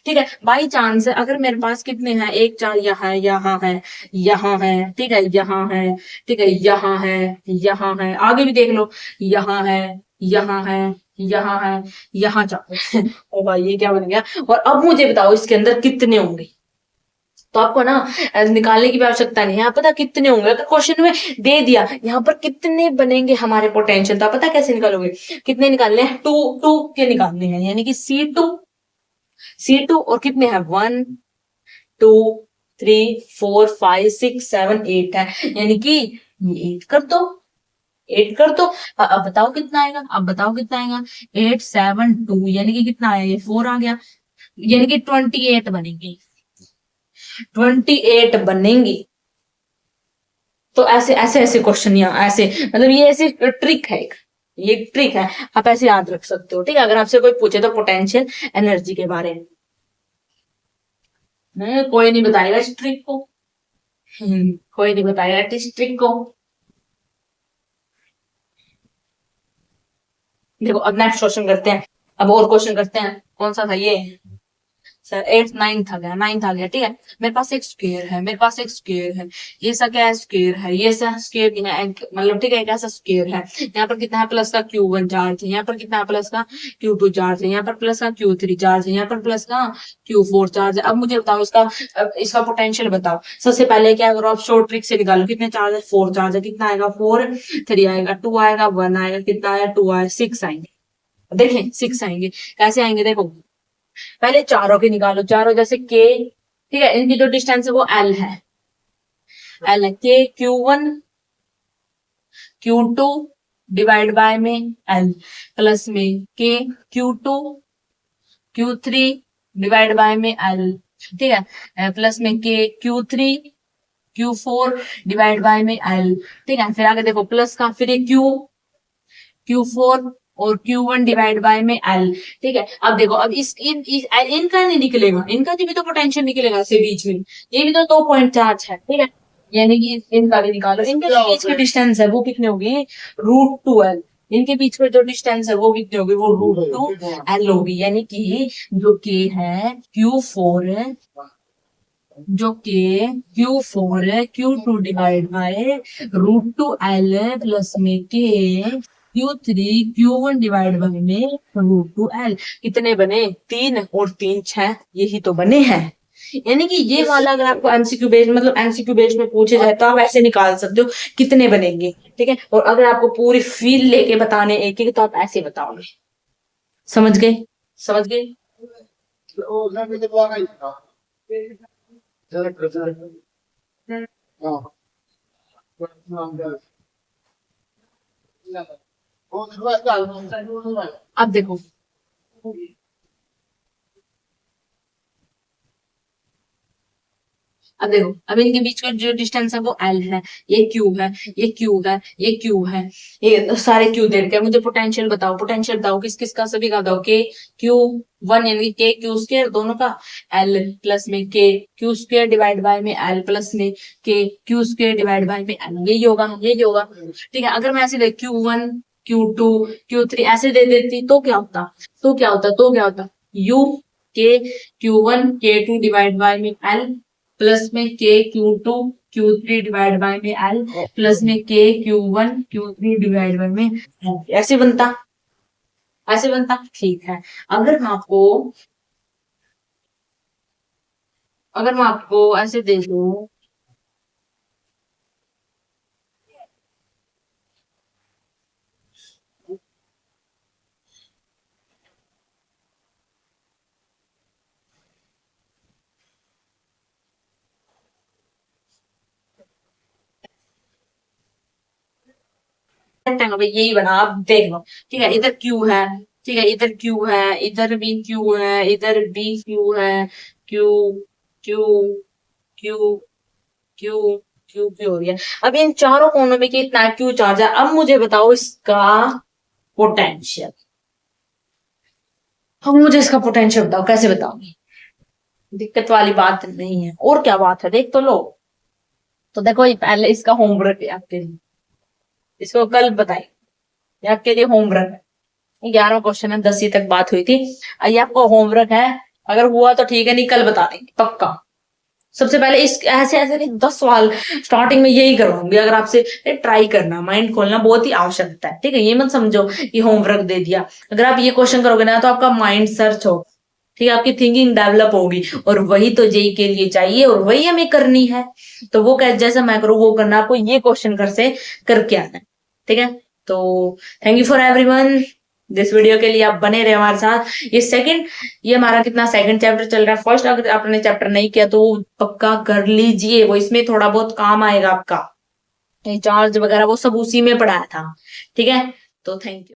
ठीक है, बाई चांस है अगर मेरे पास कितने हैं, एक चार यहाँ है, यहाँ है, यहाँ है, ठीक है, यहाँ है, ठीक है, यहाँ है, यहाँ है, आगे भी देख लो, यहाँ है, यहाँ है, यहाँ है, यहाँ चार। ओ भाई ये क्या बन गया। और अब मुझे बताओ इसके अंदर कितने होंगे। तो आपको ना निकालने की भी आवश्यकता नहीं है, आप पता कितने होंगे। अगर क्वेश्चन में दे दिया यहाँ पर कितने बनेंगे हमारे पोटेंशियल, तो आप पता कैसे निकालोगे? कितने निकालने हैं? टू टू के निकालने हैं, यानी कि C2 और कितने हैं? 1 2 3 4 5 6 7 8 है, यानी कि ये 8 कर दो। 8 कर दो। अब बताओ कितना आएगा, अब बताओ कितना आएगा। 8 7 2 यानी कि कितना आया? ये 4 आ गया, यानी कि 28 बनेंगे। 28 बनेंगी। तो ऐसे ऐसे ऐसे क्वेश्चन, या ऐसे मतलब ये ऐसी ट्रिक है एक, ये ट्रिक है, आप ऐसे याद रख सकते हो। ठीक है, अगर आपसे कोई पूछे तो पोटेंशियल एनर्जी के बारे में, कोई नहीं बताएगा इस ट्रिक को। कोई नहीं बताएगा इस ट्रिक को। देखो अब नेक्स्ट क्वेश्चन करते हैं। अब और क्वेश्चन करते हैं, कौन सा था ये? सर 8 9 आ गया, 9 आ गया। ठीक है, मेरे पास एक स्क्वायर है, मेरे पास एक स्क्वायर है, ये सा क्या है? स्क्वायर है, ये सा स्क्वायर भी है, मतलब ठीक है, एक ऐसा स्क्वायर है। यहाँ पर कितना है? प्लस का Q1 चार्ज है, यहाँ पर कितना है? प्लस का Q2 चार्ज है, यहाँ पर प्लस का Q3 चार्ज है, यहाँ पर प्लस का Q4 चार्ज है। अब मुझे बताओ इसका, अब इसका पोटेंशियल बताओ। सबसे पहले क्या करो आप, शॉर्ट ट्रिक से निकालो। कितने चार्ज है? 4 चार्ज है। कितना आएगा? 4 3 आएगा, 2 आएगा, 1 आएगा, कितना आया? 2 आया, 6 आएंगे। देखें 6 आएंगे, कैसे आएंगे देखो। पहले चारों के निकालो, चारों जैसे के, ठीक है, इनकी जो डिस्टेंस है वो एल है। एल है के Q1 Q2 डिवाइड बाय में एल, प्लस में के Q2 Q3 डिवाइड बाय में एल, ठीक है, प्लस में के Q3 Q4 डिवाइड बाय में एल। ठीक है, फिर आगे देखो प्लस का, फिर ये Q4 और Q1 डिवाइड बाय में एल। ठीक है, अब देखो, अब इनका नहीं निकलेगा, इनका भी तो पोटेंशियल निकलेगा से बीच में, ये भी तो दो पॉइंट चार्ज है। ठीक है, यानी कि इनका भी निकालो। इनके बीच की डिस्टेंस है वो कितनी होगी? √2L। इनके बीच में जो डिस्टेंस है वो कितनी होगी? वो √2L होगी, यानी कि जो के है Q4 है, जो के Q4 है, Q2 divide by √2L plus में के Q3 Q1 डिवाइड बाय में √2L। कितने बने? 3 और 3 6, यही तो बने हैं। यानी कि ये वाला अगर आपको एमसीक्यू बेस्ड, मतलब एमसीक्यू बेस्ड में पूछे जाए तो आप ऐसे निकाल सकते हो कितने बनेंगे। ठीक है, और अगर आपको पूरी फील लेके बताने एक एक, तो आप ऐसे बताओगे। समझ गए? समझ गए? अब देखो, अब देखो, अब इनके बीच का जो डिस्टेंस है वो एल है, ये क्यू है, ये क्यू है, ये क्यू है, ये सारे क्यू दे रखे हैं। मुझे पोटेंशियल बताओ, पोटेंशियल बताओ किस किस का, सभी का बताओ। के Q1 यानी के Q2 दोनों का, एल प्लस में के Q2 डिवाइड बाय में एल प्लस में के Q2 डिवाइड बाय में एल, यही होगा, यही होगा। ठीक है, अगर मैं ऐसे दे Q1 Q2 Q3 ऐसे दे देती तो क्या होता, तो क्या होता, तो क्या होता? यू के Q1 K2 डिवाइड बाय में एल प्लस में के Q2 Q3 डिवाइड बाय में एल प्लस में के Q1 Q3 डिवाइड बाय में L। ऐसे बनता, ऐसे बनता। ठीक है, अगर मैं आपको, अगर मैं आपको ऐसे दे दूं, रेक्टेंगल यही बना, आप देख लो। ठीक है, इधर क्यू है, ठीक है, इधर क्यू है, इधर भी क्यू है, इधर भी क्यू है, Q Q Q Q Q Q हो रही है। अब इन चारों कोनों में कितना क्यू चार्ज है, अब मुझे बताओ इसका पोटेंशियल। अब मुझे इसका पोटेंशियल बताओ, कैसे बताओगी? दिक्कत वाली बात नहीं है, और क्या बात है, देख तो लो। तो देखो, ये पहले इसका होमवर्क है आपके लिए, इसको कल बताइए, ये आपके लिए होमवर्क है। 11वां क्वेश्चन है, 10वीं तक बात हुई थी, ये आपको होमवर्क है। अगर हुआ तो ठीक है, नहीं कल बता देंगे पक्का। सबसे पहले इस ऐसे ऐसे नहीं 10 सवाल स्टार्टिंग में यही करवाऊंगी, अगर आपसे ट्राई करना, माइंड खोलना बहुत ही आवश्यक है। ठीक है, ये मत समझो कि होमवर्क दे दिया। अगर आप ये क्वेश्चन करोगे ना तो आपका माइंड सर्च हो, ठीक है, आपकी थिंकिंग डेवलप होगी, और वही तो जेई के लिए चाहिए, और वही हमें करनी है। तो वो जैसा मैं करूँ वो करना, आपको ये क्वेश्चन कर से करके आना है। ठीक है, तो thank you for everyone, this video के लिए आप बने रहे हमारे साथ। ये हमारा कितना सेकंड चैप्टर चल रहा है। फर्स्ट अगर आपने चैप्टर नहीं किया तो पक्का कर लीजिए, वो इसमें थोड़ा बहुत काम आएगा आपका, चार्ज वगैरह वो सब उसी में पढ़ाया था। ठीक है, तो थैंक यू।